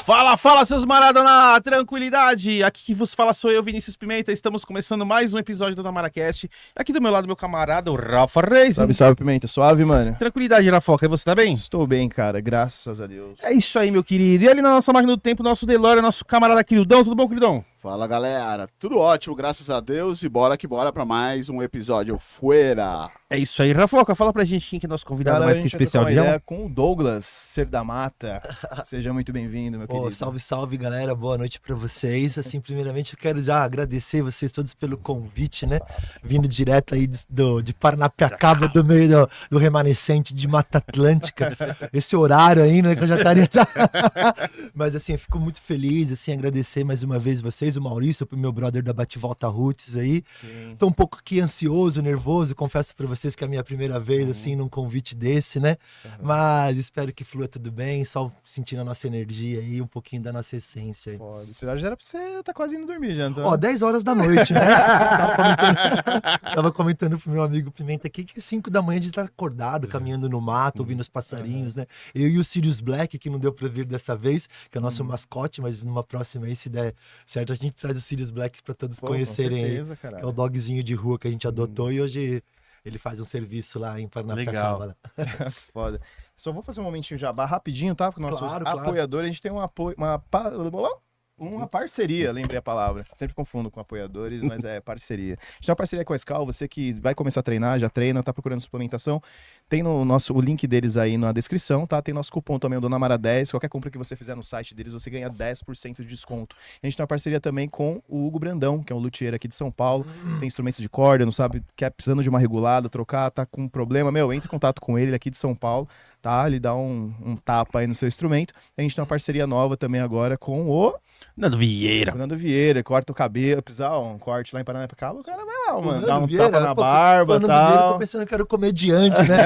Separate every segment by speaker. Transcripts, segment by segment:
Speaker 1: Fala, seus Maradona! Tranquilidade! Aqui que vos fala sou eu, Vinícius Pimenta. Estamos começando mais um episódio do Tamaracast. Aqui do meu lado, meu camarada, o Rafa Reis.
Speaker 2: Salve, Pimenta. Suave, mano?
Speaker 1: Tranquilidade, Rafoca. E você tá bem?
Speaker 2: Estou bem, cara. Graças a Deus.
Speaker 1: É isso aí, meu querido. E ali na nossa máquina do tempo, nosso Delore, nosso camarada queridão. Tudo bom, queridão?
Speaker 3: Fala, galera. Tudo ótimo, graças a Deus. E bora que bora pra mais um episódio Fuera.
Speaker 1: É isso aí, Rafoca. Fala pra gente quem que é nosso convidado mais que especial de
Speaker 2: ideia com o Douglas Ser da Mata. Seja muito bem-vindo, meu querido.
Speaker 4: Salve, galera. Boa noite pra vocês. Assim, primeiramente, eu quero já agradecer vocês todos pelo convite, né? Vindo direto aí de Paranapiacaba, do meio do remanescente de Mata Atlântica. Esse horário aí, né? Que eu já estaria já. Mas, assim, eu fico muito feliz, assim, agradecer mais uma vez vocês, o Maurício, o meu brother da Bate-Volta Roots aí. Sim. Tô um pouco aqui ansioso, nervoso, confesso pra vocês que é a minha primeira vez, assim, num convite desse, né? Mas espero que flua tudo bem, só sentindo a nossa energia aí, um pouquinho da nossa essência aí.
Speaker 2: Foda. Esse horário já era pra você tá quase indo dormir já, então.
Speaker 4: Ó, 10 horas da noite, né? Tava comentando pro meu amigo Pimenta aqui que 5 da manhã a gente tá acordado, caminhando no mato, ouvindo os passarinhos, né? Eu e o Sirius Black, que não deu pra vir dessa vez, que é o nosso mascote, mas numa próxima aí, se der certo, a gente traz o Sirius Black pra todos conhecerem,
Speaker 2: com certeza,
Speaker 4: aí.
Speaker 2: Caralho.
Speaker 4: Que é o dogzinho de rua que a gente adotou e hoje ele faz um serviço lá em Paranapiacaba.
Speaker 2: Foda. Só vou fazer um momentinho jabá rapidinho, tá? Com nossos
Speaker 4: Claro.
Speaker 2: apoiadores, a gente tem uma parceria, lembrei a palavra. Sempre confundo com apoiadores, mas é parceria. A gente tem uma parceria com a Skal, você que vai começar a treinar, já treina, tá procurando suplementação, tem o link deles aí na descrição, tá? Tem nosso cupom também, o Donamara10, qualquer compra que você fizer no site deles, você ganha 10% de desconto. A gente tem uma parceria também com o Hugo Brandão, que é um luthier aqui de São Paulo, tem instrumentos de corda, não sabe, quer precisando de uma regulada, trocar, tá com um problema, entre em contato com ele aqui de São Paulo, tá? Ele dá um tapa aí no seu instrumento. A gente tem uma parceria nova também agora com o
Speaker 1: Nando Vieira,
Speaker 2: corta o cabelo, precisar um corte lá em Paranapiacaba, o cara vai lá, mano,
Speaker 4: Nando
Speaker 2: dá um
Speaker 4: Vieira,
Speaker 2: tapa na barba e
Speaker 4: Nando
Speaker 2: tal.
Speaker 4: Vieira, eu tô pensando que era o comediante, né?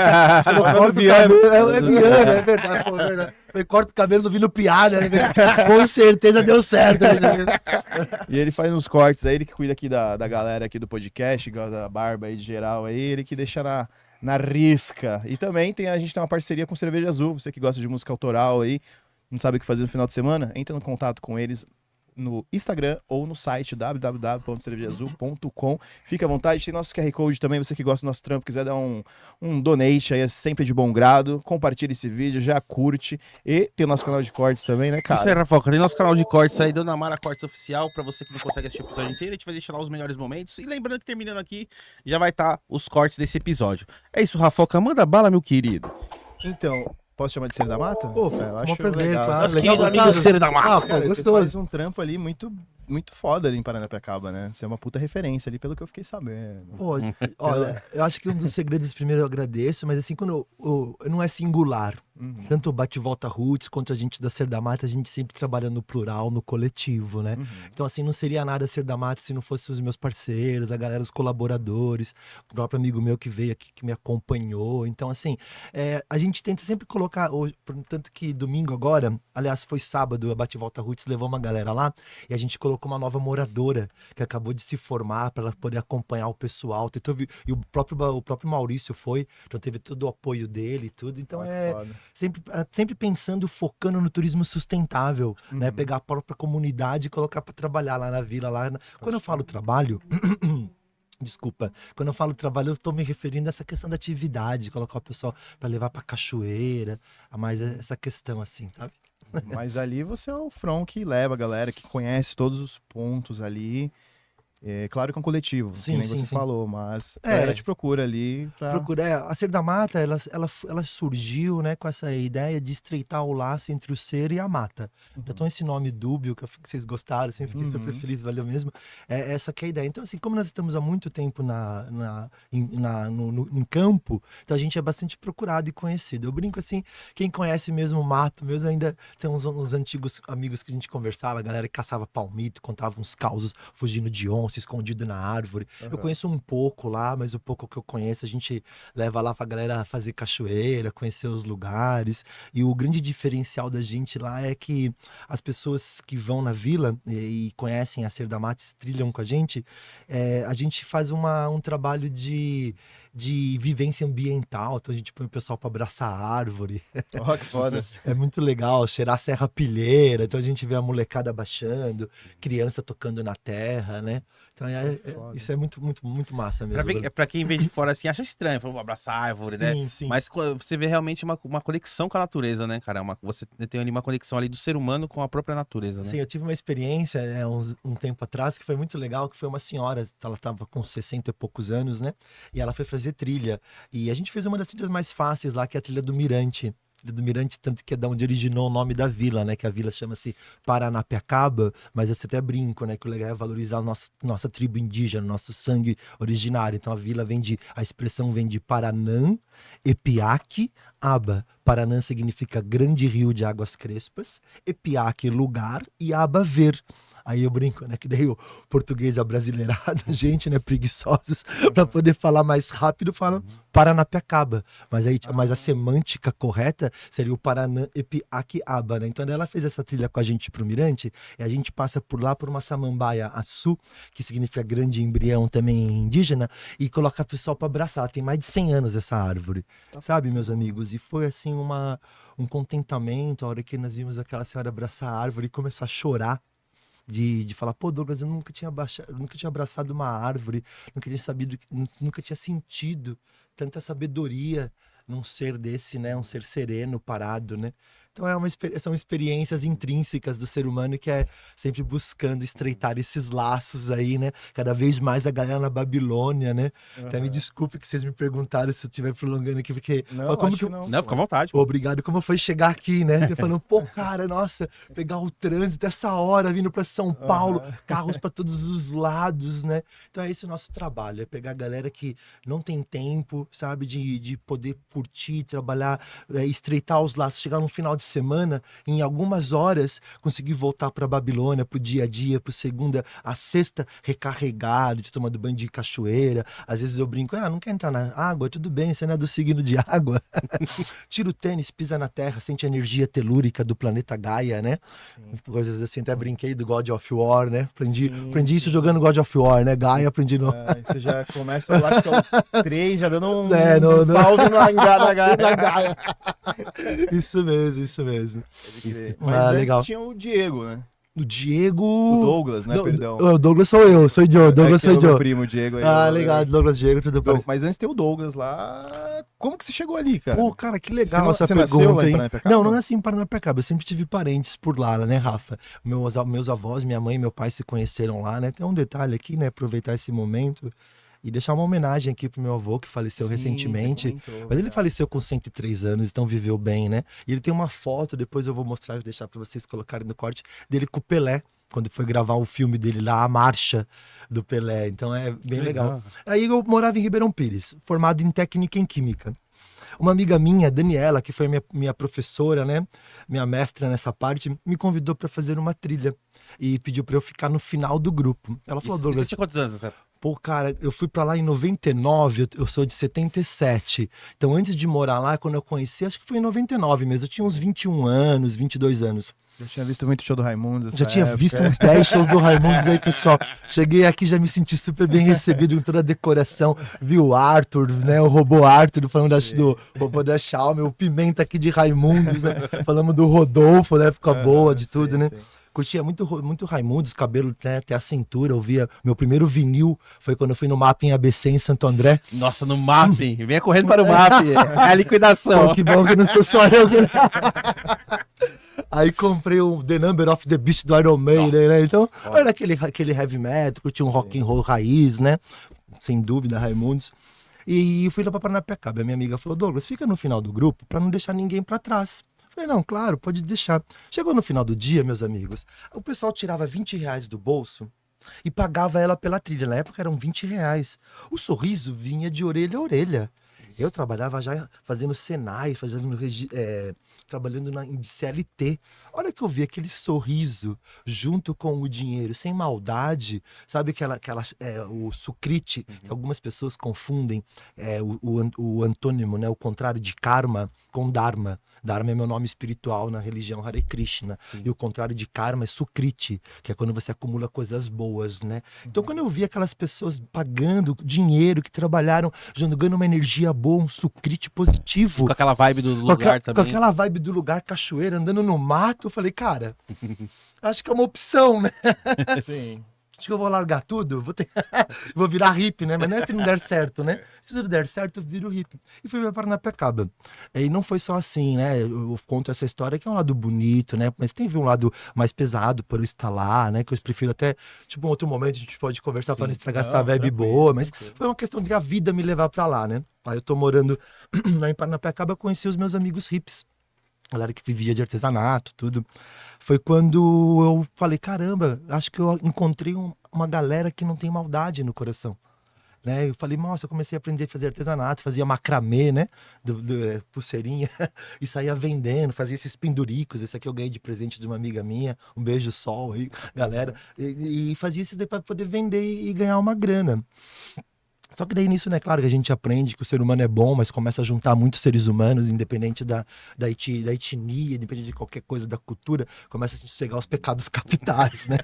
Speaker 2: Nando Vieira.
Speaker 4: É Viana, é verdade, pô, é verdade. Eu corto o cabelo do Vino Piada, né? Com certeza deu certo. Né?
Speaker 2: E ele faz uns cortes aí, ele que cuida aqui da galera aqui do podcast, da barba aí de geral aí, ele que deixa na risca. E também a gente tem uma parceria com Cerveja Azul, você que gosta de música autoral aí, não sabe o que fazer no final de semana, entra no contato com eles no Instagram ou no site www.cervejaazul.com. Fica à vontade, tem nosso QR Code também, você que gosta do nosso trampo, quiser dar um donate aí, é sempre de bom grado, compartilha esse vídeo, já curte, e tem o nosso canal de cortes também, né, cara?
Speaker 1: Isso aí, Rafoca. Tem nosso canal de cortes aí, Dona Mara Cortes Oficial, pra você que não consegue assistir o episódio inteiro, a gente vai deixar lá os melhores momentos, e lembrando que terminando aqui, já vai estar os cortes desse episódio. É isso, Rafoca, manda bala, meu querido.
Speaker 2: Então, posso chamar de Ser da Mata?
Speaker 4: Pô,
Speaker 2: eu
Speaker 4: um prazer,
Speaker 2: legal.
Speaker 4: claro.
Speaker 1: Nosso
Speaker 4: Legal,
Speaker 1: querido amigo
Speaker 4: gostado.
Speaker 1: Ser da Mata.
Speaker 2: Cara, você
Speaker 4: gostoso.
Speaker 2: faz um trampo ali muito foda ali em Paranapiacaba, né? Você é uma puta referência ali, pelo que eu fiquei sabendo.
Speaker 4: Pô, olha, eu acho que um dos segredos, primeiro eu agradeço, mas assim, quando não é singular. Tanto o Bate-Volta Roots quanto a gente da Ser da Mata, a gente sempre trabalha no plural, no coletivo, né? Então, assim, não seria nada Ser da Mata se não fossem os meus parceiros, a galera, os colaboradores, o próprio amigo meu que veio aqui, que me acompanhou. Então, assim, a gente tenta sempre colocar, tanto que domingo agora, aliás, foi sábado, a Bate-Volta Roots levou uma galera lá e a gente colocou uma nova moradora que acabou de se formar para ela poder acompanhar o pessoal. E o próprio Maurício foi, então teve todo o apoio dele e tudo. Então, sempre pensando, focando no turismo sustentável, né? Pegar a própria comunidade e colocar para trabalhar lá na vila. Quando eu falo trabalho... Desculpa, quando eu falo trabalho, eu tô me referindo a essa questão da atividade, colocar o pessoal para levar pra cachoeira, a mais essa questão assim, sabe?
Speaker 2: Mas ali você é o front que leva a galera, que conhece todos os pontos ali. É claro que é um coletivo,
Speaker 4: Sim,
Speaker 2: que nem
Speaker 4: sim,
Speaker 2: você
Speaker 4: sim.
Speaker 2: falou, mas a galera te procura ali pra...
Speaker 4: A Ser da Mata, ela surgiu, né, com essa ideia de estreitar o laço entre o ser e a mata. Então esse nome dúbio, que vocês gostaram, sempre fiquei super feliz, valeu mesmo. Essa que é a ideia. Então assim, como nós estamos há muito tempo em campo, então a gente é bastante procurado e conhecido. Eu brinco assim, quem conhece mesmo o mato, mesmo ainda tem uns antigos amigos que a gente conversava, a galera que caçava palmito, contava uns causos fugindo de onça, escondido na árvore. Eu conheço um pouco lá, mas o pouco que eu conheço a gente leva lá pra galera fazer cachoeira, conhecer os lugares. E o grande diferencial da gente lá é que as pessoas que vão na vila e conhecem a Ser da Mata, trilham com a gente faz um trabalho de de vivência ambiental. Então a gente põe o pessoal para abraçar a árvore.
Speaker 2: Ó, que foda.
Speaker 4: É muito legal, cheirar a serrapilheira. Então a gente vê a molecada baixando, criança tocando na terra, né? Então isso é muito, muito, muito massa mesmo.
Speaker 1: Pra quem vê de fora assim, acha estranho, vamos abraçar a árvore, né?
Speaker 4: Sim, sim.
Speaker 1: Mas você vê realmente uma conexão com a natureza, né, cara? Você tem ali uma conexão ali do ser humano com a própria natureza, né?
Speaker 4: Sim, eu tive uma experiência um tempo atrás que foi muito legal, que foi uma senhora, ela estava com 60 e poucos anos, né? E ela foi fazer trilha. E a gente fez uma das trilhas mais fáceis lá, que é a trilha do Mirante. Trilha do Mirante, tanto que é de onde originou o nome da vila, né? Que a vila chama-se Paranapiacaba, mas eu até brinco, né? Que o legal é valorizar a nossa tribo indígena, nosso sangue originário. Então a expressão vem de Paranã, Epiaque, Aba. Paranã significa grande rio de águas crespas, Epiaque, lugar, e Aba, ver. Aí eu brinco, né? Que daí o português é brasileirado, a gente, né? Preguiçosos, para poder falar mais rápido, falam Paranapiacaba. Mas a semântica correta seria o Paranã Epiaquiaba, né? Então ela fez essa trilha com a gente pro Mirante, e a gente passa por lá por uma samambaia açu, que significa grande embrião também indígena, e coloca o pessoal para abraçar. Tem mais de 100 anos essa árvore, sabe, meus amigos? E foi assim um contentamento a hora que nós vimos aquela senhora abraçar a árvore e começar a chorar. De falar, pô, Douglas, eu nunca tinha abraçado uma árvore, nunca tinha sentido tanta sabedoria num ser desse, né? Um ser sereno, parado, né? Então são experiências intrínsecas do ser humano que é sempre buscando estreitar esses laços aí, né? Cada vez mais a galera na Babilônia, né? Até me desculpe que vocês me perguntaram se eu estiver prolongando aqui, porque...
Speaker 2: Não,
Speaker 4: como
Speaker 2: acho
Speaker 4: que
Speaker 2: que não.
Speaker 1: Não, fica à vontade.
Speaker 4: Obrigado, como foi chegar aqui, né? Falando, pô, cara, nossa, pegar o trânsito essa hora, vindo para São Paulo, carros para todos os lados, né? Então é esse o nosso trabalho, é pegar a galera que não tem tempo, sabe, de poder curtir, trabalhar, estreitar os laços, chegar no final de semana, em algumas horas, conseguir voltar para Babilônia, pro dia a dia, pro segunda a sexta, recarregado, de tomando banho de cachoeira. Às vezes eu brinco, não quer entrar na água? Tudo bem, você não é do signo de água. Tira o tênis, pisa na terra, sente a energia telúrica do planeta Gaia, né? Sim. Coisas assim, até brinquei do God of War, né? Aprendi isso jogando God of War, né? Gaia, aprendi no...
Speaker 2: Você já começa, eu acho que é o 3, já dando um salve na Gaia.
Speaker 4: Isso mesmo.
Speaker 2: Mas
Speaker 4: legal.
Speaker 2: tinha o Diego, né?
Speaker 4: O Diego...
Speaker 2: O Douglas, né? Perdão.
Speaker 4: O Douglas sou eu, sou o Joe. Douglas sou o
Speaker 2: meu
Speaker 4: Joe.
Speaker 2: primo, Diego. Aí,
Speaker 4: legal, Douglas, Diego, tudo bem.
Speaker 2: Mas antes tem o Douglas lá. Como que você chegou ali, cara?
Speaker 4: Pô, cara, que legal essa
Speaker 2: você
Speaker 4: pergunta,
Speaker 2: nasceu lá em
Speaker 4: hein?
Speaker 2: Paranapiacaba?
Speaker 4: Não nasci em Paranapiacaba, eu sempre tive parentes por lá, né, Rafa? Meus avós, minha mãe e meu pai se conheceram lá, né? Tem um detalhe aqui, né, aproveitar esse momento e deixar uma homenagem aqui pro meu avô, que faleceu recentemente. Mas ele faleceu com 103 anos, então viveu bem, né? E ele tem uma foto, depois eu vou mostrar, vou deixar pra vocês colocarem no corte, dele com o Pelé, quando foi gravar o filme dele lá, A Marcha do Pelé. Então é bem legal. Aí eu morava em Ribeirão Pires, formado em técnica em química. Uma amiga minha, Daniela, que foi minha professora, né? Minha mestra nessa parte, me convidou para fazer uma trilha. E pediu para eu ficar no final do grupo. Ela falou, Douglas...
Speaker 1: Você tinha quantos anos nessa época?
Speaker 4: Pô, cara, eu fui pra lá em 99, eu sou de 77. Então, antes de morar lá, quando eu conheci, acho que foi em 99 mesmo. Eu tinha uns 21 anos, 22 anos.
Speaker 2: Já tinha visto muito show do Raimundo.
Speaker 4: Já tinha visto uns 10 shows do Raimundo, aí, pessoal. Cheguei aqui, já me senti super bem recebido com toda a decoração. Vi o Arthur, né? O robô Arthur, falando do robô da Xiaomi, o Pimenta aqui de Raimundos, né? Falamos do Rodolfo, né? Época boa, de tudo, né? Curtia muito Raimundos, cabelo, né, até a cintura. Eu via meu primeiro vinil, foi quando eu fui no Mapping ABC em Santo André.
Speaker 1: Nossa, no Mapping. Venha correndo para o Mapping. É a liquidação.
Speaker 4: Pô, que bom que não sou só eu. Aí comprei o The Number of the Beast do Iron Maiden, né? Então, era aquele heavy metal, curtia um rock and roll raiz, né? Sem dúvida, Raimundos. E fui lá pra Paranapiacaba. A minha amiga falou, Douglas, fica no final do grupo pra não deixar ninguém pra trás. Falei, não, claro, pode deixar. Chegou no final do dia, meus amigos, o pessoal tirava R$20 do bolso e pagava ela pela trilha. Na época eram R$20. O sorriso vinha de orelha a orelha. Eu trabalhava já fazendo Senai, trabalhando em CLT. A hora que eu vi aquele sorriso junto com o dinheiro, sem maldade, sabe o sucrite, que algumas pessoas confundem o antônimo, né, o contrário de karma com dharma. Dharma é meu nome espiritual na religião Hare Krishna. E o contrário de karma é sukriti, que é quando você acumula coisas boas, né? Então quando eu vi aquelas pessoas pagando dinheiro, que trabalharam, jogando uma energia boa, um sukriti positivo.
Speaker 1: Com aquela vibe do lugar
Speaker 4: Com
Speaker 1: também.
Speaker 4: aquela vibe do lugar, cachoeira, andando no mato, eu falei, cara, acho que é uma opção, né?
Speaker 2: Sim.
Speaker 4: Acho que eu vou largar tudo, vou virar hippie, né? Mas não é se não der certo, né? Se tudo der certo, eu viro hippie. E fui para Paranapiacaba. E não foi só assim, né? Eu conto essa história que é um lado bonito, né? Mas teve um lado mais pesado por eu estar lá, né? Que eu prefiro até, tipo, um outro momento a gente pode conversar para não estragar essa vibe boa. Mas foi uma questão de a vida me levar para lá, né? Aí eu tô morando lá em Paranapiacaba, conheci os meus amigos hippies. Galera que vivia de artesanato, tudo. Foi quando eu falei, caramba, acho que eu encontrei uma galera que não tem maldade no coração. Né? Eu falei, nossa, eu comecei a aprender a fazer artesanato, fazia macramê, né? Pulseirinha, e saía vendendo, fazia esses penduricos. Esse aqui eu ganhei de presente de uma amiga minha, um beijo sol aí, galera. E fazia isso daí para poder vender e ganhar uma grana. Só que daí nisso, né, claro que a gente aprende que o ser humano é bom, mas começa a juntar muitos seres humanos, independente da etnia, independente de qualquer coisa, da cultura, começa a se sossegar os pecados capitais, né?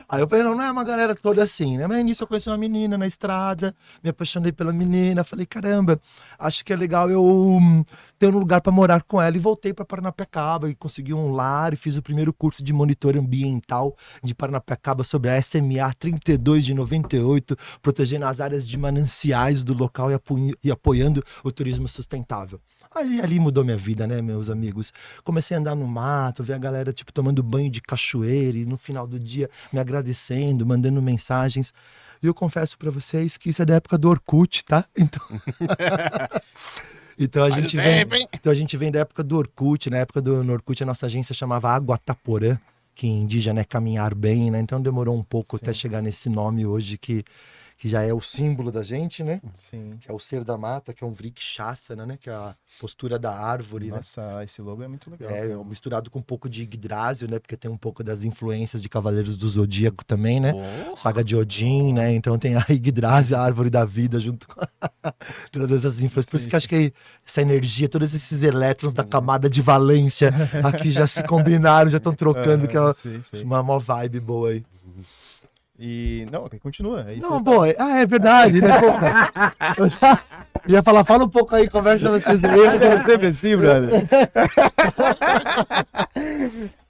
Speaker 4: Aí eu falei, não é uma galera toda assim, né? Mas nisso eu conheci uma menina na estrada, me apaixonei pela menina, falei, caramba, acho que é legal eu ter um lugar para morar com ela, e voltei para Paranapiacaba e consegui um lar e fiz o primeiro curso de monitor ambiental de Paranapiacaba sobre a SMA 32 de 98, protegendo as áreas de mananciais do local e apoiando o turismo sustentável. Ali mudou minha vida, né, meus amigos? Comecei a andar no mato, ver a galera, tipo, tomando banho de cachoeira e no final do dia me agradecendo, mandando mensagens. E eu confesso pra vocês que isso é da época do Orkut, tá? Então a gente vem da época do Orkut. Na época do Orkut a nossa agência chamava Água Taporã, que em indígena é caminhar bem, né? Então demorou um pouco até chegar nesse nome hoje que já é o símbolo da gente, né?
Speaker 2: Sim.
Speaker 4: Que é o ser da mata, que é um Vrikshasana, né? Que é a postura da árvore, né?
Speaker 2: Nossa, esse logo é muito legal.
Speaker 4: É misturado com um pouco de Yggdrasil, né? Porque tem um pouco das influências de Cavaleiros do Zodíaco também, né? Saga de Odin, né? Então tem a Yggdrasil, a árvore da vida, junto com todas essas influências. Por isso que acho que essa energia, todos esses elétrons da camada de valência aqui já se combinaram, já estão trocando, que é uma mó vibe boa aí.
Speaker 2: E não, continua. Aí
Speaker 4: não, boa. É verdade, né? Eu já ia falar, fala um pouco aí, conversa vocês aí.
Speaker 2: Eu quero sempre assim, brother.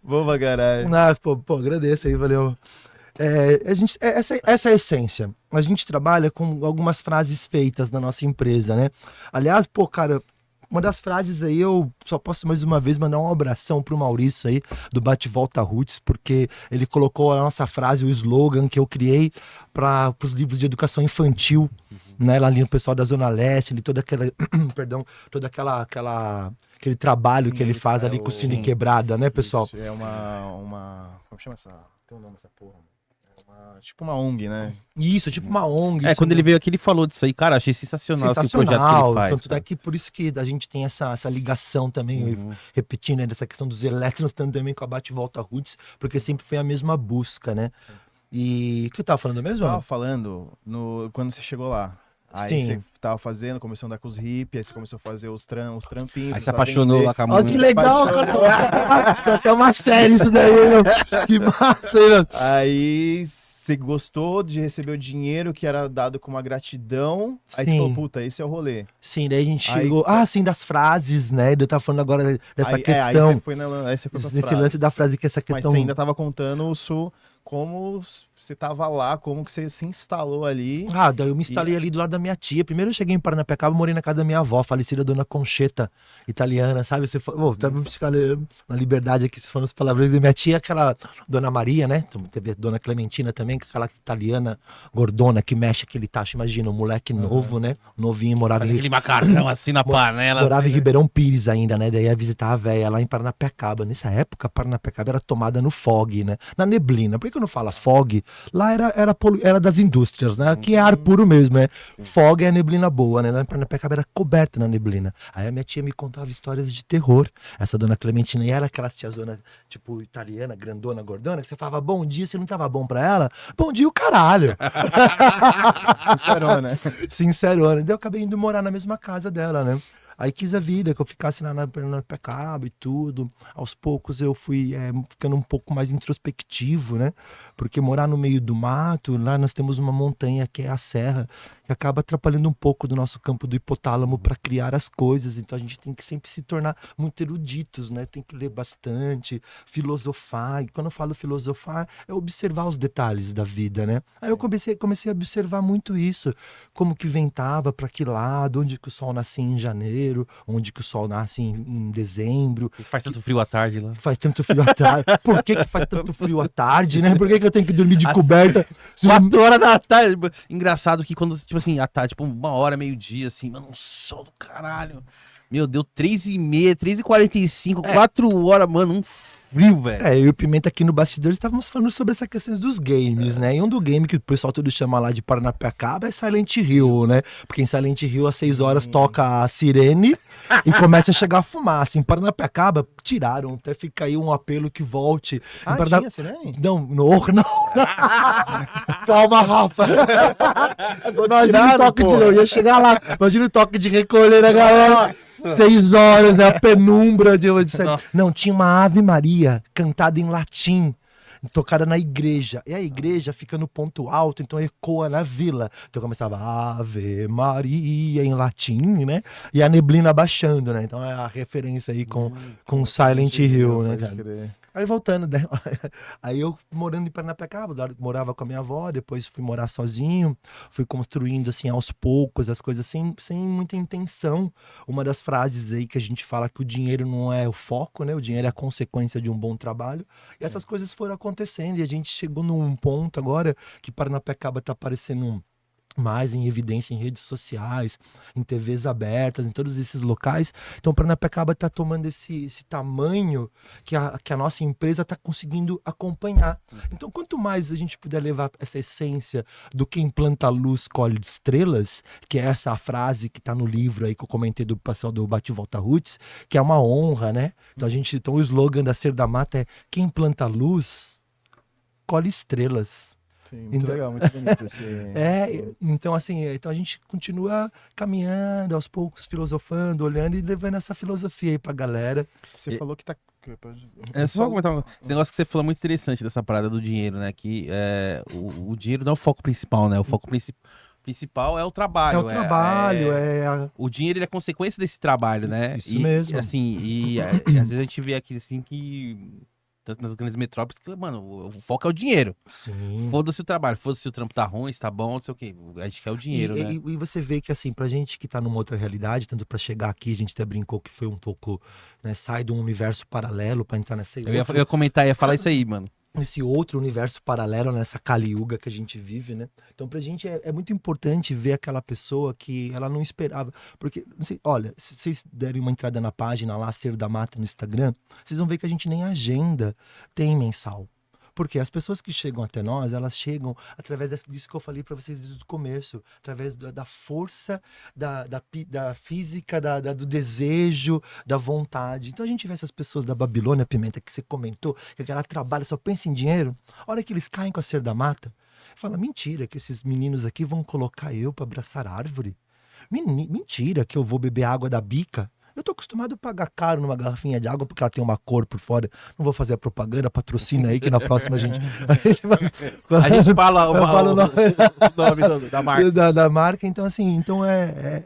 Speaker 2: Boa caralho.
Speaker 4: Pô, agradeço aí, valeu. Essa é a essência. A gente trabalha com algumas frases feitas na nossa empresa, né? Aliás, pô, cara, uma das frases aí, eu só posso mais uma vez mandar um abração pro Maurício aí, do Bate Volta Roots, porque ele colocou a nossa frase, o slogan que eu criei para os livros de educação infantil, né? Lá ali no pessoal da Zona Leste, ali toda aquela, aquele trabalho que ele faz ali com o Cine Quebrada, né, pessoal?
Speaker 2: Isso, é como chama essa? Tem um nome essa porra. Tipo uma ONG, né?
Speaker 4: Isso, tipo uma ONG.
Speaker 1: Quando ele veio aqui, ele falou disso aí. Cara, achei sensacional esse projeto que ele faz.
Speaker 4: Tanto é que por isso que a gente tem essa ligação também, repetindo, né, dessa questão dos elétrons também com a Bate Volta Roots, porque sempre foi a mesma busca, né? E o que eu tava falando mesmo?
Speaker 2: Eu tava falando quando você chegou lá. Aí você tava fazendo, começou a andar com os hippies, aí você começou a fazer os trampinhos.
Speaker 1: Aí se apaixonou lá com a mãe.
Speaker 4: Olha que legal, cara. Tem até uma série isso daí, meu. Que massa, hein, meu.
Speaker 2: Aí você gostou de receber o dinheiro que era dado com uma gratidão. Aí você falou, puta, esse é o rolê.
Speaker 4: Sim, daí a gente chegou... sim, das frases, né? Eu tava falando agora dessa questão.
Speaker 2: Aí você foi
Speaker 4: esse lance da frase, que essa questão...
Speaker 2: Mas você ainda tava contando como você tava lá, como que você se instalou ali.
Speaker 4: Daí eu me instalei ali do lado da minha tia. Primeiro eu cheguei em Paranapiacaba, morei na casa da minha avó, falecida Dona Concheta, italiana, sabe? Você falou, tá na liberdade aqui, se falando as palavras da minha tia, aquela Dona Maria, né? Teve a Dona Clementina também, aquela italiana gordona que mexe aquele tacho. Imagina, um moleque novo, né? Novinho, morava
Speaker 1: aquele macarrão assim na panela.
Speaker 4: Morava em Ribeirão Pires ainda, né? Daí ia visitar a véia lá em Paranapiacaba. Nessa época, Paranapiacaba era tomada no fog, né? Na neblina. Por que eu não falo fog? Lá era das indústrias, né? Aqui é ar puro mesmo, né? Fog é a neblina boa, né? Lá em Paranapiacaba era coberta na neblina. Aí a minha tia me contava histórias de terror. Essa Dona Clementina, e era aquela tiazona, tipo, italiana, grandona, gordona, que você falava bom dia, você não tava bom pra ela? Bom dia o caralho!
Speaker 2: Sincerona.
Speaker 4: Sincerona. Daí eu acabei indo morar na mesma casa dela, né? Aí quis a vida, que eu ficasse lá na Pernambucaba e tudo. Aos poucos eu fui ficando um pouco mais introspectivo, né? Porque morar no meio do mato, lá nós temos uma montanha que é a serra, que acaba atrapalhando um pouco do nosso campo do hipotálamo para criar as coisas. Então a gente tem que sempre se tornar muito eruditos, né? Tem que ler bastante, filosofar. E quando eu falo filosofar, é observar os detalhes da vida, né? Aí eu comecei a observar muito isso. Como que ventava, para que lado, onde que o sol nascia em janeiro, onde que o sol nasce em dezembro.
Speaker 1: Faz tanto frio à tarde lá.
Speaker 4: Faz tanto frio à tarde. Por que faz tanto frio à tarde, né? Por que eu tenho que dormir de coberta?
Speaker 1: 4 horas da tarde. Engraçado que quando, tipo assim, à tarde, tipo 1h, meio-dia, assim, mano, um sol do caralho. Meu Deus, 3h30, 3h45, 4 horas, mano, um frio, velho.
Speaker 4: Eu e o Pimenta aqui no bastidor estávamos falando sobre essa questão dos games, né? E um do game que o pessoal todo chama lá de Paranapiacaba é Silent Hill, né? Porque em Silent Hill, às 6 horas, toca a sirene e começa a chegar a fumaça. Em Paranapiacaba, tiraram, até fica aí um apelo que volte.
Speaker 2: Tinha sirene?
Speaker 4: Não. Calma, Rafa. Imagina o toque de... Eu ia chegar lá. Imagina o toque de recolher a galera. 6 horas, a penumbra de... Não, tinha uma Ave Maria cantada em latim, tocada na igreja. E a igreja fica no ponto alto, então ecoa na vila. Então começava Ave Maria em latim, né? E a neblina baixando, né? Então é a referência aí com Silent Hill, né, cara? Aí voltando, né? Aí eu morando em Paranapiacaba, morava com a minha avó, depois fui morar sozinho, fui construindo assim aos poucos as coisas sem muita intenção. Uma das frases aí que a gente fala que o dinheiro não é o foco, né? O dinheiro é a consequência de um bom trabalho. E essas coisas foram acontecendo e a gente chegou num ponto agora que Paranapiacaba tá parecendo mais em evidência em redes sociais, em TVs abertas, em todos esses locais. Então o Paranapiacaba está tomando esse tamanho que a nossa empresa está conseguindo acompanhar. Então quanto mais a gente puder levar essa essência do quem planta luz colhe estrelas, que é essa frase que está no livro aí que eu comentei do pessoal do Bate Volta Roots, que é uma honra, né? Então o slogan da Ser da Mata é quem planta luz colhe estrelas.
Speaker 2: Sim, muito legal, muito bonito esse...
Speaker 4: Então assim, então a gente continua caminhando aos poucos, filosofando, olhando e levando essa filosofia aí pra galera.
Speaker 2: Você falou que tá...
Speaker 1: Só comentar esse negócio que você falou muito interessante dessa parada do dinheiro, né? Que o dinheiro não é o foco principal, né? O foco principal é o trabalho.
Speaker 4: É o trabalho,
Speaker 1: O dinheiro ele é consequência desse trabalho, né?
Speaker 4: Isso mesmo.
Speaker 1: Assim, e às vezes a gente vê aqui assim que... Tanto nas grandes metrópoles, que, mano, o foco é o dinheiro.
Speaker 4: Sim.
Speaker 1: Foda-se o trabalho, foda-se se o trampo tá ruim, se tá bom, não sei o quê. A gente quer o dinheiro, né?
Speaker 4: E você vê que, assim, pra gente que tá numa outra realidade, tanto pra chegar aqui, a gente até brincou que foi um pouco, né, sai de um universo paralelo pra entrar nessa...
Speaker 1: Eu ia comentar, ia falar isso aí, mano.
Speaker 4: Nesse outro universo paralelo, nessa Kali Yuga que a gente vive, né? Então, pra gente é muito importante ver aquela pessoa que ela não esperava. Porque, não sei, olha, se vocês derem uma entrada na página lá, Ser da Mata, no Instagram, vocês vão ver que a gente nem agenda tem mensal. Porque as pessoas que chegam até nós, elas chegam através disso que eu falei para vocês desde o começo, através da força, da física, do desejo, da vontade. Então a gente vê essas pessoas da Babilônia, Pimenta, que você comentou, que ela trabalha, só pensa em dinheiro. A hora que eles caem com a Ser da Mata, fala, mentira, que esses meninos aqui vão colocar eu para abraçar árvore. Mentira, que eu vou beber água da bica. Eu tô acostumado a pagar caro numa garrafinha de água porque ela tem uma cor por fora. Não vou fazer a propaganda, patrocina aí que na próxima a gente
Speaker 1: fala o nome da marca.
Speaker 4: Da marca. Então, assim,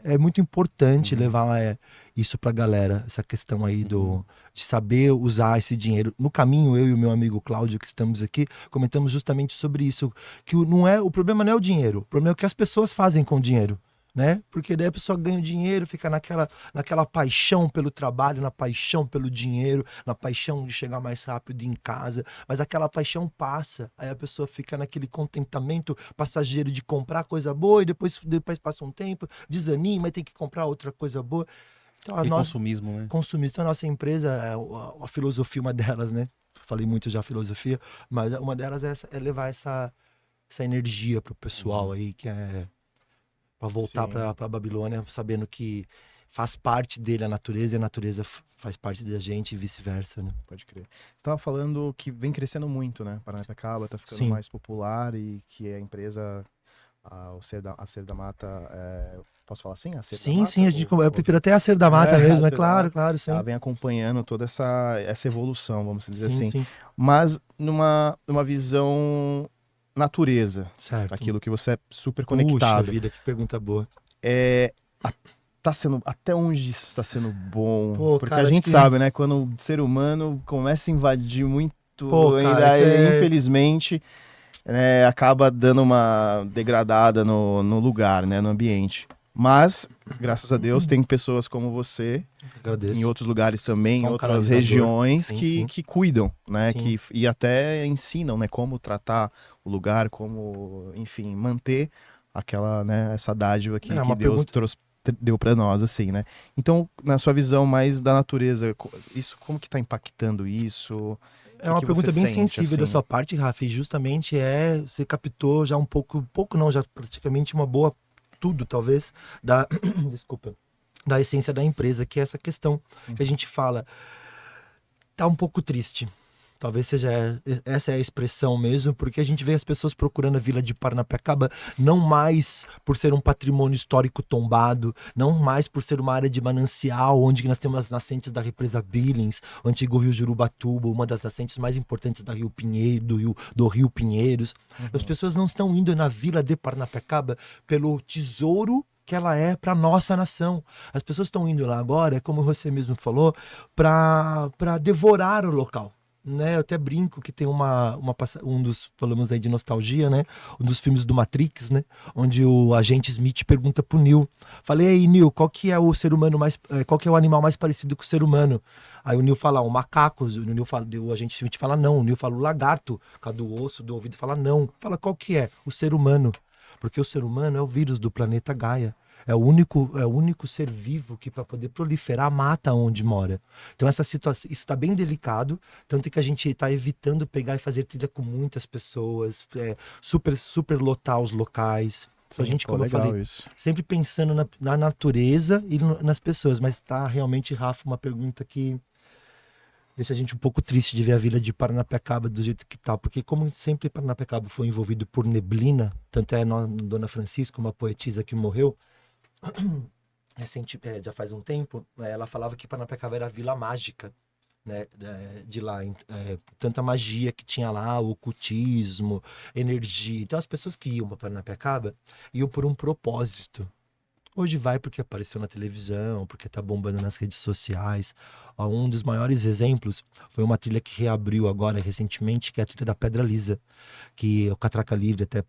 Speaker 4: é muito importante levar isso pra galera, essa questão aí de saber usar esse dinheiro. No caminho, eu e o meu amigo Cláudio, que estamos aqui, comentamos justamente sobre isso. Que o problema não é o dinheiro, o problema é o que as pessoas fazem com o dinheiro. Né? Porque daí a pessoa ganha o dinheiro, fica naquela paixão pelo trabalho, na paixão pelo dinheiro, na paixão de chegar mais rápido em casa, mas aquela paixão passa, aí a pessoa fica naquele contentamento passageiro de comprar coisa boa e depois passa um tempo, desanima e tem que comprar outra coisa boa. Então,
Speaker 1: consumismo, né?
Speaker 4: Consumismo. Então, a nossa empresa, a filosofia, uma delas, né? Falei muito já filosofia, mas uma delas é levar essa energia pro pessoal aí, que é para voltar para Babilônia, sabendo que faz parte dele a natureza e a natureza faz parte da gente e vice-versa, né?
Speaker 2: Pode crer. Você estava falando que vem crescendo muito, né? Paranapiacaba tá ficando mais popular e que a empresa A Ser da Mata, posso falar assim? A Ser da
Speaker 4: Sim,
Speaker 2: Mata?
Speaker 4: sim, eu prefiro até a Ser da Mata
Speaker 2: a
Speaker 4: mesmo,
Speaker 2: Ser
Speaker 4: é
Speaker 2: da
Speaker 4: claro,
Speaker 2: Mata.
Speaker 4: claro, sim.
Speaker 2: Ela vem acompanhando toda essa evolução, vamos dizer
Speaker 4: Sim,
Speaker 2: assim.
Speaker 4: sim,
Speaker 2: Mas numa visão natureza,
Speaker 4: certo.
Speaker 2: aquilo que você é super
Speaker 4: Puxa
Speaker 2: conectado.
Speaker 4: vida, que pergunta boa.
Speaker 2: Tá sendo, até onde isso está sendo bom?
Speaker 4: Pô,
Speaker 2: Porque
Speaker 4: cara,
Speaker 2: a
Speaker 4: acho
Speaker 2: gente
Speaker 4: que-
Speaker 2: sabe, né? Quando o ser humano começa a invadir muito,
Speaker 4: Pô, cara,
Speaker 2: ainda
Speaker 4: isso é...
Speaker 2: infelizmente, né, acaba dando uma degradada no lugar, né? No ambiente. Mas, graças a Deus, tem pessoas como você, em
Speaker 4: Agradeço.
Speaker 2: outros lugares também,
Speaker 4: Só
Speaker 2: em
Speaker 4: um
Speaker 2: outras
Speaker 4: canalizador.
Speaker 2: regiões,
Speaker 4: Sim,
Speaker 2: que,
Speaker 4: sim.
Speaker 2: que cuidam, né?
Speaker 4: Sim.
Speaker 2: E até ensinam, né? Como tratar o lugar, como, enfim, manter aquela, né? Essa dádiva que
Speaker 4: É uma
Speaker 2: Deus
Speaker 4: pergunta-
Speaker 2: deu para nós, assim, né? Então, na sua visão mais da natureza, isso, como que tá impactando isso?
Speaker 4: É uma
Speaker 2: que
Speaker 4: pergunta
Speaker 2: você
Speaker 4: bem
Speaker 2: sente,
Speaker 4: sensível da
Speaker 2: assim?
Speaker 4: sua parte, Rafa, e justamente você captou já um pouco não, já praticamente uma boa, tudo talvez, da, desculpa, da essência da empresa, que é essa questão que a gente fala, tá um pouco triste. Talvez seja essa é a expressão mesmo, porque a gente vê as pessoas procurando a Vila de Paranapiacaba não mais por ser um patrimônio histórico tombado, não mais por ser uma área de manancial, onde nós temos as nascentes da represa Billings, o antigo rio Jurubatuba, uma das nascentes mais importantes da Rio Pinheiro, do Rio Pinheiros. As pessoas não estão indo na Vila de Paranapiacaba pelo tesouro que ela é para nossa nação. As pessoas estão indo lá agora, como você mesmo falou, para devorar o local. Né, eu até brinco que tem um dos, falamos aí de nostalgia, né? Um dos filmes do Matrix, né? Onde o agente Smith pergunta pro Neo. Falei, aí, Neo, qual que é o ser humano qual que é o animal mais parecido com o ser humano? Aí o Neo fala, o macaco. O agente Smith fala, não. O Neo fala, o lagarto. Cada do osso, do ouvido, fala, não. Fala, qual que é? O ser humano. Porque o ser humano é o vírus do planeta Gaia. É o único ser vivo que, para poder proliferar, mata onde mora. Então, essa situação, isso está bem delicado, tanto que a gente está evitando pegar e fazer trilha com muitas pessoas, super lotar os locais. Então, a gente, como eu falei,
Speaker 2: Isso.
Speaker 4: sempre pensando na natureza e nas pessoas, mas tá realmente, Rafa, uma pergunta que deixa a gente um pouco triste de ver a Vila de Paranapiacaba do jeito que tá, porque como sempre Paranapiacaba foi envolvido por neblina, tanto é a Dona Francisca, uma poetisa que morreu, já faz um tempo, ela falava que Paranapiacaba era a vila mágica, né, de lá, tanta magia que tinha lá, o ocultismo, energia. Então as pessoas que iam para Paranapiacaba iam por um propósito. Hoje vai porque apareceu na televisão, porque tá bombando nas redes sociais. Um dos maiores exemplos foi uma trilha que reabriu agora recentemente, que é a trilha da Pedra Lisa, que o Catraca Livre até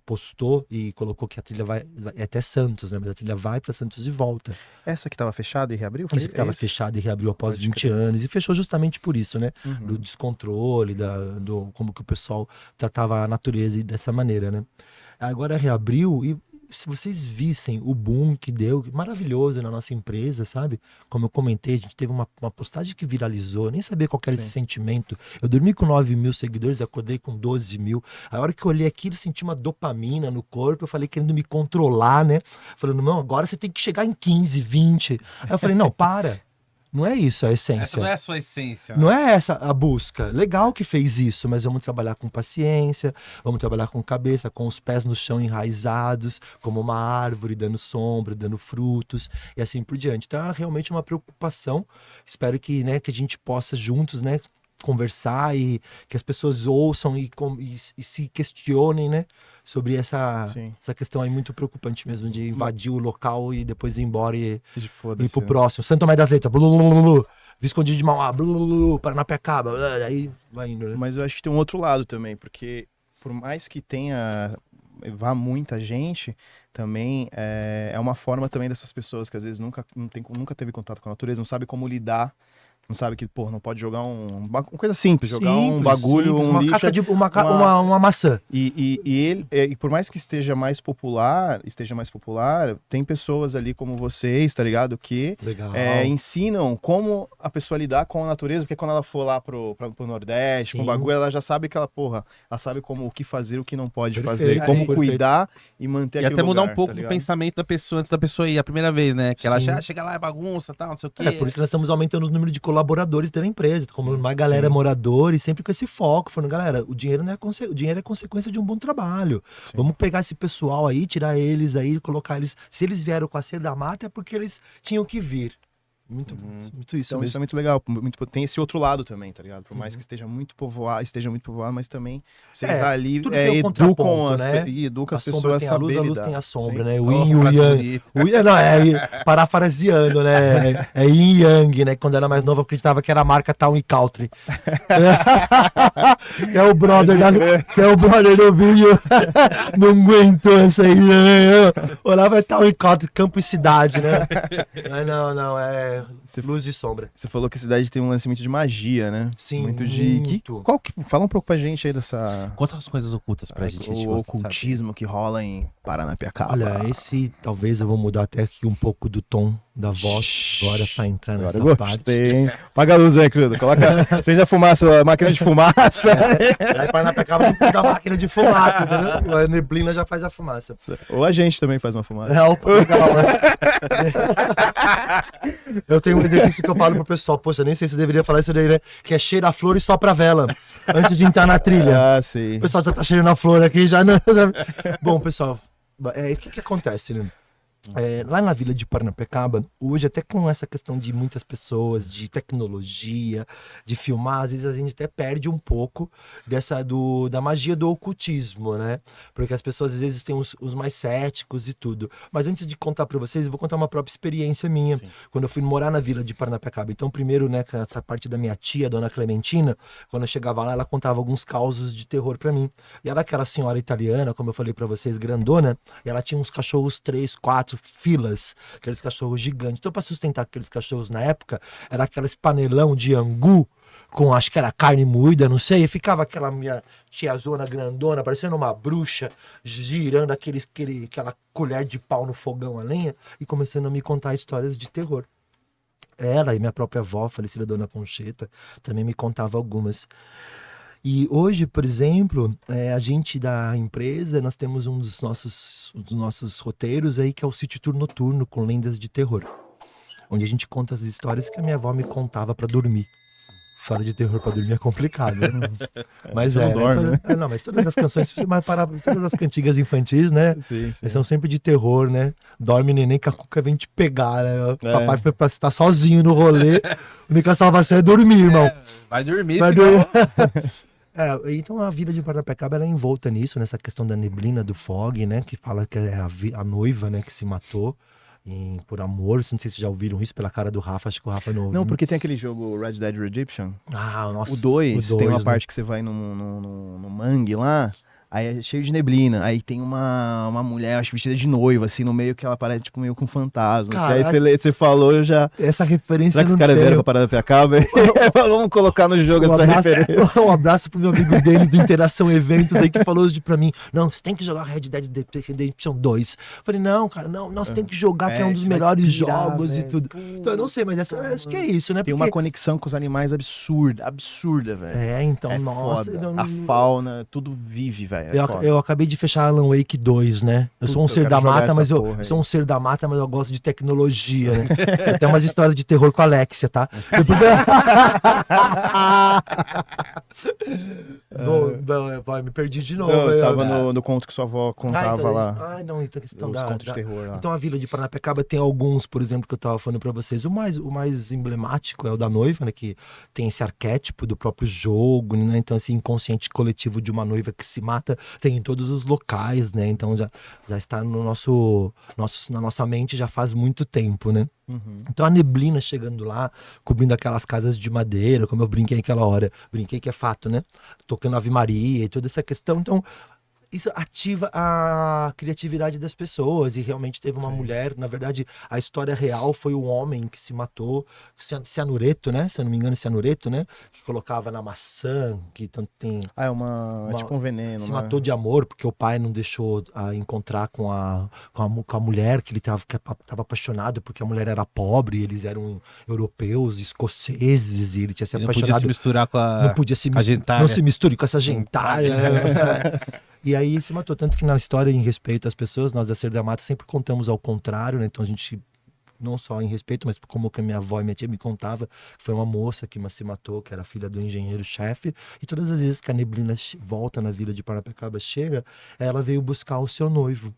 Speaker 4: postou e colocou que a trilha vai até Santos, né? Mas a trilha vai para Santos e volta.
Speaker 2: Essa que estava fechada e reabriu?
Speaker 4: Isso que estava fechado e reabriu após 20 anos. E fechou justamente por isso, né? Do descontrole, do como que o pessoal tratava a natureza dessa maneira, né? Agora reabriu e se vocês vissem o boom que deu, maravilhoso na nossa empresa, sabe? Como eu comentei, a gente teve uma postagem que viralizou, nem sabia qual era esse sentimento. Eu dormi com 9 mil seguidores, acordei com 12 mil. A hora que eu olhei aquilo, eu senti uma dopamina no corpo, eu falei querendo me controlar, né? Falando, não, agora você tem que chegar em 15, 20. Aí eu falei, não, para. Não é isso a essência.
Speaker 1: Essa não é a sua essência.
Speaker 4: Não é essa a busca. Legal que fez isso, mas vamos trabalhar com paciência, vamos trabalhar com cabeça, com os pés no chão enraizados, como uma árvore, dando sombra, dando frutos e assim por diante. Então é realmente uma preocupação. Espero que, né, que a gente possa juntos, né, conversar e que as pessoas ouçam e se questionem, né, sobre essa questão aí muito preocupante mesmo de invadir o local e depois ir embora e ir pro próximo. Santo Tomé das Letras, Visconde de Mauá, Paranapiacaba, aí vai indo, né?
Speaker 2: Mas eu acho que tem um outro lado também, porque por mais que vá muita gente, também é uma forma também dessas pessoas que às vezes nunca teve contato com a natureza, não sabe como lidar. Não sabe que, pô, não pode jogar uma coisa simples, jogar um bagulho, um
Speaker 4: uma
Speaker 2: lixo.
Speaker 4: casca de uma maçã.
Speaker 2: E por mais que esteja mais popular, tem pessoas ali como vocês, tá ligado? Que ensinam como a pessoa lidar com a natureza, porque quando ela for lá pro Nordeste, com o bagulho, ela já sabe que ela sabe como o que fazer, o que não pode fazer, como cuidar e manter aquele lugar.
Speaker 1: E até mudar um pouco
Speaker 2: tá
Speaker 1: o pensamento da pessoa antes da pessoa ir a primeira vez, né? Que ela já chega lá, é bagunça, tal, não sei o quê.
Speaker 4: Por isso que nós estamos aumentando os números de colaboradores colaboradores da empresa, como uma galera moradores, sempre com esse foco, falando, galera, o dinheiro não é o dinheiro é consequência de um bom trabalho. Vamos pegar esse pessoal aí, tirar eles aí, colocar eles. Se eles vieram com a Ser da Mata, é porque eles tinham que vir. Muito isso
Speaker 2: Então
Speaker 4: mesmo.
Speaker 2: isso é muito legal. Tem esse outro lado também, tá ligado? Por mais que esteja muito povoado, mas também vocês ali
Speaker 4: tudo tem um
Speaker 2: educam
Speaker 4: contraponto,
Speaker 2: as,
Speaker 4: né?
Speaker 2: educam
Speaker 4: A
Speaker 2: as
Speaker 4: sombra
Speaker 2: pessoas
Speaker 4: tem
Speaker 2: a
Speaker 4: a luz,
Speaker 2: saber
Speaker 4: a luz
Speaker 2: lidar.
Speaker 4: tem a sombra,
Speaker 2: Sim.
Speaker 4: né? O Yin e o Yang. Parafraseando, né? É Yin e Yang, né? Quando eu era mais novo, eu acreditava que era a marca Town & Country. Que é o brother do vídeo. Não aguentou essa aí, né? Olhava Town & Country, campo e cidade, né? Mas não, é luz e sombra.
Speaker 2: Você falou que a cidade tem um lance muito de magia, né?
Speaker 4: Sim,
Speaker 2: muito. Fala um pouco pra gente aí dessa...
Speaker 1: Conta as coisas ocultas pra gente. A gente
Speaker 2: o
Speaker 1: gosta de saber.
Speaker 2: ocultismo que rola em Paranapiacaba.
Speaker 4: Olha, talvez eu vou mudar até aqui um pouco do tom da voz agora pra entrar nessa
Speaker 2: Agora
Speaker 4: parte.
Speaker 2: gostei, hein? Apaga a luz aí, querido. Coloca... Seja fumaça, a máquina de fumaça.
Speaker 4: Aí Paranapiacaba não tem da máquina de fumaça, entendeu? A neblina já faz a fumaça.
Speaker 2: Ou a gente também faz uma fumaça.
Speaker 4: Opa, legal, né? Eu tenho um exercício que eu falo pro pessoal, poxa, nem sei se eu deveria falar isso daí, né? Que é cheira a flor e sopra a vela, antes de entrar na trilha.
Speaker 2: Ah, sim.
Speaker 4: O pessoal já tá cheirando a flor aqui, já não... Bom, pessoal, o que acontece, né? Lá na vila de Paranapiacaba, hoje até com essa questão de muitas pessoas, de tecnologia, de filmar, às vezes a gente até perde um pouco da magia do ocultismo, né? Porque as pessoas às vezes têm os mais céticos e tudo. Mas antes de contar para vocês, eu vou contar uma própria experiência minha. Sim. Quando eu fui morar na vila de Paranapiacaba. Então primeiro, né, essa parte da minha tia, Dona Clementina, quando eu chegava lá, ela contava alguns causos de terror para mim. E ela, aquela senhora italiana, como eu falei para vocês, grandona, e ela tinha uns cachorros 3, 4 filas, aqueles cachorros gigantes. Então, para sustentar aqueles cachorros na época, era aqueles panelão de angu, com acho que era carne moída, não sei, e ficava aquela minha tiazona grandona, parecendo uma bruxa, girando aquela colher de pau no fogão a lenha, e começando a me contar histórias de terror. Ela e minha própria avó, falecida Dona Concheta, também me contava algumas. E hoje, por exemplo, a gente da empresa, nós temos um dos nossos roteiros aí, que é o City Tour Noturno, com lendas de terror. Onde a gente conta as histórias que a minha avó me contava pra dormir. História de terror pra dormir é complicado, né? Mas
Speaker 2: não dorme, né?
Speaker 4: Mas todas as canções, todas as cantigas infantis, né?
Speaker 2: Sim.
Speaker 4: São sempre de terror, né? Dorme neném que a cuca vem te pegar, né? O papai foi pra estar sozinho no rolê. A única salvação é dormir, irmão.
Speaker 1: Vai dormir,
Speaker 4: Vai dormir. Então a vila de Paranapiacaba ela é envolta nisso, nessa questão da neblina, do fog, né? Que fala que é a noiva, né? Que se matou por amor. Não sei se vocês já ouviram isso pela cara do Rafa, acho que o Rafa não ouviu.
Speaker 2: Não, porque tem aquele jogo Red Dead Redemption.
Speaker 4: Nossa.
Speaker 2: O 2, tem uma
Speaker 4: né?
Speaker 2: parte que você vai no mangue lá, aí é cheio de neblina, aí tem uma mulher, acho que vestida de noiva, assim, no meio que ela parece tipo meio com fantasma. Aí você falou, eu já...
Speaker 4: Essa referência
Speaker 2: Será que os caras vieram pra Paranapiacaba? Vamos colocar no jogo essa referência.
Speaker 4: Um abraço pro meu amigo dele do Interação Eventos aí, que falou hoje pra mim, não, você tem que jogar Red Dead Redemption 2. Falei, não, cara, não, nós tem que jogar, que é um dos melhores jogos e tudo. Então eu não sei, mas acho que é isso, né?
Speaker 2: Tem uma conexão com os animais absurda, velho.
Speaker 4: Então, nossa.
Speaker 2: A fauna, tudo vive, velho.
Speaker 4: Eu acabei de fechar Alan Wake 2, né? Eu sou um ser da mata, mas eu sou um ser da mata, mas eu gosto de tecnologia, né? Tem umas histórias de terror com a Alexia, tá? Me perdi de novo.
Speaker 2: Eu tava no conto que sua avó contava lá.
Speaker 4: Não, então questão
Speaker 2: os contos de terror lá.
Speaker 4: Então a vila de Paranapiacaba tem alguns, por exemplo, que eu tava falando pra vocês. O mais emblemático é o da noiva, né? Que tem esse arquétipo do próprio jogo, né? Então esse inconsciente coletivo de uma noiva que se mata tem em todos os locais, né? Então já está na nossa mente já faz muito tempo, né? Uhum. Então a neblina chegando lá, cobrindo aquelas casas de madeira, como eu brinquei aquela hora, brinquei que é fato, né? Tocando Ave Maria e toda essa questão. Então isso ativa a criatividade das pessoas, e realmente teve uma mulher, na verdade a história real foi um homem que se matou, cianureto, né? Se eu não me engano, cianureto, né? Que colocava na maçã, que tanto tem...
Speaker 2: é tipo um veneno,
Speaker 4: se matou de amor, porque o pai não deixou encontrar com a mulher, que ele tava apaixonado, porque a mulher era pobre, eles eram europeus, escoceses, e ele tinha se apaixonado.
Speaker 1: Não podia se misturar com a...
Speaker 4: Não podia se misturar. Não se misture com essa gentalha. E aí se matou. Tanto que na história, em respeito às pessoas, nós da Ser da Mata sempre contamos ao contrário, né? Então a gente não só em respeito, mas como que a minha avó e minha tia me contavam, que foi uma moça que se matou, que era filha do engenheiro-chefe, e todas as vezes que a neblina volta na vila de Paranapiacaba chega, ela veio buscar o seu noivo.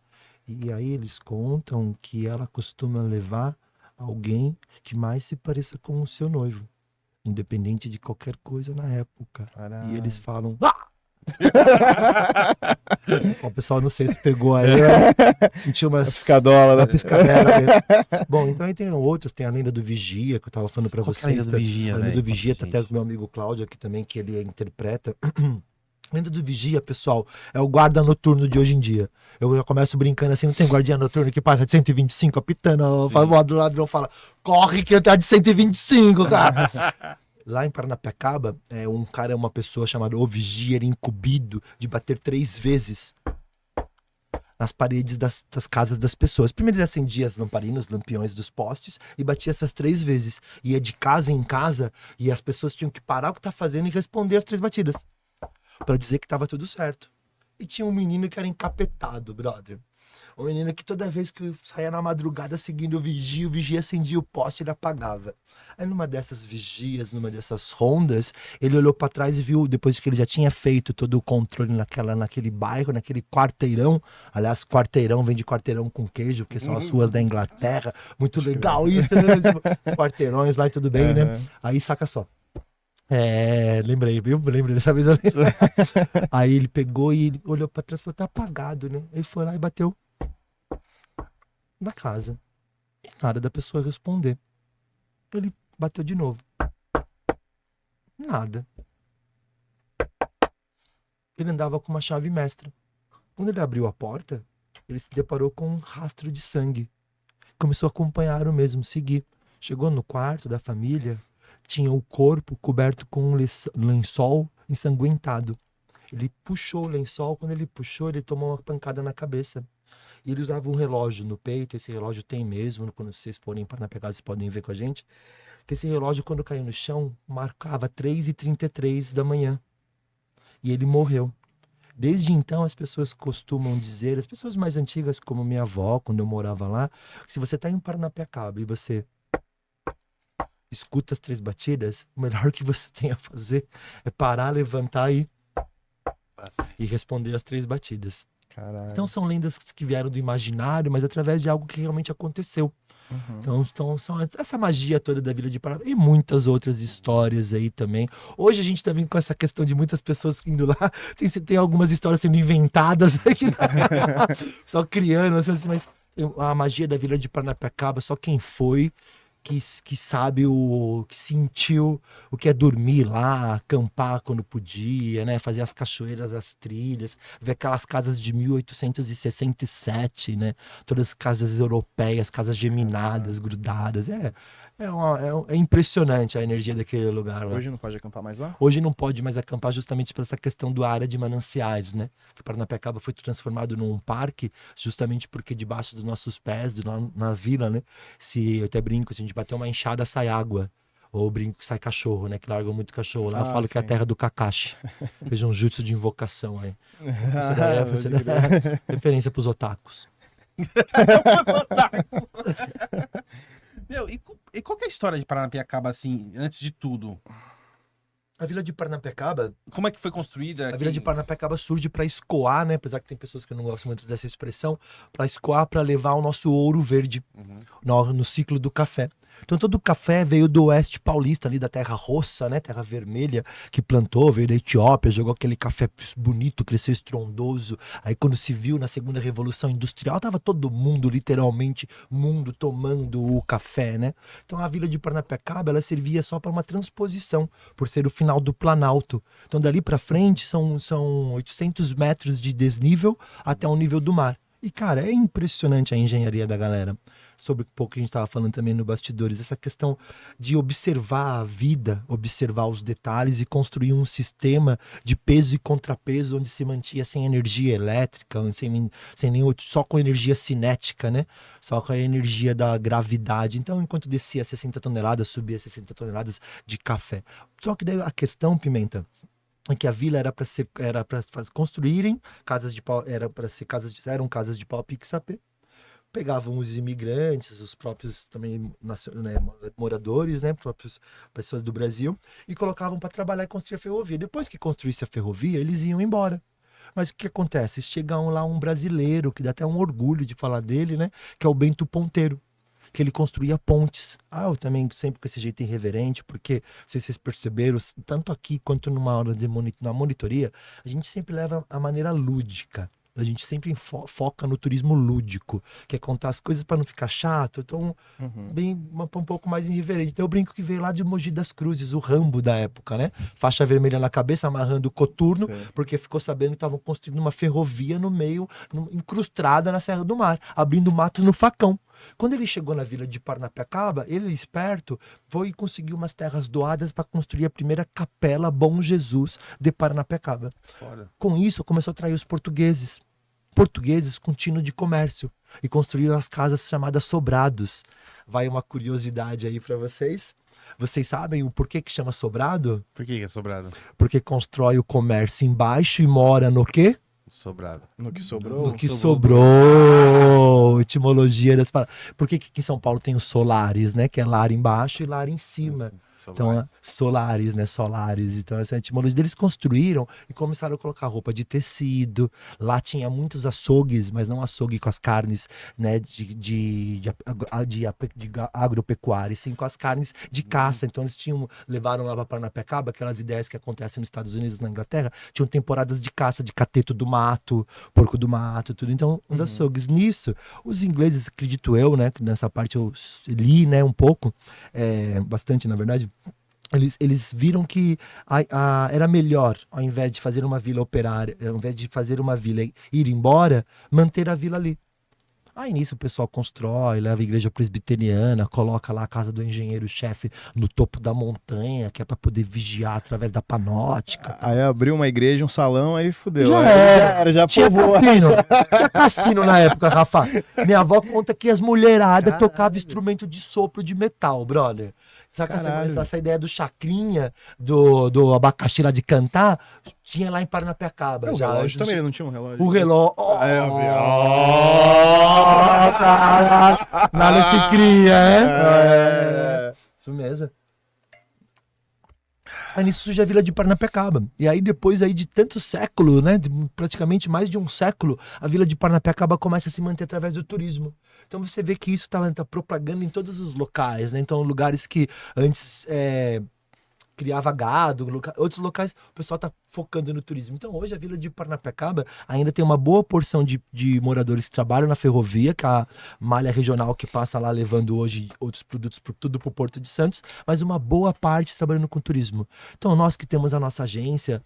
Speaker 4: E aí eles contam que ela costuma levar alguém que mais se pareça com o seu noivo, independente de qualquer coisa na época.
Speaker 2: Caralho.
Speaker 4: E eles falam... O pessoal não sei se pegou aí, né? Sentiu uma
Speaker 2: Piscadola, né?
Speaker 4: piscadela. Bom, então aí tem outros, tem a lenda do Vigia, que eu tava falando pra
Speaker 1: Qual que é a
Speaker 4: vocês.
Speaker 1: lenda do Vigia,
Speaker 4: A lenda
Speaker 1: velho?
Speaker 4: do Vigia,
Speaker 1: Conta
Speaker 4: tá
Speaker 1: pra
Speaker 4: até com o meu amigo Cláudio aqui também, que ele interpreta. A lenda do Vigia, pessoal, é o guarda noturno de hoje em dia. Eu já começo brincando assim, não tem guardinha noturno que passa de 125 apitando, o ladrão fala, corre que tá de 125, cara. Lá em Paranapiacaba, uma pessoa chamada O Vigia, era incumbido de bater 3 vezes nas paredes das casas das pessoas. Primeiro ele acendia as lamparinas, os lampiões dos postes, e batia essas 3 vezes. Ia de casa em casa, e as pessoas tinham que parar o que tá fazendo e responder as 3 batidas, pra dizer que tava tudo certo. E tinha um menino que era encapetado, brother. Um menino que toda vez que saía na madrugada seguindo o Vigia acendia o poste e ele apagava. Aí numa dessas vigias, numa dessas rondas, ele olhou pra trás e viu, depois que ele já tinha feito todo o controle naquele bairro, naquele quarteirão. Aliás, quarteirão vem de quarteirão com queijo, porque são as ruas da Inglaterra. Muito legal isso, né? Tipo, os quarteirões lá e tudo bem, né? Aí saca só. Lembrei, viu? Lembrei dessa vez. Aí ele pegou e ele olhou pra trás e falou, tá apagado, né? Ele foi lá e bateu na casa. E nada da pessoa responder. Ele bateu de novo. Nada. Ele andava com uma chave mestra. Quando ele abriu a porta, ele se deparou com um rastro de sangue. Começou a acompanhar o mesmo, seguir. Chegou no quarto da família, tinha o corpo coberto com um lençol ensanguentado. Ele puxou o lençol, quando ele puxou, ele tomou uma pancada na cabeça. E ele usava um relógio no peito, esse relógio tem mesmo, quando vocês forem para na pegada, vocês podem ver com a gente, que esse relógio, quando caiu no chão, marcava 3h33 da manhã. E ele morreu. Desde então, as pessoas costumam dizer, as pessoas mais antigas, como minha avó, quando eu morava lá, que se você está em Paranapiacaba e você escuta as 3 batidas, o melhor que você tem a fazer é parar, levantar e responder as 3 batidas.
Speaker 2: Caralho.
Speaker 4: Então são lendas que vieram do imaginário, mas através de algo que realmente aconteceu. Então são essa magia toda da Vila de Paranapiacaba e muitas outras histórias aí também. Hoje a gente também com essa questão de muitas pessoas indo lá, tem algumas histórias sendo inventadas aqui, só criando, assim, mas a magia da Vila de Paranapiacaba, só quem foi que sabe que sentiu o que é dormir lá, acampar quando podia, né? Fazer as cachoeiras, as trilhas, ver aquelas casas de 1867, né? Todas as casas europeias, casas geminadas, grudadas. É impressionante a energia daquele lugar lá.
Speaker 2: Hoje não pode acampar mais lá?
Speaker 4: Hoje não pode mais acampar justamente por essa questão da área de mananciais, né? Que Paranapiacaba foi transformado num parque justamente porque debaixo dos nossos pés, na vila, né? Se eu até brinco, se a gente bater uma enxada, sai água. Ou brinco que sai cachorro, né? Que largam muito cachorro lá. Eu falo que é a terra do Kakashi. Veja um jutsu de invocação aí. Referência pros otakus.
Speaker 1: Meu, e qual que é a história de Paranapiacaba, assim, antes de tudo?
Speaker 4: A Vila de Paranapiacaba...
Speaker 1: Como é que foi construída?
Speaker 4: A Vila de Paranapiacaba surge para escoar, né? Apesar que tem pessoas que não gostam muito dessa expressão. Para escoar, para levar o nosso ouro verde no ciclo do café. Então todo o café veio do oeste paulista, ali da terra roça, né? Terra vermelha, que plantou, veio da Etiópia, jogou aquele café bonito, cresceu estrondoso. Aí quando se viu na segunda revolução industrial, tava todo mundo, literalmente, tomando o café, né? Então a Vila de Paranapiacaba, ela servia só para uma transposição, por ser o final do Planalto. Então dali para frente são 800 metros de desnível até o nível do mar. E, cara, é impressionante a engenharia da galera. Sobre um pouco que a gente estava falando também no bastidores, essa questão de observar a vida, observar os detalhes e construir um sistema de peso e contrapeso onde se mantinha sem energia elétrica, sem nem só com energia cinética, né? Só com a energia da gravidade. Então, enquanto descia 60 toneladas, subia 60 toneladas de café. Só que daí a questão, Pimenta, é que a vila era para construírem casas de pau, eram casas de pau pique-sapê, pegavam os imigrantes, os próprios também moradores, né, próprias pessoas do Brasil, e colocavam para trabalhar e construir a ferrovia. Depois que construísse a ferrovia, eles iam embora. Mas o que acontece? Chega lá um brasileiro, que dá até um orgulho de falar dele, né, que é o Bento Ponteiro, que ele construía pontes. Eu também sempre com esse jeito irreverente, porque, não sei se vocês perceberam, tanto aqui quanto numa hora na monitoria, a gente sempre leva a maneira lúdica. A gente sempre foca no turismo lúdico, que é contar as coisas para não ficar chato, então um pouco mais irreverente. Então eu brinco que veio lá de Mogi das Cruzes, o Rambo da época, né? Faixa vermelha na cabeça, amarrando o coturno, porque ficou sabendo que estavam construindo uma ferrovia no meio, incrustada na Serra do Mar, abrindo mato no facão. Quando ele chegou na vila de Paranapiacaba, ele, esperto, foi e conseguiu umas terras doadas para construir a primeira capela Bom Jesus de Paranapiacaba.
Speaker 1: Foda.
Speaker 4: Com isso, começou a atrair os portugueses com tino de comércio, e construíram as casas chamadas sobrados. Vai uma curiosidade aí para vocês. Vocês sabem o porquê que chama sobrado?
Speaker 1: Por que é sobrado?
Speaker 4: Porque constrói o comércio embaixo e mora no quê?
Speaker 1: Sobrado.
Speaker 2: No que sobrou?
Speaker 4: No que sobrou. Etimologia das palavras. Por que em São Paulo tem os solares, né? Que é lar embaixo e lar em cima. Então, solares, né? Solares. Então, essa etimologia deles construíram e começaram a colocar roupa de tecido. Lá tinha muitos açougues, mas não açougue com as carnes, né? De agropecuária, sim com as carnes de caça. Então, eles levaram lá para Paranapiacaba aquelas ideias que acontecem nos Estados Unidos, na Inglaterra. Tinham temporadas de caça, de cateto do mato, porco do mato, tudo. Então, os açougues. Nisso, os ingleses, acredito eu, né? Que nessa parte eu li, né? Um pouco, bastante, na verdade. Eles viram que era melhor, ao invés de fazer uma vila operária, ao invés de fazer uma vila ir embora, manter a vila ali. Aí nisso o pessoal constrói, leva a igreja presbiteriana, coloca lá a casa do engenheiro-chefe no topo da montanha, que é para poder vigiar através da panóptica.
Speaker 2: Aí abriu uma igreja, um salão, aí fudeu.
Speaker 4: Já povoou. Tinha cassino na época, Rafa. Minha avó conta que as mulheradas tocavam instrumento de sopro de metal, brother. Sabe essa ideia do chacrinha, do abacaxi lá de cantar, tinha lá em Paranapiacaba.
Speaker 2: O relógio também, não tinha um relógio?
Speaker 4: O relógio. Nada se cria, Isso mesmo. Aí nisso surge a vila de Paranapiacaba. E aí depois aí de tanto século, né, de praticamente mais de um século, a vila de Paranapiacaba começa a se manter através do turismo. Então você vê que isso tá propagando em todos os locais, né? Então lugares que antes criava gado, outros locais, o pessoal tá focando no turismo. Então hoje a vila de Paranapiacaba ainda tem uma boa porção de moradores que trabalham na ferrovia, que é a malha regional que passa lá levando hoje outros produtos tudo pro Porto de Santos, mas uma boa parte trabalhando com turismo. Então nós que temos a nossa agência,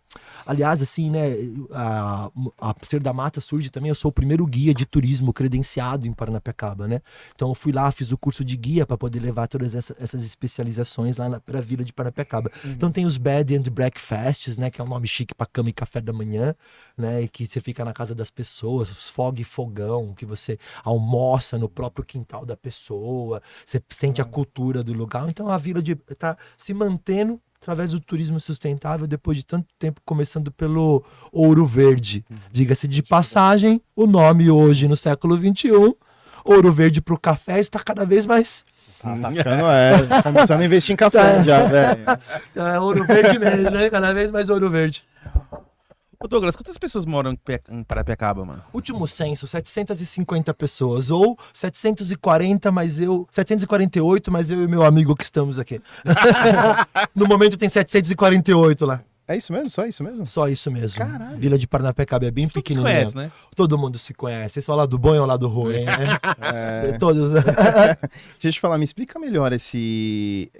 Speaker 4: aliás, assim, né, a Ser da Mata surge também, eu sou o primeiro guia de turismo credenciado em Paranapiacaba, né? Então eu fui lá, fiz o curso de guia para poder levar todas essas especializações lá pra vila de Paranapiacaba. Então tem os Bed and Breakfasts, né, que é um nome chique para cama e café da manhã, né, e que você fica na casa das pessoas, os fog e fogão, que você almoça no próprio quintal da pessoa, você sente a cultura do lugar. Então a vila tá se mantendo através do turismo sustentável depois de tanto tempo, começando pelo Ouro Verde. Diga-se de passagem, o nome hoje no século XXI, Ouro Verde pro café, está cada vez mais...
Speaker 2: Tá ficando, tá começando a investir em café já, velho.
Speaker 4: É Ouro Verde mesmo, né? Cada vez mais Ouro Verde.
Speaker 1: Ô Douglas, quantas pessoas moram em Paranapiacaba, mano?
Speaker 4: Último censo, 750 pessoas. Ou 748, mas eu e meu amigo que estamos aqui. No momento tem 748 lá.
Speaker 2: É isso mesmo? Só isso mesmo?
Speaker 4: Só isso mesmo.
Speaker 2: Caralho.
Speaker 4: Vila de Paranapiacaba é bem pequenininha.
Speaker 1: Conhece, né?
Speaker 4: Todo mundo se conhece. Esse é o lado bom e o lado ruim, né? Todos.
Speaker 2: Deixa eu te falar, me explica melhor esse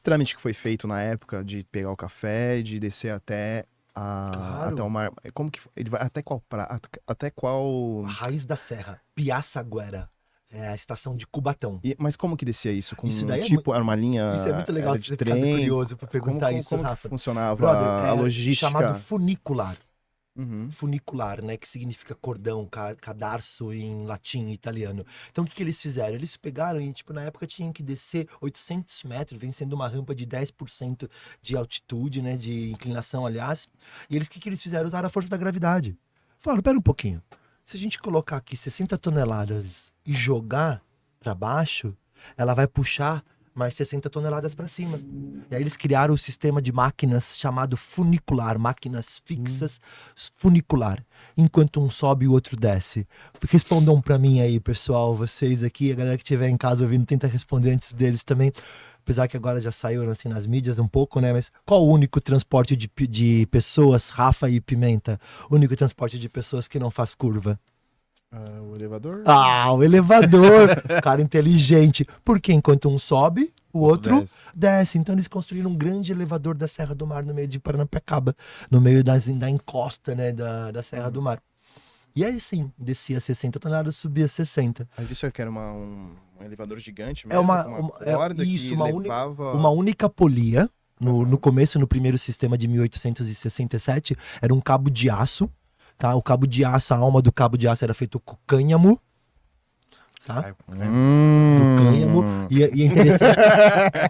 Speaker 2: trâmite que foi feito na época de pegar o café, de descer até o mar. Como que ele vai até qual
Speaker 4: A Raiz da Serra, Piaçaguera. É a estação de Cubatão.
Speaker 2: Mas como que descia isso? Com
Speaker 4: isso daí
Speaker 2: era uma linha.
Speaker 4: Isso é muito legal
Speaker 2: de
Speaker 4: você
Speaker 2: trem.
Speaker 4: ficar curioso para perguntar
Speaker 2: como
Speaker 4: isso, Rafa.
Speaker 2: Que funcionava
Speaker 4: Brother,
Speaker 2: a logística?
Speaker 4: Chamado funicular.
Speaker 2: Funicular,
Speaker 4: né, que significa cordão, cadarço em latim e italiano. Então o que eles fizeram? Eles pegaram e, na época tinham que descer 800 metros, vencendo uma rampa de 10% de altitude, né, de inclinação, aliás. E eles, o que eles fizeram? Usaram a força da gravidade. Falaram, pera um pouquinho. Se a gente colocar aqui 60 toneladas e jogar para baixo, ela vai puxar mais 60 toneladas para cima. E aí eles criaram o sistema de máquinas chamado funicular, máquinas fixas funicular. Enquanto um sobe e o outro desce. Respondam para mim aí, pessoal, vocês aqui, a galera que estiver em casa ouvindo, tenta responder antes deles também. Apesar que agora já saiu assim nas mídias um pouco, né? Mas qual o único transporte de pessoas, Rafa e Pimenta? O único transporte de pessoas que não faz curva?
Speaker 2: O elevador?
Speaker 4: Ah, o elevador. Cara inteligente. Porque enquanto um sobe, o outro desce. Então eles construíram um grande elevador da Serra do Mar no meio de Paranapiacaba. No meio da encosta, né, da Serra do Mar. E aí sim, descia 60 toneladas, subia 60.
Speaker 2: Mas isso aqui era um elevador gigante
Speaker 4: É
Speaker 2: mesmo?
Speaker 4: uma,
Speaker 2: com
Speaker 4: uma-
Speaker 2: corda
Speaker 4: isso,
Speaker 2: que levava...
Speaker 4: uma única polia. No começo, no primeiro sistema de 1867, era um cabo de aço. Tá? O cabo de aço, a alma do cabo de aço era feito com cânhamo. Tá? Do cânhamo. E é interessante,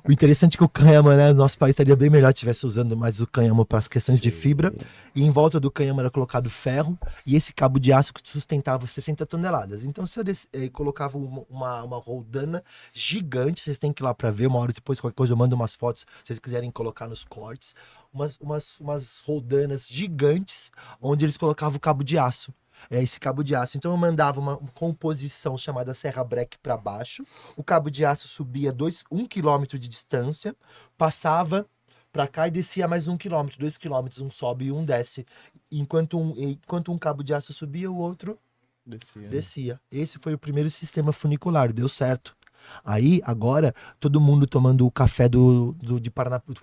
Speaker 4: o interessante é que o cânhamo, né? Nosso país estaria bem melhor se estivesse usando mais o cânhamo para as questões de fibra. E em volta do cânhamo era colocado ferro. E esse cabo de aço que sustentava 60 toneladas. Então, se eu colocava uma roldana gigante, vocês têm que ir lá para ver. Uma hora depois, qualquer coisa, eu mando umas fotos, se vocês quiserem colocar nos cortes. Umas roldanas gigantes, onde eles colocavam o cabo de aço. Esse cabo de aço. Então eu mandava uma composição chamada Serra Breque para baixo. O cabo de aço subia 1 quilômetro de distância, passava para cá e descia mais 1 quilômetro, 2 quilômetros, um sobe e um desce. Enquanto um cabo de aço subia, o outro descia. Esse foi o primeiro sistema funicular, deu certo. Aí, agora, todo mundo tomando o café do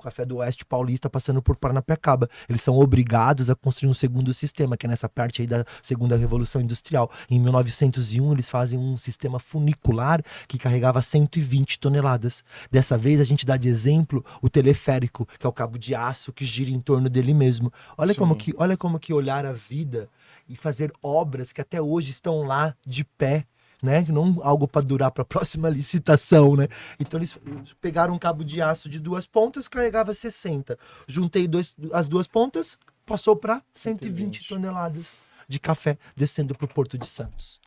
Speaker 4: café do Oeste Paulista, passando por Paranapiacaba. Eles são obrigados a construir um segundo sistema, que é nessa parte aí da segunda Revolução Industrial. Em 1901, eles fazem um sistema funicular que carregava 120 toneladas. Dessa vez, a gente dá de exemplo o teleférico, que é o cabo de aço que gira em torno dele mesmo. Olha como que olhar a vida e fazer obras que até hoje estão lá de pé, né? Não algo para durar para a próxima licitação, né? Então eles pegaram um cabo de aço de 2 pontas, carregava 60. Juntei as 2 pontas, passou para 120 toneladas de café descendo para o Porto de Santos.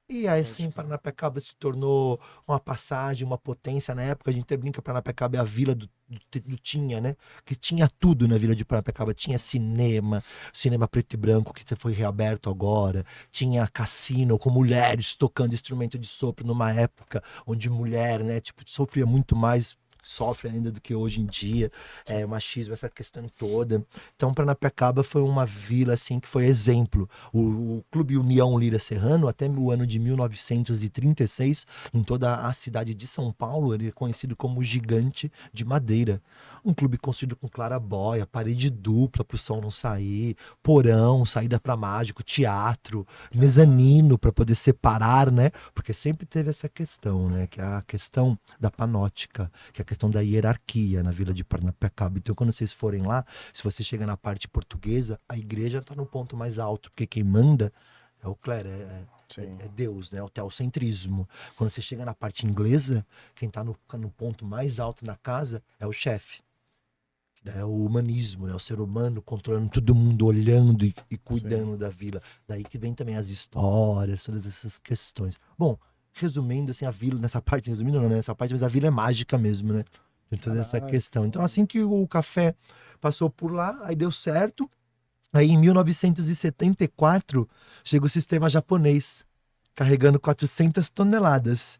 Speaker 4: E aí, assim, Paranapiacaba se tornou uma passagem, uma potência. Na época, a gente até brinca, Paranapiacaba é a vila do tinha, né? Que tinha tudo na vila de Paranapiacaba. Tinha cinema preto e branco, que foi reaberto agora. Tinha cassino com mulheres tocando instrumento de sopro numa época onde mulher, né, tipo, sofria muito mais, sofre ainda do que hoje em dia, o machismo, essa questão toda. Então, Paranapiacaba foi uma vila, assim, que foi exemplo. O Clube União Lira Serrano, até o ano de 1936, em toda a cidade de São Paulo, ele é conhecido como o Gigante de Madeira. Um clube construído com clarabóia, parede dupla para o som não sair, porão, saída para mágico, teatro, mezanino para poder separar, né? Porque sempre teve essa questão, né? Que é a questão da panótica, que é a questão da hierarquia na vila de Paranapiacaba. Então, quando vocês forem lá, se você chega na parte portuguesa, a igreja está no ponto mais alto, porque quem manda é o clero, é Deus, né? O teocentrismo. Quando você chega na parte inglesa, quem está no ponto mais alto na casa é o chefe. É o humanismo, né? O ser humano controlando todo mundo, olhando e cuidando da vila. Daí que vem também as histórias, todas essas questões. Bom, resumindo, assim, a vila, nessa parte, resumindo não, nessa parte, mas a vila é mágica mesmo, né? Tem toda essa questão. Então, assim que o café passou por lá, aí deu certo. Aí, em 1974, chega o sistema japonês, carregando 400 toneladas.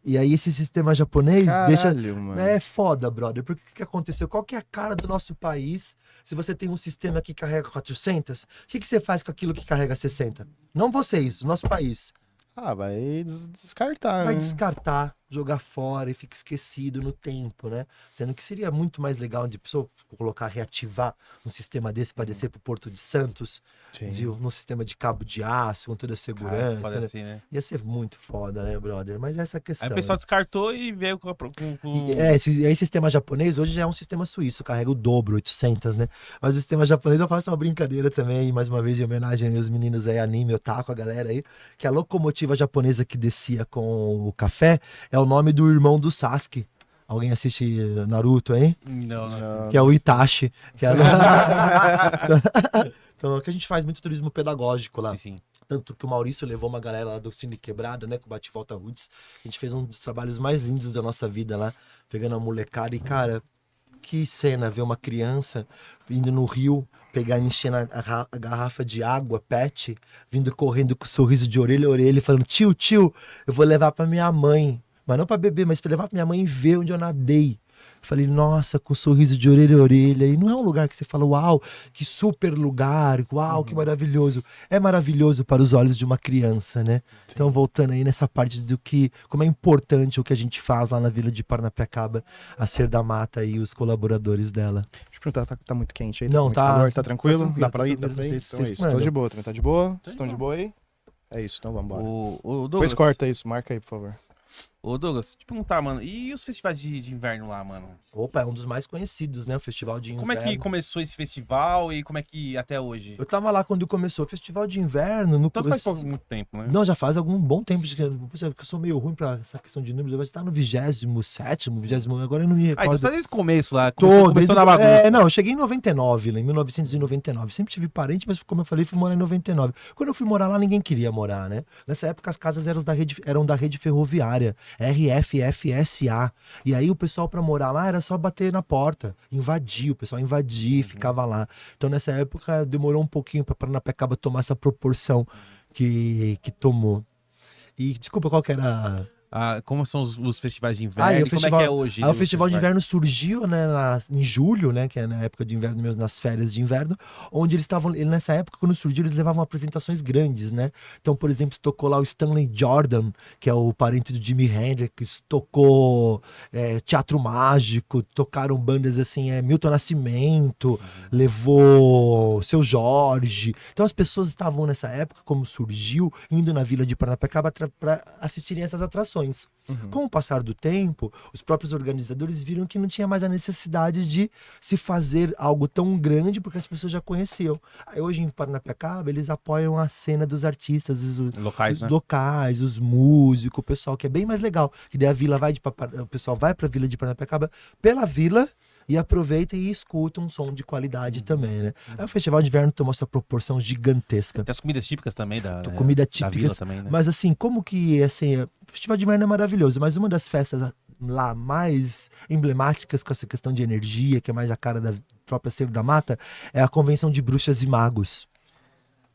Speaker 4: E aí esse sistema japonês
Speaker 2: Mano.
Speaker 4: É foda, brother. Porque o que aconteceu? Qual que é a cara do nosso país se você tem um sistema que carrega 400? O que você faz com aquilo que carrega 60? Não vocês, o nosso país.
Speaker 2: Vai descartar,
Speaker 4: Vai
Speaker 2: né?
Speaker 4: descartar, jogar fora e fica esquecido no tempo, né? Sendo que seria muito mais legal de pessoa reativar um sistema desse para descer pro Porto de Santos, num sistema de cabo de aço, com toda a segurança.
Speaker 1: Foda
Speaker 4: né?
Speaker 1: assim, né?
Speaker 4: Ia ser muito foda, né, brother? Mas essa é a questão.
Speaker 1: Aí o pessoal descartou e veio com...
Speaker 4: Esse sistema japonês hoje já é um sistema suíço, carrega o dobro, 800, né? Mas o sistema japonês eu faço uma brincadeira também, mais uma vez, em homenagem aos meninos aí, anime, otaku, a galera aí, que a locomotiva japonesa que descia com o café é o nome do irmão do Sasuke. Alguém assiste Naruto, hein?
Speaker 1: Não.
Speaker 4: Que é o Itachi. Que é Então é que a gente faz muito turismo pedagógico lá.
Speaker 1: Sim, sim.
Speaker 4: Tanto que o Maurício levou uma galera lá do Cine Quebrada, né? Com o Bate Volta Roots. A gente fez um dos trabalhos mais lindos da nossa vida lá, pegando a molecada. E, cara, que cena ver uma criança indo no rio, enchendo a garrafa de água, pet, vindo correndo com um sorriso de orelha a orelha, falando: tio, eu vou levar pra minha mãe. Mas não pra beber, mas pra levar pra minha mãe ver onde eu nadei. Falei, nossa, com um sorriso de orelha a orelha. E não é um lugar que você fala, uau, que super lugar, uau, que maravilhoso. É maravilhoso para os olhos de uma criança, né? Sim. Então, voltando aí nessa parte do que, como é importante o que a gente faz lá na Vila de Paranapiacaba, a Ser da Mata e os colaboradores dela.
Speaker 2: Deixa eu perguntar, tá muito quente aí?
Speaker 4: Não,
Speaker 2: tá. Calor, tá tranquilo?
Speaker 4: Tá tranquilo,
Speaker 2: dá pra ir? Dá pra ir? Então é isso. Tô de boa também, tá de boa? Vocês estão de boa aí? É isso, então vambora. Depois corta isso, marca aí, por favor.
Speaker 1: Ô Douglas, te perguntar, mano, e os festivais de inverno lá, mano?
Speaker 4: Opa, é um dos mais conhecidos, né? O Festival de Inverno.
Speaker 1: Como é que começou esse festival e como é que até hoje?
Speaker 4: Eu tava lá quando começou o Festival de Inverno.
Speaker 1: Então faz muito tempo, né?
Speaker 4: Não, já faz algum bom tempo. Eu sou meio ruim pra essa questão de números. Eu acho que tá no 27º, 20º, agora eu não me recordo.
Speaker 1: Então você tá desde o começo lá,
Speaker 4: começou
Speaker 1: na bagunça.
Speaker 4: Não, eu cheguei em 99, lá, em 1999. Sempre tive parente, mas como eu falei, fui morar em 99. Quando eu fui morar lá, ninguém queria morar, né? Nessa época as casas eram da rede ferroviária, RFFSA. E aí o pessoal pra morar lá era só bater na porta, invadir, o pessoal invadia, ficava lá. Então nessa época demorou um pouquinho pra Paranapiacaba tomar essa proporção que tomou. E desculpa, qual que era...
Speaker 1: como são os festivais de inverno? E como é que é hoje?
Speaker 4: O Festival de Inverno surgiu, né, em julho, né, que é na época de inverno mesmo, nas férias de inverno, onde eles estavam, nessa época, quando surgiu, eles levavam apresentações grandes, né? Então, por exemplo, tocou lá o Stanley Jordan, que é o parente do Jimi Hendrix, tocou Teatro Mágico, tocaram bandas assim, Milton Nascimento, levou Seu Jorge. Então, as pessoas estavam nessa época, como surgiu, indo na Vila de Paranapiacaba para assistirem essas atrações. Com o passar do tempo, os próprios organizadores viram que não tinha mais a necessidade de se fazer algo tão grande, porque as pessoas já conheciam. Aí hoje em Paranapiacaba, eles apoiam a cena dos artistas, os locais, os músicos, o pessoal, que é bem mais legal. Que daí o pessoal vai para a Vila de Paranapiacaba pela vila, e aproveita e escuta um som de qualidade também, né? Aí o Festival de Inverno tomou essa proporção gigantesca.
Speaker 1: Tem as comidas típicas também
Speaker 4: comida típica
Speaker 1: da vila também, né?
Speaker 4: Mas assim, como que, assim, o Festival de Inverno é maravilhoso, mas uma das festas lá mais emblemáticas com essa questão de energia, que é mais a cara da própria Ser da Mata, é a Convenção de Bruxas e Magos.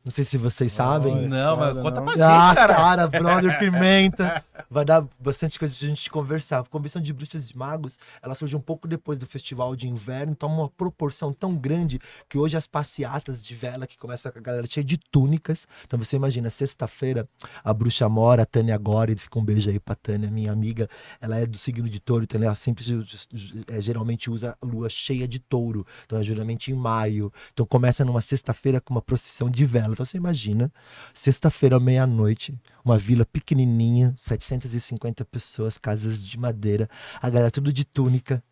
Speaker 4: Não sei se vocês sabem.
Speaker 1: Não, mas conta pra gente,
Speaker 4: cara, brother, pimenta. Vai dar bastante coisa de a gente conversar. A Convenção de Bruxas e Magos, ela surgiu um pouco depois do Festival de Inverno, toma uma proporção tão grande que hoje as passeatas de vela, que começam com a galera cheia de túnicas. Então você imagina, sexta-feira, a Bruxa Mora, a Tânia Gori, fica um beijo aí pra Tânia, minha amiga. Ela é do signo de touro, então ela sempre geralmente usa a lua cheia de touro. Então é geralmente em maio. Então começa numa sexta-feira com uma procissão de vela. Então você imagina, sexta-feira, meia-noite, uma vila pequenininha, 750 pessoas, casas de madeira, a galera tudo de túnica,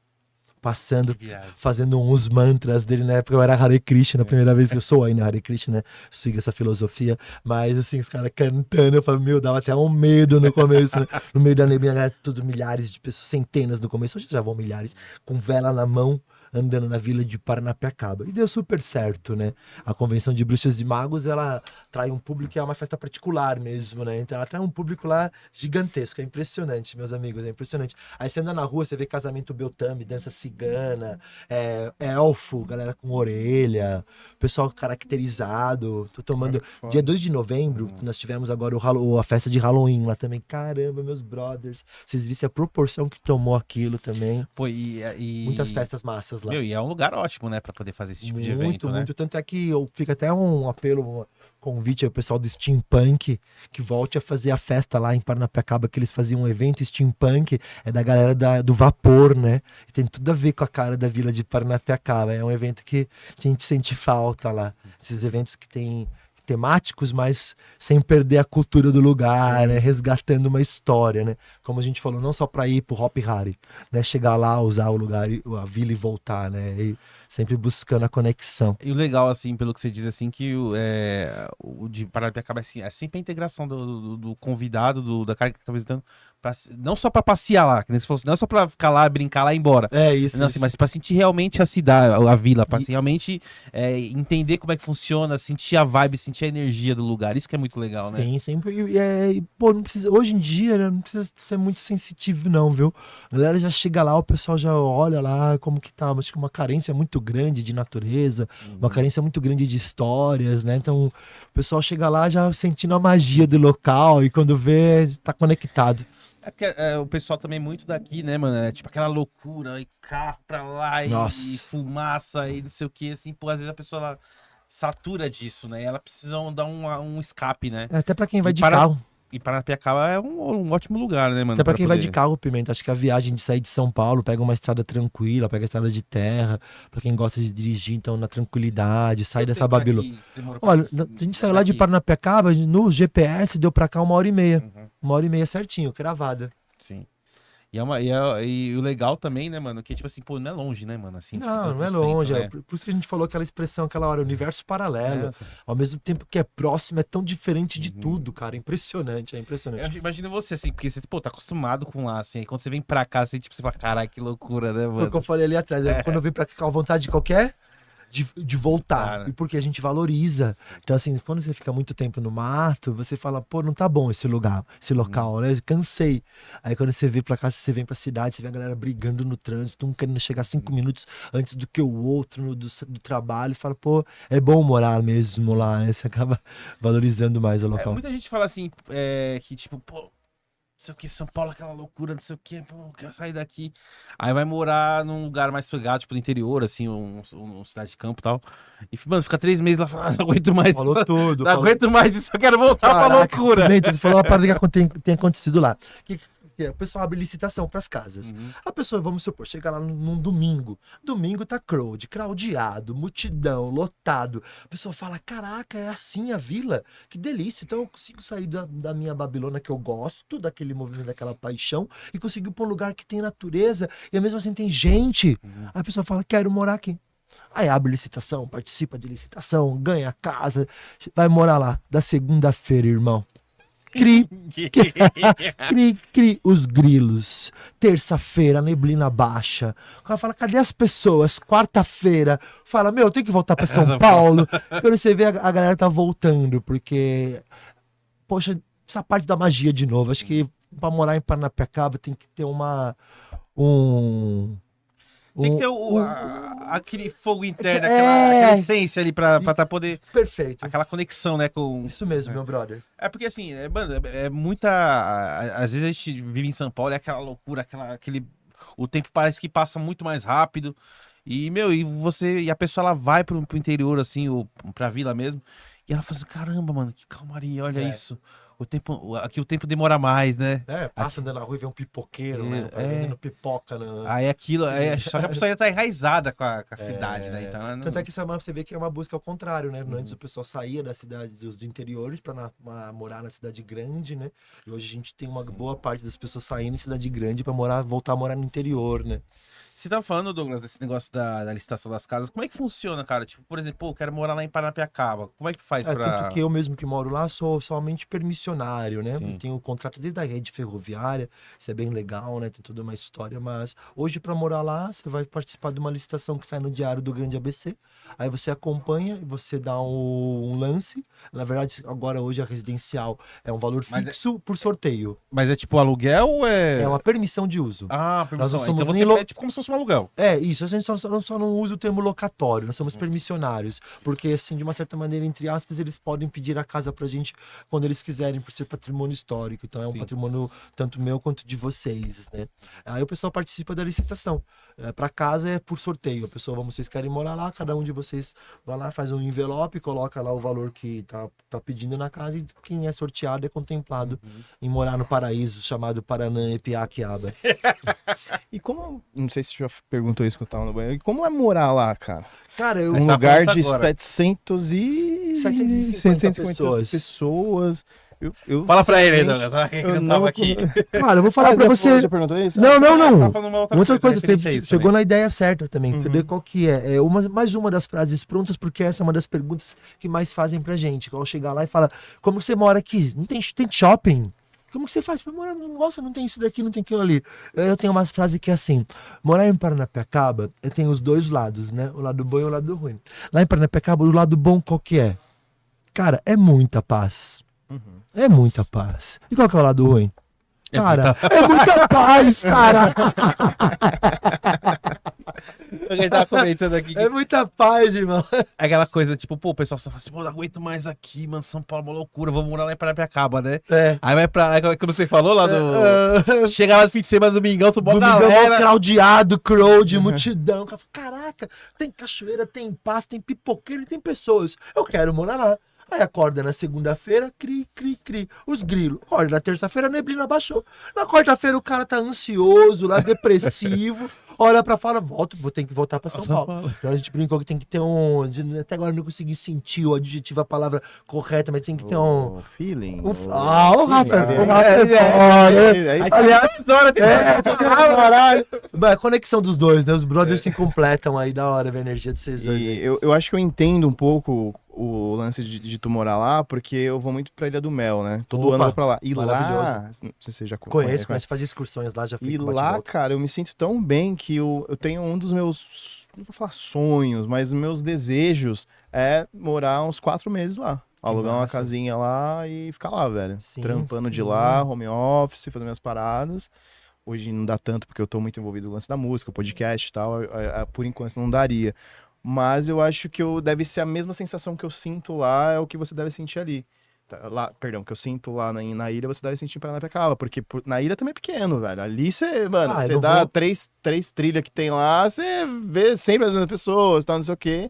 Speaker 4: passando, fazendo uns mantras dele. Na época eu era Hare Krishna, na primeira vez que eu sou ainda Hare Krishna, né? Sigo essa filosofia, mas assim, os caras cantando, eu falei, dava até um medo no começo, né? No meio da neblina, tudo milhares de pessoas, centenas no começo, hoje já vão milhares, com vela na mão, andando na Vila de Paranapiacaba. E deu super certo, né? A Convenção de Bruxas e Magos, ela trai um público que é uma festa particular mesmo, né? Então ela trai um público lá gigantesco. É impressionante, meus amigos, é impressionante. Aí você anda na rua, você vê casamento Beltrame, dança cigana, elfo, galera com orelha, pessoal caracterizado. Tô tomando... Dia 2 de novembro, nós tivemos agora a festa de Halloween lá também. Caramba, meus brothers. Vocês vissem a proporção que tomou aquilo também.
Speaker 1: Pô,
Speaker 4: muitas festas massas lá.
Speaker 1: E é um lugar ótimo, né, pra poder fazer esse tipo de evento, né?
Speaker 4: Muito, tanto é que fica até um apelo, convite ao pessoal do Steampunk, que volte a fazer a festa lá em Paranapiacaba, que eles faziam um evento Steampunk, é da galera do vapor, né? E tem tudo a ver com a cara da Vila de Paranapiacaba, é um evento que a gente sente falta lá, esses eventos que tem temáticos, mas sem perder a cultura do lugar, né? Resgatando uma história, né? Como a gente falou, não só para ir pro Hop Hari, né? Chegar lá, usar o lugar, a vila e voltar, né? E Sempre buscando a conexão.
Speaker 1: E o legal, assim, pelo que você diz, assim, que o de Paranapiacaba assim, é sempre a integração do convidado, da cara que tá visitando, não só pra passear lá, que nem você falou assim, não é só pra ficar lá, brincar lá e ir embora.
Speaker 4: É isso.
Speaker 1: Não, assim, mas pra sentir realmente a cidade, a vila, pra realmente entender como é que funciona, sentir a vibe, sentir a energia do lugar. Isso que é muito legal, né?
Speaker 4: Sim, sempre. Pô, não precisa, hoje em dia, né, não precisa ser muito sensitivo, não, viu? A galera já chega lá, o pessoal já olha lá como que tá. Acho que uma carência muito grande de natureza, uma carência muito grande de histórias, né? Então, o pessoal chega lá já sentindo a magia do local e quando vê, tá conectado.
Speaker 1: É porque o pessoal também muito daqui, né, mano? É tipo aquela loucura, e carro pra lá,
Speaker 4: Nossa.
Speaker 1: e fumaça, e não sei o que, assim, pô, às vezes a pessoa ela satura disso, né? E ela precisa dar um escape, né?
Speaker 4: Até pra quem vai
Speaker 1: E
Speaker 4: de carro.
Speaker 1: E Paranapiacaba é um ótimo lugar, né, mano?
Speaker 4: Até pra quem vai de
Speaker 1: poder-
Speaker 4: carro, Pimenta. Acho que a viagem de sair de São Paulo, pega uma estrada tranquila, pega a estrada de terra. Pra quem gosta de dirigir, então, na tranquilidade, sai dessa Babilônia. Olha, a gente saiu lá de Paranapiacaba, no GPS deu pra cá 1h30.
Speaker 1: Uhum.
Speaker 4: 1h30 certinho, cravada.
Speaker 1: Sim. E o legal também, né, mano, que tipo assim, pô, não é longe, né, mano? Assim, tipo,
Speaker 4: Não, não é
Speaker 1: pro centro,
Speaker 4: longe.
Speaker 1: né?
Speaker 4: Por isso que a gente falou aquela expressão aquela hora, universo paralelo.
Speaker 1: É.
Speaker 4: Ao mesmo tempo que é próximo, é tão diferente de
Speaker 1: Uhum.
Speaker 4: tudo, cara. Impressionante, é impressionante.
Speaker 1: Eu imagino você, assim, porque você, pô, tá acostumado com lá, assim, aí quando você vem pra cá, assim, tipo, você fala, caralho, que loucura, né,
Speaker 4: Foi o
Speaker 1: mano?
Speaker 4: que eu falei ali atrás. Quando eu vim pra cá com a vontade de qualquer. De voltar.
Speaker 1: Cara.
Speaker 4: E porque a gente valoriza. Então, assim, quando você fica muito tempo no mato, você fala, pô, não tá bom esse lugar, esse local, né? Cansei. Aí quando você vem pra cá, você vem pra cidade, você vê a galera brigando no trânsito, um querendo chegar 5 minutos antes do que o outro do trabalho. E fala, pô, é bom morar mesmo lá, né? Você acaba valorizando mais o local.
Speaker 1: Muita gente fala assim, que tipo, pô, não sei o que, São Paulo, aquela loucura, não sei o que, pô, quero sair daqui. Aí vai morar num lugar mais pegado, tipo, no interior, assim, uma cidade de campo e tal. E, mano, fica 3 meses lá, fala, não aguento mais.
Speaker 4: Falou tudo.
Speaker 1: Não aguento mais isso, eu quero voltar pra
Speaker 4: Caraca,
Speaker 1: loucura.
Speaker 4: Pimenta, você falou uma parada que tem acontecido lá. Que o pessoal abre licitação pras casas.
Speaker 1: Uhum.
Speaker 4: A pessoa, vamos supor, chega lá num domingo. Domingo tá crowdeado, multidão, lotado. A pessoa fala, caraca, é assim a vila? Que delícia. Então eu consigo sair da minha Babilônia que eu gosto, daquele movimento, daquela paixão, e consigo ir pra um lugar que tem natureza, e mesmo assim tem gente. A pessoa fala, quero morar aqui. Aí abre licitação, participa de licitação, ganha casa, vai morar lá. Da segunda-feira, irmão. Cri, cri, os grilos. Terça-feira, neblina baixa. O cara fala, cadê as pessoas? Quarta-feira, fala, meu, tem que voltar pra São Paulo. Quando você vê, a galera tá voltando, porque, poxa, essa parte da magia de novo. Acho que pra morar em Paranapiacaba tem que ter
Speaker 1: Tem que ter aquele fogo interno, aquela essência ali pra poder.
Speaker 4: Perfeito.
Speaker 1: Aquela conexão, né? Com...
Speaker 4: Isso mesmo, meu brother.
Speaker 1: É porque assim, mano, é muita. Às vezes a gente vive em São Paulo, é aquela loucura, o tempo parece que passa muito mais rápido. E, meu, e a pessoa ela vai pro interior, assim, ou pra vila mesmo, e ela fala assim: caramba, mano, que calmaria, olha isso. Aqui o tempo demora mais, né?
Speaker 4: Passa andando na rua e vê um pipoqueiro, né? Vendendo pipoca.
Speaker 1: Aí só que a pessoa já tá enraizada com a cidade, né? Então,
Speaker 4: Tanto é que você vê que é uma busca ao contrário, né? Antes o pessoal saía da cidade, dos interiores para morar na cidade grande, né? E hoje a gente tem uma boa parte das pessoas saindo em cidade grande para voltar a morar no interior, né?
Speaker 1: Você tava falando, Douglas, desse negócio da licitação das casas. Como é que funciona, cara? Tipo, por exemplo, eu quero morar lá em Paranapiacaba. Como é que faz pra...
Speaker 4: Tanto que eu mesmo que moro lá sou somente permissionário, né?
Speaker 1: Sim.
Speaker 4: Tenho contrato desde a rede ferroviária, isso é bem legal, né? Tem toda uma história, mas hoje para morar lá, você vai participar de uma licitação que sai no Diário do Grande ABC, aí você acompanha e você dá um lance. Na verdade, agora hoje a residencial é um valor fixo por sorteio.
Speaker 1: Mas é tipo aluguel ou é...
Speaker 4: É uma permissão de uso.
Speaker 1: Ah, permissão.
Speaker 4: Nós não somos
Speaker 1: Então
Speaker 4: nem
Speaker 1: você é tipo como se fosse um aluguel.
Speaker 4: É, isso, a gente só não usa o termo locatório, nós somos permissionários, porque assim, de uma certa maneira, entre aspas, eles podem pedir a casa pra gente quando eles quiserem, por ser patrimônio histórico, então é um
Speaker 1: Sim.
Speaker 4: patrimônio tanto meu quanto de vocês, né? Aí o pessoal participa da licitação, pra casa é por sorteio, a pessoa, vocês querem morar lá, cada um de vocês vai lá, faz um envelope, coloca lá o valor que tá pedindo na casa e quem é sorteado é contemplado em morar no paraíso chamado Paranã-Epiaquiaba.
Speaker 2: E como, não sei se você já perguntou isso que eu tava no banheiro, e como é morar lá, cara?
Speaker 4: Cara, eu...
Speaker 2: Um
Speaker 1: tá
Speaker 2: lugar
Speaker 1: falando
Speaker 2: de
Speaker 1: agora.
Speaker 2: 750
Speaker 4: 750
Speaker 2: pessoas.
Speaker 1: Fala pra ele, Douglas. Vai, que ele não tava aqui.
Speaker 4: Cara, eu vou falar pra você.
Speaker 2: Já perguntou isso?
Speaker 4: Não.
Speaker 1: Tá falando uma
Speaker 4: Outra coisa,
Speaker 1: referente a isso
Speaker 4: chegou
Speaker 1: também.
Speaker 4: na ideia certa também. Cadê qual que é? Mais uma das frases prontas, porque essa é uma das perguntas que mais fazem pra gente. Quando chegar lá e fala, como você mora aqui? Não tem shopping? Como que você faz pra morar? Nossa, não tem isso daqui, não tem aquilo ali. Eu tenho uma frase que é assim, morar em Paranapiacaba, tem os dois lados, né? O lado bom e o lado ruim. Lá em Paranapiacaba, o lado bom qual que é? Cara, é muita paz. É muita paz. E qual que é o lado ruim? Cara, é muita paz, cara.
Speaker 1: A gente tava comentando aqui.
Speaker 4: É muita paz, irmão.
Speaker 1: É aquela coisa, tipo, pô, o pessoal só fala assim, pô, não aguento mais aqui, mano, São Paulo é uma loucura, vou morar lá em Paranapiacaba, né?
Speaker 4: É.
Speaker 1: Aí vai pra lá, quando você falou lá do... Chega lá no fim de semana, domingão, tu bota
Speaker 4: Domingão
Speaker 1: galera.
Speaker 4: crowdeado, crowd, multidão. Caraca, tem cachoeira, tem paz, tem pipoqueiro e tem pessoas. Eu quero morar lá. Aí acorda na segunda-feira, cri. Os grilos. Acorda na terça-feira, a neblina baixou. Na quarta-feira o cara tá ansioso, lá depressivo. Olha pra fora, vou ter que voltar pra São Paulo. Então a gente brincou que tem que ter até agora eu não consegui sentir o adjetivo, a palavra correta, mas tem que ter um...
Speaker 2: Feeling.
Speaker 4: O Rafa
Speaker 1: Aliás, essa hora tem
Speaker 4: caralho. A conexão dos dois, né? Os brothers se completam aí, da hora, a energia de vocês dois.
Speaker 2: E eu acho que eu entendo um pouco o lance de tu morar lá, porque eu vou muito pra Ilha do Mel, né? Todo
Speaker 4: Opa,
Speaker 2: ano eu vou pra lá. E
Speaker 4: maravilhoso.
Speaker 2: lá, não sei se você já
Speaker 4: Conheço, mas fazia excursões lá, já fui
Speaker 2: E
Speaker 4: com
Speaker 2: lá,
Speaker 4: bate-volta.
Speaker 2: cara, eu me sinto tão bem que eu tenho um dos meus, não vou falar sonhos, mas meus desejos é morar uns 4 meses lá. Alugar uma
Speaker 4: massa.
Speaker 2: casinha lá e ficar lá, velho.
Speaker 4: Sim,
Speaker 2: Trampando
Speaker 4: sim.
Speaker 2: de lá, home office, fazendo minhas paradas. Hoje não dá tanto porque eu tô muito envolvido no lance da música, podcast e tal. Por enquanto não daria. Mas eu acho que deve ser a mesma sensação que eu sinto lá, é o que você deve sentir ali. Perdão, que eu sinto lá na ilha, você deve sentir em Paranapiacaba, porque na ilha também é pequeno, velho. Ali você, mano,
Speaker 4: eu
Speaker 2: você
Speaker 4: não
Speaker 2: dá
Speaker 4: vou-
Speaker 2: três trilhas que tem lá, você vê sempre as mesmas pessoas, tal, não sei o quê.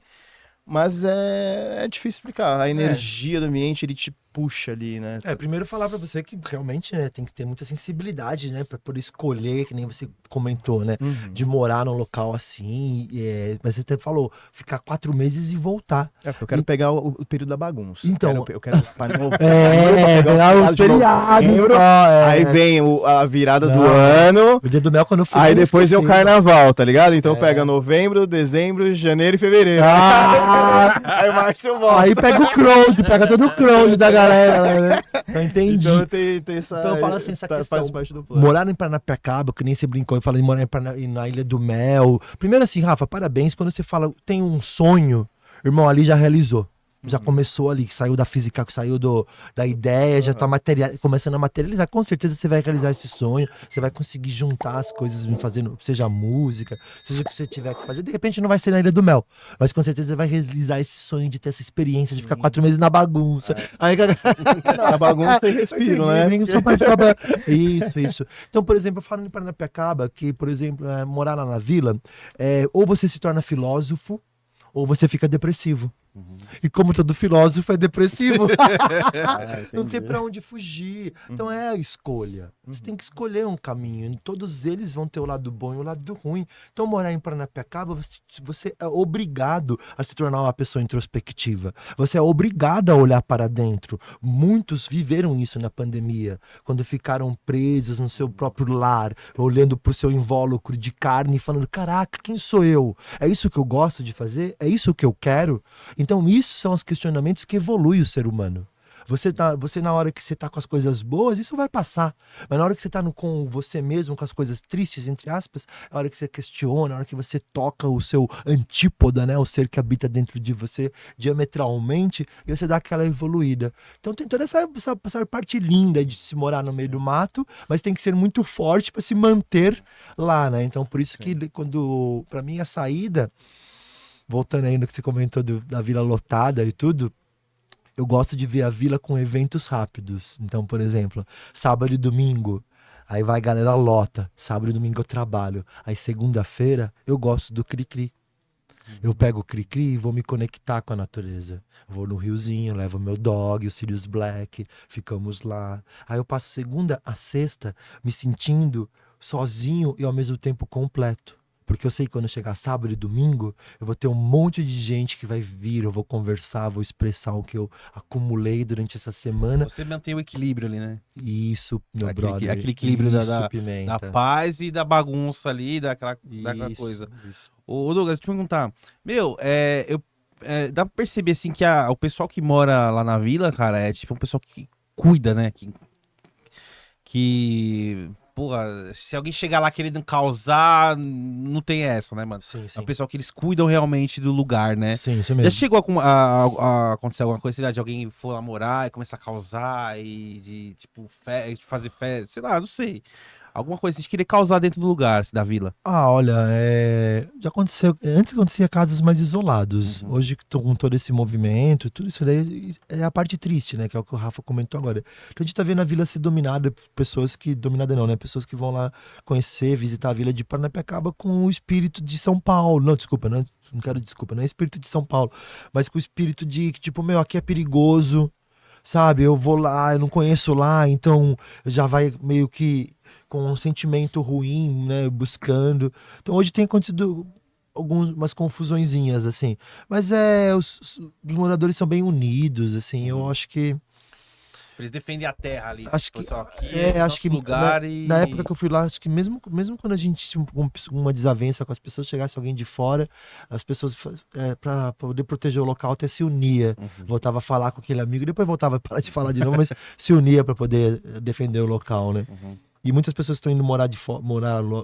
Speaker 2: Mas é difícil explicar. A energia do ambiente, ele te puxa ali, né?
Speaker 4: Primeiro falar pra você que realmente tem que ter muita sensibilidade, né? Pra poder escolher, que nem você comentou, né? De morar num local assim. Mas você até falou, ficar 4 meses e voltar.
Speaker 2: Eu quero pegar o período da bagunça.
Speaker 4: Então-
Speaker 2: Eu quero para novo.
Speaker 4: pegar os feriados só.
Speaker 2: Aí vem a virada do
Speaker 4: Não.
Speaker 2: ano.
Speaker 4: O dia do mel, quando eu fui.
Speaker 2: Aí
Speaker 4: eu não
Speaker 2: depois é o
Speaker 4: esqueci.
Speaker 2: carnaval, tá ligado? Então pega novembro, dezembro, janeiro e fevereiro. Aí março eu volto.
Speaker 4: Aí pega o crowd, pega todo o crowd da galera, né? Eu entendi.
Speaker 2: Então tem essa.
Speaker 4: Então eu falo assim, essa questão,
Speaker 2: faz parte do plano.
Speaker 4: morar em Paranapiacaba, que nem você brincou, eu falei em morar na Ilha do Mel. Primeiro assim, Rafa, parabéns, quando você fala, tem um sonho, irmão, ali já realizou. Já começou ali, que saiu da física, que saiu da ideia, já tá começando a materializar. Com certeza você vai realizar esse sonho, você vai conseguir juntar as coisas, fazendo, seja música, seja o que você tiver que fazer. De repente não vai ser na Ilha do Mel, mas com certeza você vai realizar esse sonho de ter essa experiência, de ficar 4 meses na bagunça. Aí,
Speaker 2: Na bagunça tem respiro, né?
Speaker 4: Isso. Então, por exemplo, eu falo em Paranapiacaba, que, por exemplo, morar lá na vila, ou você se torna filósofo, ou você fica depressivo. E como todo filósofo é depressivo, não tem pra onde fugir. Então é a escolha. Você tem que escolher um caminho. Todos eles vão ter o lado bom e o lado ruim. Então morar em Paranapiacaba, você é obrigado a se tornar uma pessoa introspectiva. Você é obrigado a olhar para dentro. Muitos viveram isso na pandemia, quando ficaram presos no seu próprio lar, olhando pro seu invólucro de carne e falando, caraca, quem sou eu? É isso que eu gosto de fazer? É isso que eu quero? Então, isso são os questionamentos que evoluem o ser humano. Você na hora que você tá com as coisas boas, isso vai passar. Mas na hora que você tá com você mesmo, com as coisas tristes, entre aspas, é a hora que você questiona, a hora que você toca o seu antípoda, né? O ser que habita dentro de você diametralmente, e você dá aquela evoluída. Então tem toda essa parte linda de se morar no meio do mato, mas tem que ser muito forte para se manter lá, né? Então por isso que quando, para mim, a saída... Voltando aí no que você comentou da vila lotada e tudo, eu gosto de ver a vila com eventos rápidos. Então, por exemplo, sábado e domingo, aí vai galera lota. Sábado e domingo eu trabalho. Aí segunda-feira eu gosto do cri-cri. Eu pego o cri-cri e vou me conectar com a natureza. Vou no riozinho, levo meu dog, o Sirius Black, ficamos lá. Aí eu passo segunda a sexta me sentindo sozinho e ao mesmo tempo completo. Porque eu sei que quando chegar sábado e domingo, eu vou ter um monte de gente que vai vir, eu vou conversar, vou expressar o que eu acumulei durante essa semana.
Speaker 1: Você mantém o equilíbrio ali, né?
Speaker 4: Isso, meu brother.
Speaker 1: Aquele equilíbrio da
Speaker 4: Pimenta.
Speaker 1: paz e da bagunça ali, daquela coisa.
Speaker 4: Isso.
Speaker 1: Ô, Douglas, deixa eu te perguntar. Meu, dá pra perceber, assim, que o pessoal que mora lá na vila, cara, é tipo um pessoal que cuida, né? Porra, se alguém chegar lá querendo causar, não tem essa, né, mano?
Speaker 4: Sim,
Speaker 1: É
Speaker 4: sim.
Speaker 1: um pessoal que eles cuidam realmente do lugar, né?
Speaker 4: Sim, isso
Speaker 1: Já
Speaker 4: mesmo.
Speaker 1: chegou a acontecer alguma coisa, sei lá, de alguém for lá morar e começar a causar e de, tipo, de fazer festa, sei lá, não sei. Alguma coisa assim, de querer causar dentro do lugar, assim, da vila.
Speaker 4: Olha, já aconteceu. Antes acontecia casos mais isolados. Hoje, com todo esse movimento, tudo isso daí é a parte triste, né? Que é o que o Rafa comentou agora. Então a gente tá vendo a vila ser dominada por pessoas que. Dominada não, né? Pessoas que vão lá conhecer, visitar a vila de Paranapiacaba com o espírito de São Paulo. Não, desculpa, não quero desculpa, não é espírito de São Paulo, mas com o espírito de que, tipo, meu, aqui é perigoso, sabe? Eu vou lá, eu não conheço lá, então já vai meio que com um sentimento ruim, né, buscando. Então hoje tem acontecido umas confusõezinhas, assim. Mas os moradores são bem unidos, assim, eu acho que...
Speaker 1: Eles defendem a terra ali.
Speaker 4: Acho
Speaker 1: tipo,
Speaker 4: que-
Speaker 1: só aqui
Speaker 4: acho que
Speaker 1: lugar
Speaker 4: na época que eu fui lá, acho que mesmo quando a gente tinha uma desavença com as pessoas, chegasse alguém de fora, as pessoas, para poder proteger o local, até se unia. Voltava a falar com aquele amigo, depois voltava a parar de falar de novo, mas se unia para poder defender o local, né? E muitas pessoas estão indo morar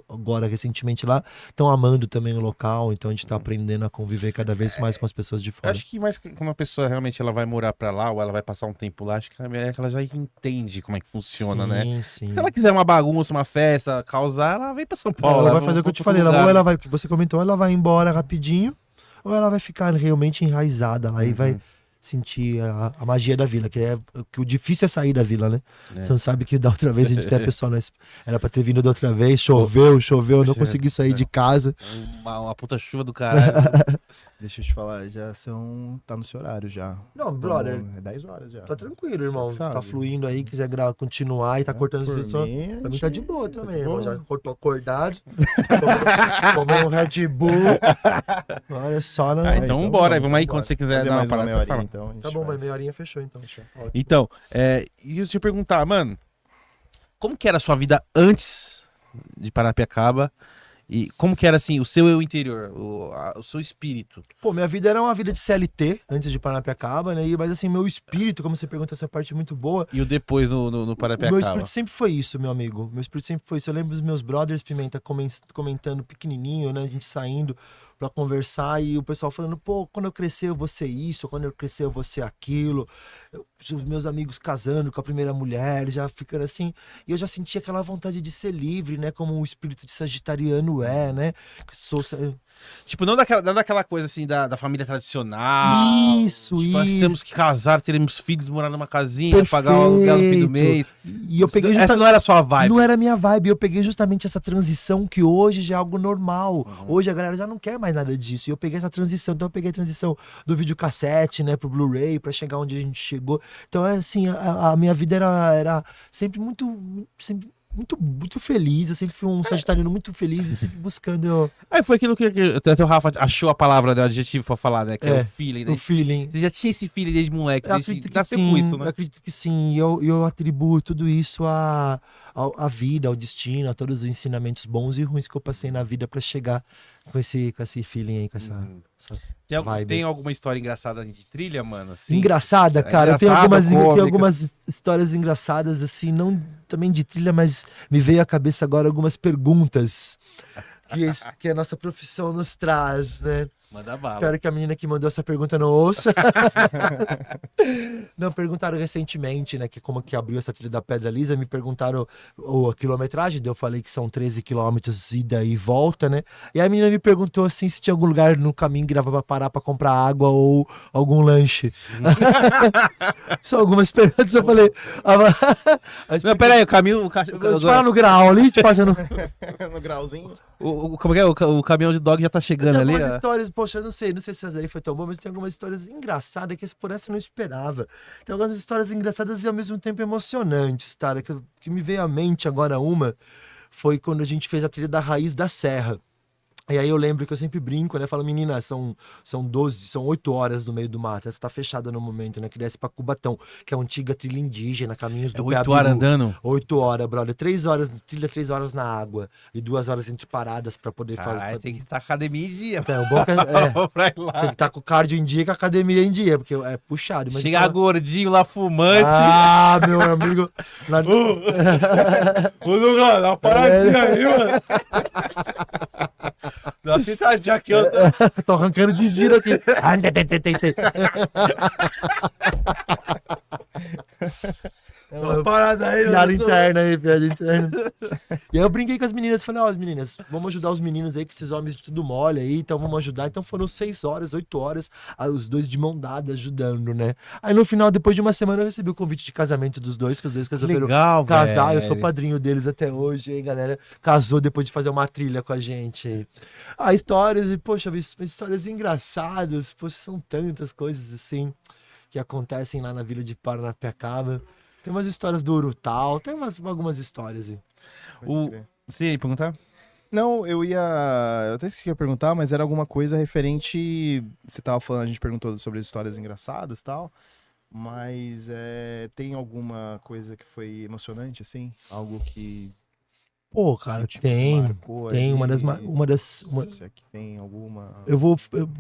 Speaker 4: agora recentemente lá, estão amando também o local, então a gente tá aprendendo a conviver cada vez mais com as pessoas de
Speaker 1: Eu
Speaker 4: fora.
Speaker 1: acho que mais quando uma pessoa realmente ela vai morar pra lá ou ela vai passar um tempo lá, acho que ela já entende como é que funciona, né?
Speaker 4: Sim.
Speaker 1: Se ela quiser uma bagunça, uma festa, causar, ela vem pra São Paulo.
Speaker 4: Ela vai fazer o que eu te falei,
Speaker 1: lugar.
Speaker 4: ou ela vai, que você comentou, ela vai embora rapidinho, ou ela vai ficar realmente enraizada lá e vai sentir a magia da vila, que o difícil é sair da vila, né? Você não sabe que da outra vez a gente até pessoal, era pra ter vindo da outra vez, choveu, eu não consegui sair de casa.
Speaker 1: Uma puta chuva do caralho.
Speaker 2: Deixa eu te falar, tá no seu horário já.
Speaker 4: Não, brother,
Speaker 2: É 10 horas já.
Speaker 4: tá tranquilo, irmão.
Speaker 2: Você sabe.
Speaker 4: Tá fluindo aí, quiser continuar e tá cortando as
Speaker 2: Por
Speaker 4: só.
Speaker 2: mim,
Speaker 4: Pra mim tá de boa
Speaker 2: tá
Speaker 4: também,
Speaker 2: de
Speaker 4: irmão.
Speaker 2: boa.
Speaker 4: Já tô acordado, tomei um Red Bull. Olha só, né?
Speaker 1: Então bora, vamos aí quando você quiser
Speaker 2: fazer
Speaker 1: dar uma
Speaker 2: mais uma
Speaker 1: parada,
Speaker 2: meia
Speaker 1: fala.
Speaker 2: horinha, então. a gente
Speaker 4: Tá bom, mas
Speaker 2: faz.
Speaker 4: meia horinha fechou então. Ótimo.
Speaker 1: Então, e deixa eu te perguntar, mano, como que era a sua vida antes de Paranapiacaba? E como que era, assim, o seu eu interior, o seu espírito?
Speaker 4: Pô, minha vida era uma vida de CLT antes de Paranapiacaba, né? Mas assim, meu espírito, como você pergunta, essa parte é muito boa.
Speaker 1: E o depois no
Speaker 4: O meu
Speaker 1: Paranapiacaba?
Speaker 4: espírito sempre foi isso, meu amigo. Meu espírito sempre foi isso. Eu lembro dos meus brothers Pimenta comentando pequenininho, né? A gente saindo pra conversar e o pessoal falando, pô, quando eu crescer eu vou ser isso, quando eu crescer eu vou ser aquilo. Os meus amigos casando com a primeira mulher, já ficando assim. E eu já sentia aquela vontade de ser livre, né? Como o espírito de sagitariano é, né?
Speaker 1: Tipo, não daquela coisa, assim, da família tradicional.
Speaker 4: Isso,
Speaker 1: tipo, nós
Speaker 4: isso.
Speaker 1: temos que casar, teremos filhos, morar numa casinha,
Speaker 4: Perfeito.
Speaker 1: pagar o aluguel no fim do mês.
Speaker 4: E eu peguei
Speaker 1: Essa não era a sua vibe.
Speaker 4: Não era a minha vibe, eu peguei justamente essa transição que hoje já é algo normal. Hoje a galera já não quer mais nada disso. E eu peguei essa transição, então eu peguei a transição do videocassete, né, pro Blu-ray, pra chegar onde a gente chegou. Então, assim, a minha vida era sempre muito feliz. Eu sempre fui um sagitariano muito feliz e sempre buscando
Speaker 1: Aí foi aquilo que até o Rafa achou a palavra, né, o adjetivo pra falar, né? Que é
Speaker 4: É,
Speaker 1: o feeling, né?
Speaker 4: o feeling.
Speaker 1: Você já tinha esse feeling desde moleque,
Speaker 4: Eu
Speaker 1: desde
Speaker 4: acredito que
Speaker 1: nasceu
Speaker 4: sim,
Speaker 1: com isso, né?
Speaker 4: eu acredito que sim. E eu atribuo tudo isso à vida, ao destino, a todos os ensinamentos bons e ruins que eu passei na vida pra chegar com esse feeling aí, com essa vibe.
Speaker 1: Tem alguma história engraçada de trilha, mano? Assim?
Speaker 4: Engraçada, cara.
Speaker 1: Engraçada,
Speaker 4: Tem
Speaker 1: cômica.
Speaker 4: algumas histórias engraçadas, assim, não também de trilha, mas me veio à cabeça agora algumas perguntas que a nossa profissão nos traz, né?
Speaker 1: Manda bala.
Speaker 4: Espero que a menina que mandou essa pergunta não ouça. Não, perguntaram recentemente, né, que como que abriu essa trilha da Pedra Lisa, me perguntaram a quilometragem, daí eu falei que são 13 quilômetros ida e volta, né? E a menina me perguntou assim se tinha algum lugar no caminho que dava pra parar pra comprar água ou algum lanche. São algumas perguntas, eu falei...
Speaker 1: Não, pera aí, o caminho...
Speaker 4: Eu te parar no grau ali, te fazendo...
Speaker 2: No grauzinho.
Speaker 1: Como é que é? O caminhão de dog já tá chegando
Speaker 4: Tem
Speaker 1: ali?
Speaker 4: algumas
Speaker 1: ó.
Speaker 4: histórias, poxa, eu não sei se essa aí foi tão boa, mas tem algumas histórias engraçadas que por essa eu não esperava. Tem algumas histórias engraçadas e ao mesmo tempo emocionantes, cara, que me veio à mente agora uma, foi quando a gente fez a trilha da Raiz da Serra. E aí eu lembro que eu sempre brinco, né? Falo, menina, são 8 horas no meio do mato. Essa tá fechada no momento, né? Que desce pra Cubatão, que é uma antiga trilha indígena, caminhos do
Speaker 1: 8 horas andando?
Speaker 4: 8 horas, brother. 3 horas, trilha 3 horas na água. E 2 horas entre paradas pra poder
Speaker 1: Caralho,
Speaker 4: fazer.
Speaker 1: tem que estar academia em dia.
Speaker 4: Então, o bom que
Speaker 1: Pra ir lá.
Speaker 4: tem que estar com o cardio em dia e com a academia em dia, porque é puxado. Mas
Speaker 1: Chegar gordinho lá, fumante.
Speaker 4: Ah, meu amigo. Na...
Speaker 1: Ô, Douglas, dá uma paradinha aí, mano. Dá uma sentadinha aqui, eu tô...
Speaker 4: Tô arrancando de giro aqui.
Speaker 1: Dá uma parada aí,
Speaker 4: Piada
Speaker 1: mano.
Speaker 4: interna aí, piada interna. E aí eu brinquei com as meninas, falei, ó, meninas, vamos ajudar os meninos aí, que esses homens de tudo mole aí, então vamos ajudar. Então foram 6 horas, 8 horas, aí os dois de mão dada ajudando, né? Aí no final, depois de uma semana, eu recebi o convite de casamento dos dois, que os dois resolveram
Speaker 1: Legal,
Speaker 4: casar.
Speaker 1: velho.
Speaker 4: Eu sou padrinho deles até hoje, aí, galera. Casou depois de fazer uma trilha com a gente aí. Ah, histórias, e poxa, histórias engraçadas, poxa, são tantas coisas assim que acontecem lá na vila de Paranapiacaba. Tem umas histórias do Urutau, tem algumas histórias aí.
Speaker 2: Pode crer.
Speaker 1: Você ia perguntar?
Speaker 2: Não, eu até esqueci de perguntar, mas era alguma coisa referente. Você tava falando, a gente perguntou sobre as histórias engraçadas e tal. Mas tem alguma coisa que foi emocionante, assim? Algo que.
Speaker 4: Pô, cara,
Speaker 2: te
Speaker 4: tem
Speaker 2: marcou
Speaker 4: uma
Speaker 2: ali?
Speaker 4: das...
Speaker 2: Se é que tem alguma.
Speaker 4: Eu vou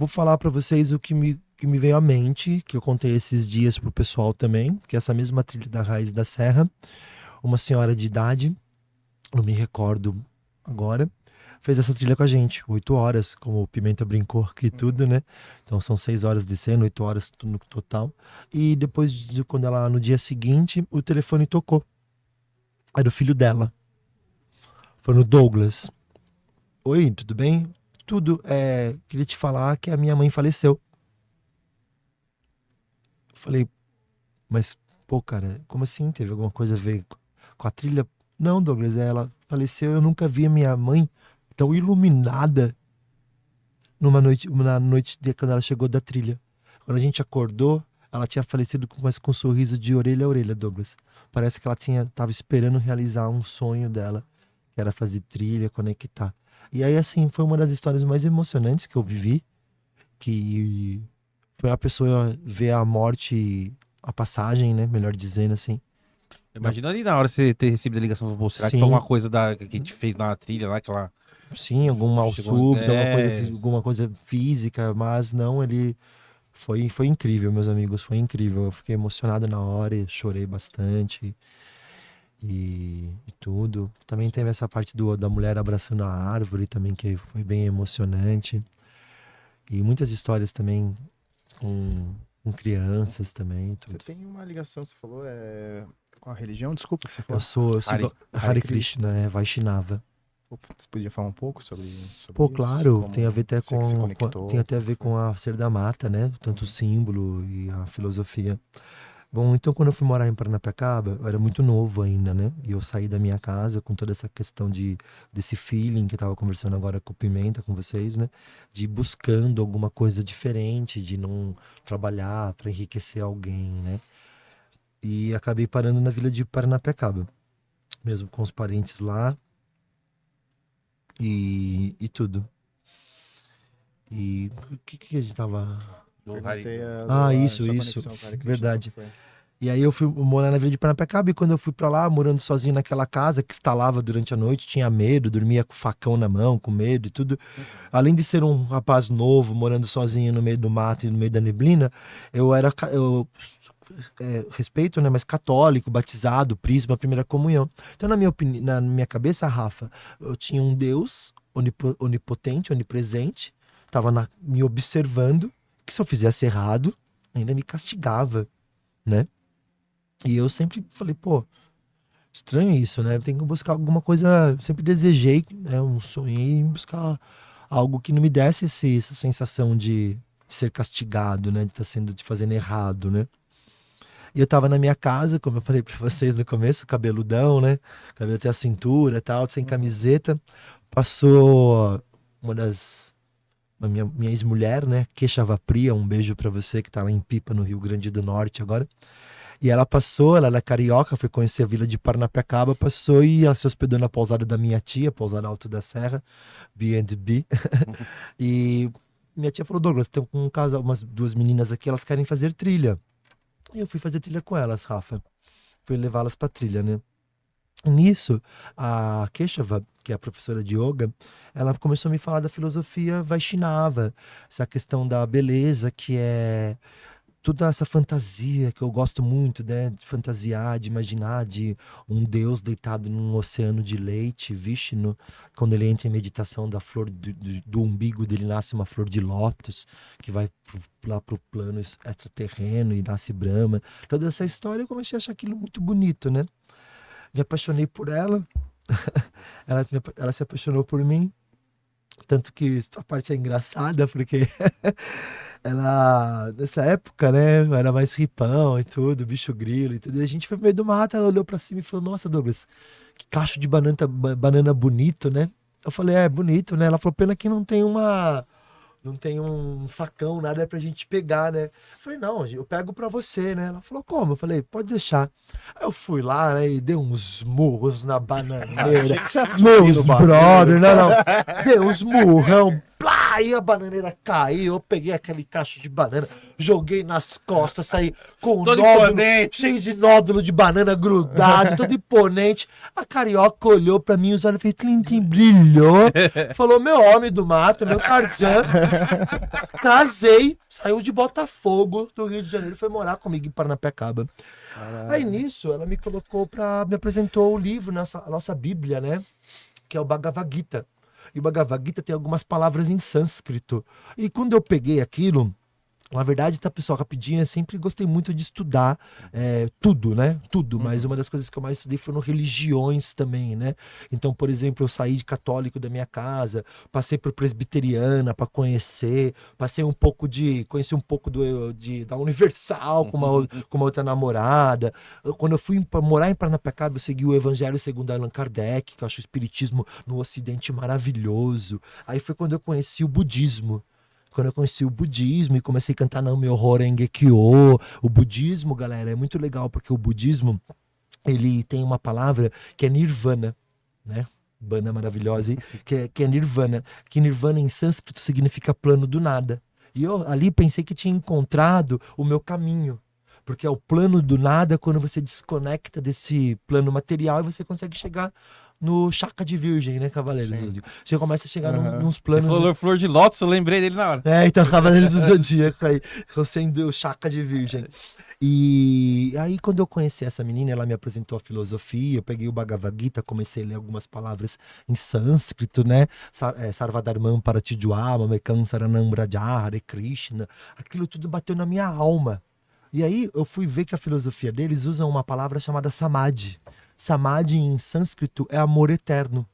Speaker 4: falar pra vocês o que me veio à mente, que eu contei esses dias pro pessoal também, que é essa mesma trilha da Raiz da Serra, uma senhora de idade, não me recordo agora, fez essa trilha com a gente, 8 horas, como o Pimenta brincou aqui tudo, né? Então são 6 horas descendo, 8 horas no total. E depois, quando ela, no dia seguinte, o telefone tocou. Era o filho dela. Foi no Douglas. Oi, tudo bem? Tudo. Queria te falar que a minha mãe faleceu. Falei, mas, pô, cara, como assim? Teve alguma coisa a ver com a trilha? Não, Douglas, ela faleceu. Eu nunca vi a minha mãe tão iluminada na noite quando ela chegou da trilha. Quando a gente acordou, ela tinha falecido mas com um sorriso de orelha a orelha, Douglas. Parece que ela tava esperando realizar um sonho dela, que era fazer trilha, conectar. E aí, assim, foi uma das histórias mais emocionantes que eu vivi, que foi a pessoa ver a morte, a passagem, né? Melhor dizendo, assim.
Speaker 1: Imagina ali na hora você ter recebido a ligação do bolso. Será que
Speaker 4: Sim.
Speaker 1: foi alguma coisa que a gente fez na trilha lá, que ela...
Speaker 4: Sim, algum mal
Speaker 1: Chegou-
Speaker 4: súbito,
Speaker 1: é.
Speaker 4: alguma coisa física, mas não, ele foi incrível, meus amigos, foi incrível. Eu fiquei emocionado na hora e chorei bastante e tudo. Também teve essa parte da mulher abraçando a árvore também, que foi bem emocionante. E muitas histórias também com crianças também,
Speaker 2: Você
Speaker 4: tudo.
Speaker 2: tem uma ligação, você falou, com a religião? Desculpa que você
Speaker 4: Eu
Speaker 2: falou.
Speaker 4: sigo Hare Krishna, Vaishnava.
Speaker 2: Opa, você podia falar um pouco sobre
Speaker 4: Pô,
Speaker 2: isso?
Speaker 4: claro,
Speaker 2: Como
Speaker 4: tem a ver até
Speaker 2: você que se conectou?
Speaker 4: tem até a ver com a Ser da Mata, né? Tanto o símbolo e a filosofia. Bom, então quando eu fui morar em Paranapiacaba, eu era muito novo ainda, né? E eu saí da minha casa com toda essa questão desse feeling que eu tava conversando agora com o Pimenta, com vocês, né? De ir buscando alguma coisa diferente, de não trabalhar para enriquecer alguém, né? E acabei parando na vila de Paranapiacaba, mesmo com os parentes lá e tudo. E o que a gente tava...
Speaker 2: Perguntei
Speaker 4: isso,
Speaker 2: sua
Speaker 4: isso.
Speaker 2: conexão com a Hare Krishna,
Speaker 4: Verdade.
Speaker 2: como foi?
Speaker 4: E aí eu fui morar na vila de Paranapiacaba, e quando eu fui pra lá, morando sozinho naquela casa que instalava durante a noite, tinha medo, dormia com o facão na mão, com medo e tudo. Além de ser um rapaz novo, morando sozinho no meio do mato e no meio da neblina, eu respeito, né, mas católico, batizado, prisma, primeira comunhão. Então, na minha cabeça, Rafa, eu tinha um Deus onipotente, onipresente, estava me observando, que se eu fizesse errado, ainda me castigava, né? E eu sempre falei, pô, estranho isso, né? Tem que buscar alguma coisa. Sempre desejei, né? Sonhei em buscar algo que não me desse essa sensação de ser castigado, né? De fazendo errado, né? E eu tava na minha casa, como eu falei pra vocês no começo, cabeludão, né? Cabelo até a cintura e tal, sem camiseta. Passou minha ex-mulher, né? Queixava Priya, um beijo pra você que tá lá em Pipa, no Rio Grande do Norte agora. E ela passou, ela era carioca, foi conhecer a vila de Paranapiacaba, passou e ela se hospedou na pousada da minha tia, pousada Alto da Serra, B&B. E minha tia falou, Douglas, tem um casal, umas 2 meninas aqui, elas querem fazer trilha. E eu fui fazer trilha com elas, Rafa. Fui levá-las pra trilha, né? Nisso, a Keshava, que é a professora de yoga, ela começou a me falar da filosofia Vaishnava, essa questão da beleza, que é toda essa fantasia que eu gosto muito, né? De fantasiar, de imaginar de um Deus deitado num oceano de leite, Vishnu, quando ele entra em meditação da flor do umbigo dele nasce uma flor de lótus, que vai lá pro plano extraterreno e nasce Brahma. Toda essa história eu comecei a achar aquilo muito bonito, né? Me apaixonei por ela, ela se apaixonou por mim, tanto que a parte é engraçada, porque ela, nessa época, né, era mais ripão e tudo, bicho grilo e tudo, e a gente foi pro meio do mato, ela olhou pra cima e falou, nossa, Douglas, que cacho de banana bonito, né? Eu falei, é bonito, né? Ela falou, pena que não tem um facão, nada pra gente pegar, né? Eu falei, não, eu pego pra você, né? Ela falou, como? Eu falei, pode deixar. Aí eu fui lá, né, e dei uns murros na bananeira. Meus brother, não. Dei uns murrão, plá, e a bananeira caiu. Eu peguei aquele cacho de banana, joguei nas costas, saí com
Speaker 1: Todo
Speaker 4: nódulo,
Speaker 1: imponente.
Speaker 4: cheio de nódulo de banana grudado, todo imponente. A carioca olhou pra mim, os olhos fez tlim, brilhou. Falou, meu homem do mato, meu Tarzan. Casei, saiu de Botafogo, do Rio de Janeiro, foi morar comigo em Paranapiacaba. Aí nisso, ela me apresentou o livro, a nossa Bíblia, né? Que é o Bhagavad Gita. E o Bhagavad Gita tem algumas palavras em sânscrito. E quando eu peguei aquilo, na verdade, tá, pessoal, rapidinho, eu sempre gostei muito de estudar tudo, né? Tudo, mas uma das coisas que eu mais estudei foram religiões também, né? Então, por exemplo, eu saí de católico da minha casa, passei por presbiteriana para conhecer, conheci um pouco da Universal com uma outra namorada. Quando eu fui morar em Paranapiacaba, eu segui o Evangelho segundo Allan Kardec, que eu acho o espiritismo no Ocidente maravilhoso. Aí foi quando eu conheci o budismo. Quando eu conheci o budismo e comecei a cantar Nam-myoho Renge-kyo. O budismo, galera, é muito legal, porque o budismo, ele tem uma palavra que é nirvana, né? Bana maravilhosa, hein? que é nirvana. Que nirvana em sânscrito significa plano do nada. E eu ali pensei que tinha encontrado o meu caminho. Porque é o plano do nada quando você desconecta desse plano material e você consegue chegar no chakra de virgem, né, Cavaleiros? Você começa a chegar nos planos...
Speaker 1: Você falou flor de lótus, eu lembrei dele na hora.
Speaker 4: Então, Cavaleiros do Zodíaco aí, sendo o chakra de virgem. E aí, quando eu conheci essa menina, ela me apresentou a filosofia, eu peguei o Bhagavad Gita, comecei a ler algumas palavras em sânscrito, né? Sarvadharman Paratijuama, Mekam Saranam Braja, Hare Krishna. Aquilo tudo bateu na minha alma. E aí, eu fui ver que a filosofia deles usa uma palavra chamada Samadhi. Samadhi em sânscrito é amor eterno.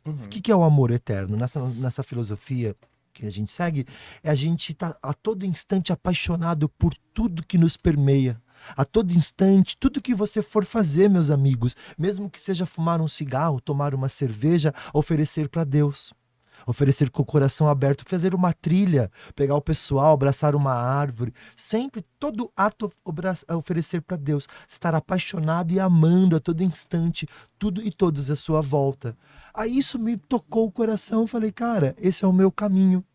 Speaker 4: O que é o amor eterno? Nessa filosofia que a gente segue, a gente está a todo instante apaixonado por tudo que nos permeia. A todo instante, tudo que você for fazer, meus amigos, mesmo que seja fumar um cigarro, tomar uma cerveja, oferecer para Deus. Oferecer com o coração aberto, fazer uma trilha, pegar o pessoal, abraçar uma árvore. Sempre, todo ato oferecer para Deus. Estar apaixonado e amando a todo instante, tudo e todos à sua volta. Aí isso me tocou o coração, eu falei, cara, esse é o meu caminho.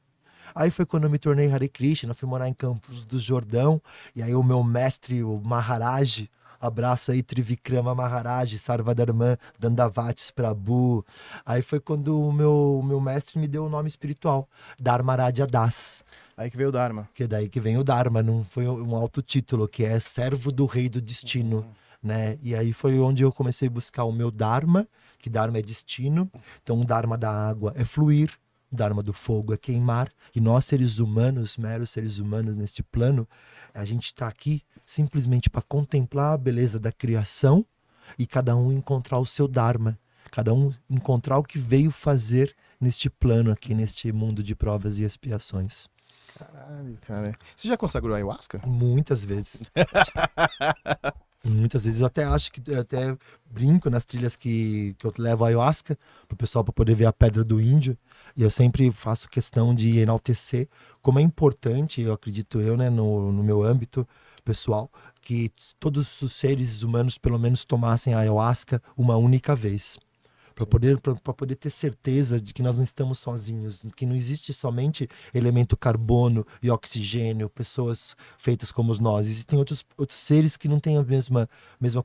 Speaker 4: Aí foi quando eu me tornei Hare Krishna, fui morar em Campos do Jordão, e aí o meu mestre, o Maharaj, abraço aí, Trivikrama Maharaj, Sarvadharman, Dandavatis Prabhu. Aí foi quando o meu mestre me deu o nome espiritual, Dharmaraja Das.
Speaker 2: Aí que veio o Dharma.
Speaker 4: Que daí que vem o Dharma, não foi um autotítulo, que é servo do rei do destino, né? E aí foi onde eu comecei a buscar o meu Dharma, que Dharma é destino. Então o Dharma da água é fluir, o Dharma do fogo é queimar. E nós, seres humanos, meros seres humanos nesse plano, a gente está aqui simplesmente para contemplar a beleza da criação e cada um encontrar o seu Dharma. Cada um encontrar o que veio fazer neste plano aqui, neste mundo de provas e expiações.
Speaker 2: Caralho, cara. Você já consagrou ayahuasca?
Speaker 4: Muitas vezes. Muitas vezes eu até acho que eu até brinco nas trilhas que eu levo a ayahuasca pro pessoal para poder ver a pedra do índio, e eu sempre faço questão de enaltecer como é importante, eu acredito eu, né, no meu âmbito, pessoal, que todos os seres humanos pelo menos tomassem a ayahuasca uma única vez. Para poder ter certeza de que nós não estamos sozinhos, que não existe somente elemento carbono e oxigênio, pessoas feitas como nós. Existem outros seres que não têm a mesma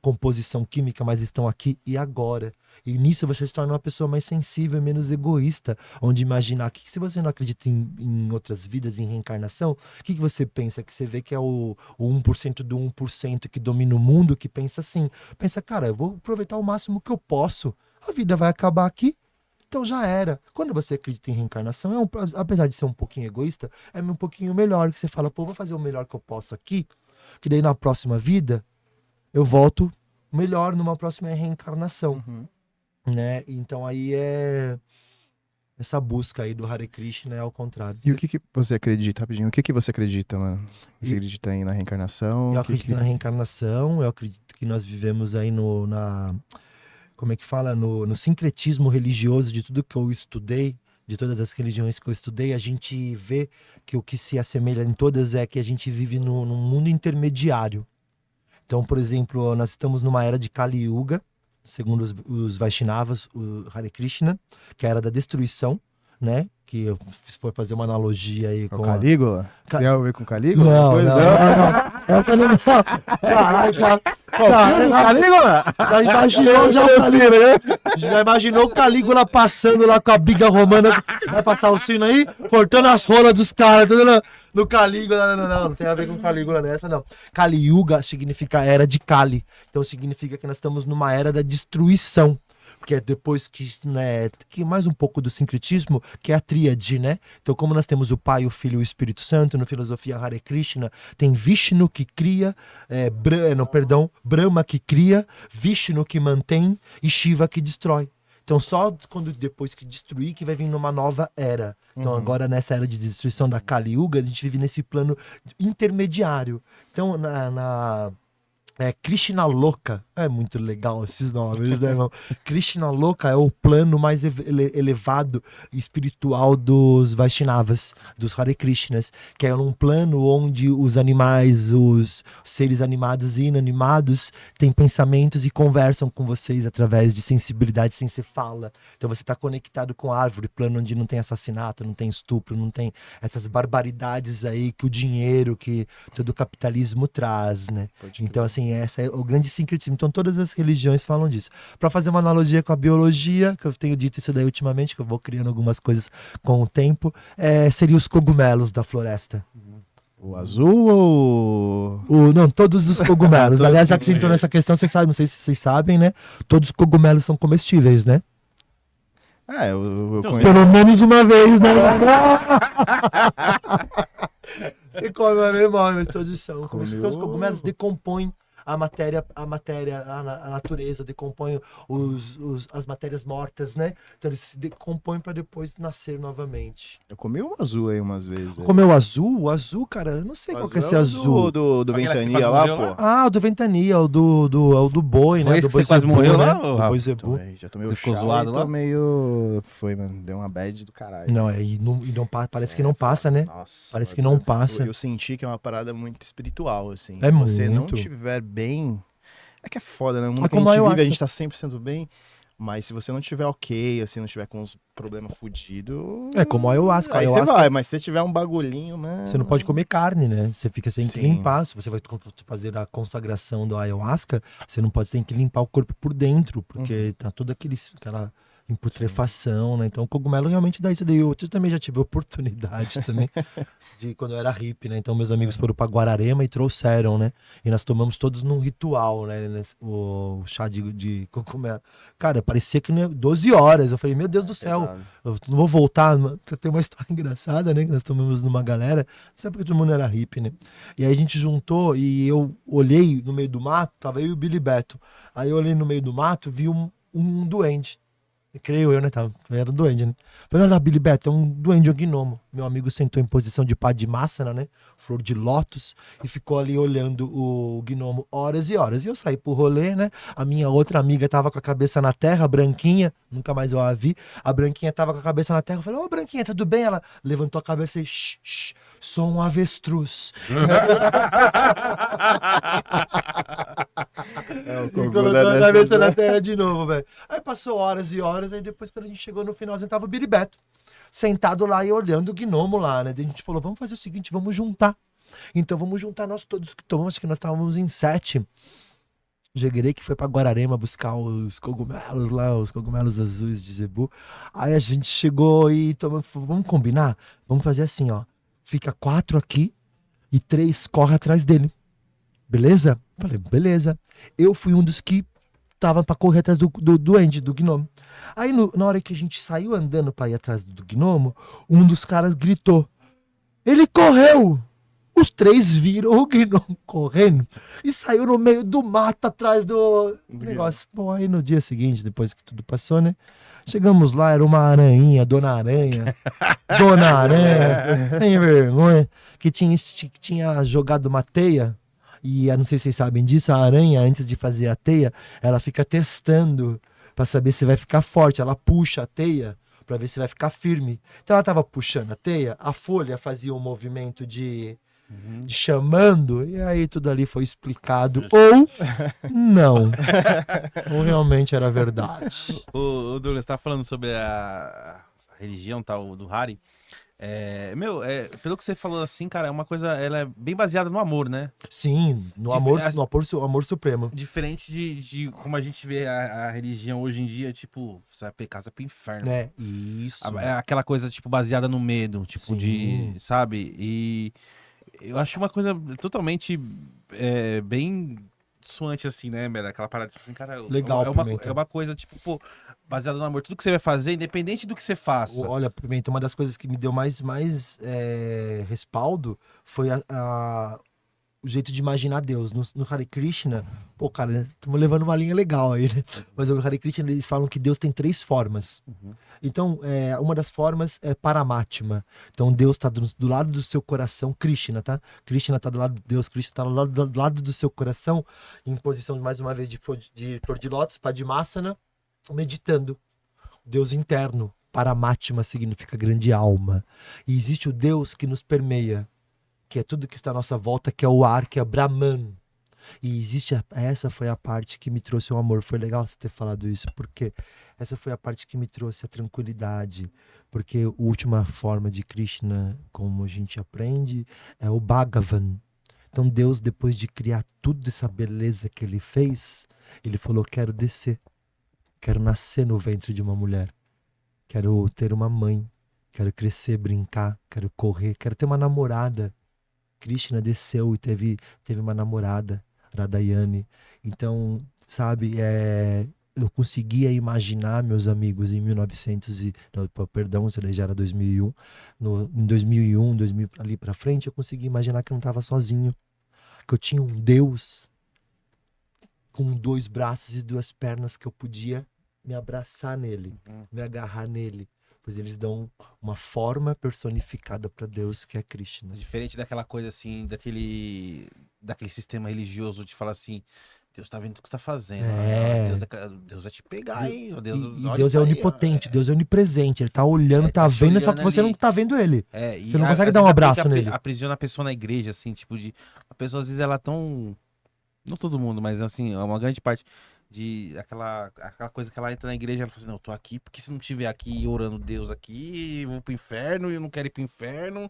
Speaker 4: composição química, mas estão aqui e agora. E nisso você se torna uma pessoa mais sensível e menos egoísta, onde imaginar que se você não acredita em outras vidas, em reencarnação, o que você pensa? Que você vê que é o 1% do 1% que domina o mundo, que pensa assim, pensa, cara, eu vou aproveitar o máximo que eu posso. A vida vai acabar aqui, então já era. Quando você acredita em reencarnação, apesar de ser um pouquinho egoísta, é um pouquinho melhor, que você fala, pô, vou fazer o melhor que eu posso aqui, que daí na próxima vida eu volto melhor numa próxima reencarnação. Né? Então aí é essa busca aí do Hare Krishna é ao contrário.
Speaker 2: E o que você acredita, rapidinho? O que você acredita, mano? Você acredita aí na reencarnação?
Speaker 4: Eu acredito na reencarnação, eu acredito que nós vivemos aí como é que fala? No sincretismo religioso de tudo que eu estudei, de todas as religiões que eu estudei, a gente vê que o que se assemelha em todas é que a gente vive num mundo intermediário. Então, por exemplo, nós estamos numa era de Kali Yuga, segundo os Vaishnavas, o Hare Krishna, que é a era da destruição, né? Que se for fazer uma analogia aí com...
Speaker 2: O Calígula? Tem algo a ver com Calígula?
Speaker 4: Não. Essa não... Caralho,
Speaker 2: Calígula?
Speaker 4: Já imaginou o Calígula passando lá com a biga romana, vai passar o sino aí, cortando as rolas dos caras, tudo no Calígula. Não tem a ver com Calígula nessa, não. Kali Yuga significa era de Kali, então significa que nós estamos numa era da destruição. Que é depois que, né, que mais um pouco do sincretismo, que é a tríade, né? Então, como nós temos o Pai, o Filho e o Espírito Santo, no filosofia Hare Krishna, tem Vishnu que cria, Brahma que cria, Vishnu que mantém e Shiva que destrói. Então, só depois que destruir, que vai vir numa nova era. Então, agora, nessa era de destruição da Kali Yuga, a gente vive nesse plano intermediário. Então, Krishna Loka, é muito legal esses nomes, né, irmão? Krishna Loka é o plano mais elevado espiritual dos Vaishnavas, dos Hare Krishnas, que é um plano onde os animais, os seres animados e inanimados têm pensamentos e conversam com vocês através de sensibilidade sem ser fala. Então você está conectado com a árvore, plano onde não tem assassinato, não tem estupro, não tem essas barbaridades aí que o dinheiro, que todo o capitalismo traz, né? Então assim, essa é o grande sincretismo. Então todas as religiões falam disso. Para fazer uma analogia com a biologia, que eu tenho dito isso daí ultimamente, que eu vou criando algumas coisas com o tempo, seriam os cogumelos da floresta.
Speaker 2: O azul ou...
Speaker 4: Não, todos os cogumelos. Aliás, já que você entrou nessa questão, vocês sabem, não sei se vocês sabem, né? Todos os cogumelos são comestíveis, né?
Speaker 2: Eu conheço.
Speaker 4: Pelo menos uma vez, né? Você come uma memória, mas todos são. Os cogumelos decompõem a natureza, decompõe as matérias mortas, né? Então eles se decompõem para depois nascer novamente.
Speaker 2: Eu comi um azul aí umas vezes.
Speaker 4: Comeu azul? O azul, cara, eu não sei qual que é esse azul.
Speaker 2: Do Ventania lá, pô.
Speaker 4: Ah, o do Ventania, o do boi, né? Do boi
Speaker 1: você quase morreu
Speaker 4: né?
Speaker 1: lá?
Speaker 4: Do boi zebu.
Speaker 2: Já tomei
Speaker 1: Você
Speaker 2: o
Speaker 1: ficou
Speaker 2: chá
Speaker 1: zoado
Speaker 2: e
Speaker 1: lá?
Speaker 2: tô meio... Foi, mano. Deu uma bad do caralho.
Speaker 4: Não, parece que não passa, né?
Speaker 2: Nossa,
Speaker 4: Parece que não passa.
Speaker 2: Eu senti que é uma parada muito espiritual, assim.
Speaker 4: É
Speaker 2: Se você não
Speaker 4: muito.
Speaker 2: estiver bem... É que é foda, né? No mundo
Speaker 4: É
Speaker 2: que a
Speaker 4: como
Speaker 2: gente
Speaker 4: a
Speaker 2: vive, a
Speaker 4: ayahuasca.
Speaker 2: gente tá 100% bem. Mas se você não estiver ok, assim, não estiver com uns problemas fudidos...
Speaker 4: É como a ayahuasca.
Speaker 2: Aí
Speaker 4: Ayahuasca,
Speaker 2: você vai, mas se tiver um bagulhinho, mano...
Speaker 4: você não pode comer carne, né? Você fica sem que
Speaker 2: Sim.
Speaker 4: limpar. Se você vai fazer a consagração do ayahuasca, você não pode ter que limpar o corpo por dentro, porque tá toda aquela putrefação, né? Então o cogumelo realmente dá isso daí. Eu também já tive oportunidade também de quando eu era hippie, né? Então meus amigos foram pra Guararema e trouxeram, né? E nós tomamos todos num ritual, né? O chá de cogumelo. Cara, parecia que 12 horas. Eu falei, meu Deus do céu,
Speaker 2: Pesado.
Speaker 4: eu não vou voltar. Tem uma história engraçada, né? Que nós tomamos numa galera. Não sei porque todo mundo era hippie, né? E aí a gente juntou e eu olhei no meio do mato, tava eu e o Billy Beto. Aí eu olhei no meio do mato, vi um duende. Creio eu, né? Era um duende, né? Falei, olha lá, Billy Beto, é um duende, um gnomo. Meu amigo sentou em posição de Padmasana, né? Flor de lótus, e ficou ali olhando o gnomo horas e horas. E eu saí pro rolê, né? A minha outra amiga tava com a cabeça na terra, a Branquinha, nunca mais eu a vi. A Branquinha tava com a cabeça na terra. Eu falei, ô Branquinha, tudo bem? Ela levantou a cabeça e sou um avestruz.
Speaker 2: o
Speaker 4: E
Speaker 2: Kogu
Speaker 4: colocou
Speaker 2: da
Speaker 4: a cabeça
Speaker 2: dessa-
Speaker 4: na terra de novo, velho. Aí passou horas e horas, aí depois quando a gente chegou no finalzinho, tava o Biribeto sentado lá e olhando o gnomo lá, né? Daí a gente falou, vamos fazer o seguinte, vamos juntar. Então vamos juntar nós todos que tomamos, acho que nós estávamos em 7. O Jeguerê que foi pra Guararema buscar os cogumelos lá, os cogumelos azuis de Zebu. Aí a gente chegou e tomamos, falou, vamos combinar? Vamos fazer assim, ó. Fica 4 aqui e 3 corre atrás dele. Beleza? Falei, beleza. Eu fui um dos que tava pra correr atrás do duende, do gnomo. Aí na hora que a gente saiu andando pra ir atrás do gnomo, um dos caras gritou, ele correu! Os 3 viram o gnomo correndo e saiu no meio do mato atrás do negócio. Bom, aí no dia seguinte, depois que tudo passou, né? Chegamos lá, era uma aranha, Dona Aranha, sem vergonha, que tinha jogado uma teia. E eu não sei se vocês sabem disso, a aranha, antes de fazer a teia, ela fica testando pra saber se vai ficar forte. Ela puxa a teia pra ver se vai ficar firme. Então ela tava puxando a teia, a folha fazia um movimento de chamando, e aí tudo ali foi explicado. Ou não. Ou realmente era verdade.
Speaker 1: O Douglas, você tá falando sobre a religião tal do Hari. Pelo que você falou assim, cara, é uma coisa, ela é bem baseada no amor, né?
Speaker 4: Sim, no amor supremo.
Speaker 1: Diferente de como a gente vê a religião hoje em dia, tipo, você vai pra casa pro inferno.
Speaker 4: É, isso.
Speaker 1: É aquela coisa, tipo, baseada no medo, tipo,
Speaker 4: Sim.
Speaker 1: sabe? E eu acho uma coisa totalmente bem suante, assim, né, Mera? Aquela parada, tipo assim, cara,
Speaker 4: Legal, Pimenta.
Speaker 1: é uma coisa, tipo, pô, baseada no amor. Tudo que você vai fazer, independente do que você faça.
Speaker 4: Olha, Pimenta, uma das coisas que me deu mais respaldo foi o jeito de imaginar Deus. No Hare Krishna, pô, cara, estamos levando uma linha legal aí, né? Mas no Hare Krishna eles falam que Deus tem 3 formas. Então, uma das formas é Paramatma. Então, Deus está do lado do seu coração, Krishna, tá? Krishna está do lado de Deus, Krishna está do lado do seu coração, em posição, mais uma vez, de flor de lótus, Padmasana, meditando. Deus interno, Paramatma significa grande alma. E existe o Deus que nos permeia, que é tudo que está à nossa volta, que é o ar, que é Brahman. E existe, essa foi a parte que me trouxe o amor. Foi legal você ter falado isso, porque essa foi a parte que me trouxe a tranquilidade. Porque a última forma de Krishna, como a gente aprende, é o Bhagavan. Então Deus, depois de criar tudo essa beleza que ele fez, ele falou, quero descer. Quero nascer no ventre de uma mulher. Quero ter uma mãe. Quero crescer, brincar. Quero correr. Quero ter uma namorada. Krishna desceu e teve uma namorada, Radayani. Então, sabe, eu conseguia imaginar, meus amigos, em 1900 perdão, isso já era 2001. Em 2001, 2000, ali pra frente, eu conseguia imaginar que eu não estava sozinho. Que eu tinha um Deus com 2 braços e 2 pernas que eu podia me abraçar nele, me agarrar nele. Pois eles dão uma forma personificada para Deus, que é Krishna.
Speaker 1: Diferente daquela coisa assim, daquele sistema religioso de falar assim, Deus tá vendo o que você tá fazendo. Deus vai te pegar, hein?
Speaker 4: Deus é onipotente, Deus é onipresente. Ele tá olhando, tá vendo, só que você não tá vendo ele. Você não consegue dar um abraço nele.
Speaker 1: Aprisiona a pessoa na igreja, assim, tipo de... A pessoa, às vezes, ela é tão... Não todo mundo, mas, assim, uma grande parte de... Aquela coisa que ela entra na igreja, ela fala assim, não, eu tô aqui, porque se não estiver aqui orando Deus aqui, eu vou pro inferno, e eu não quero ir pro inferno.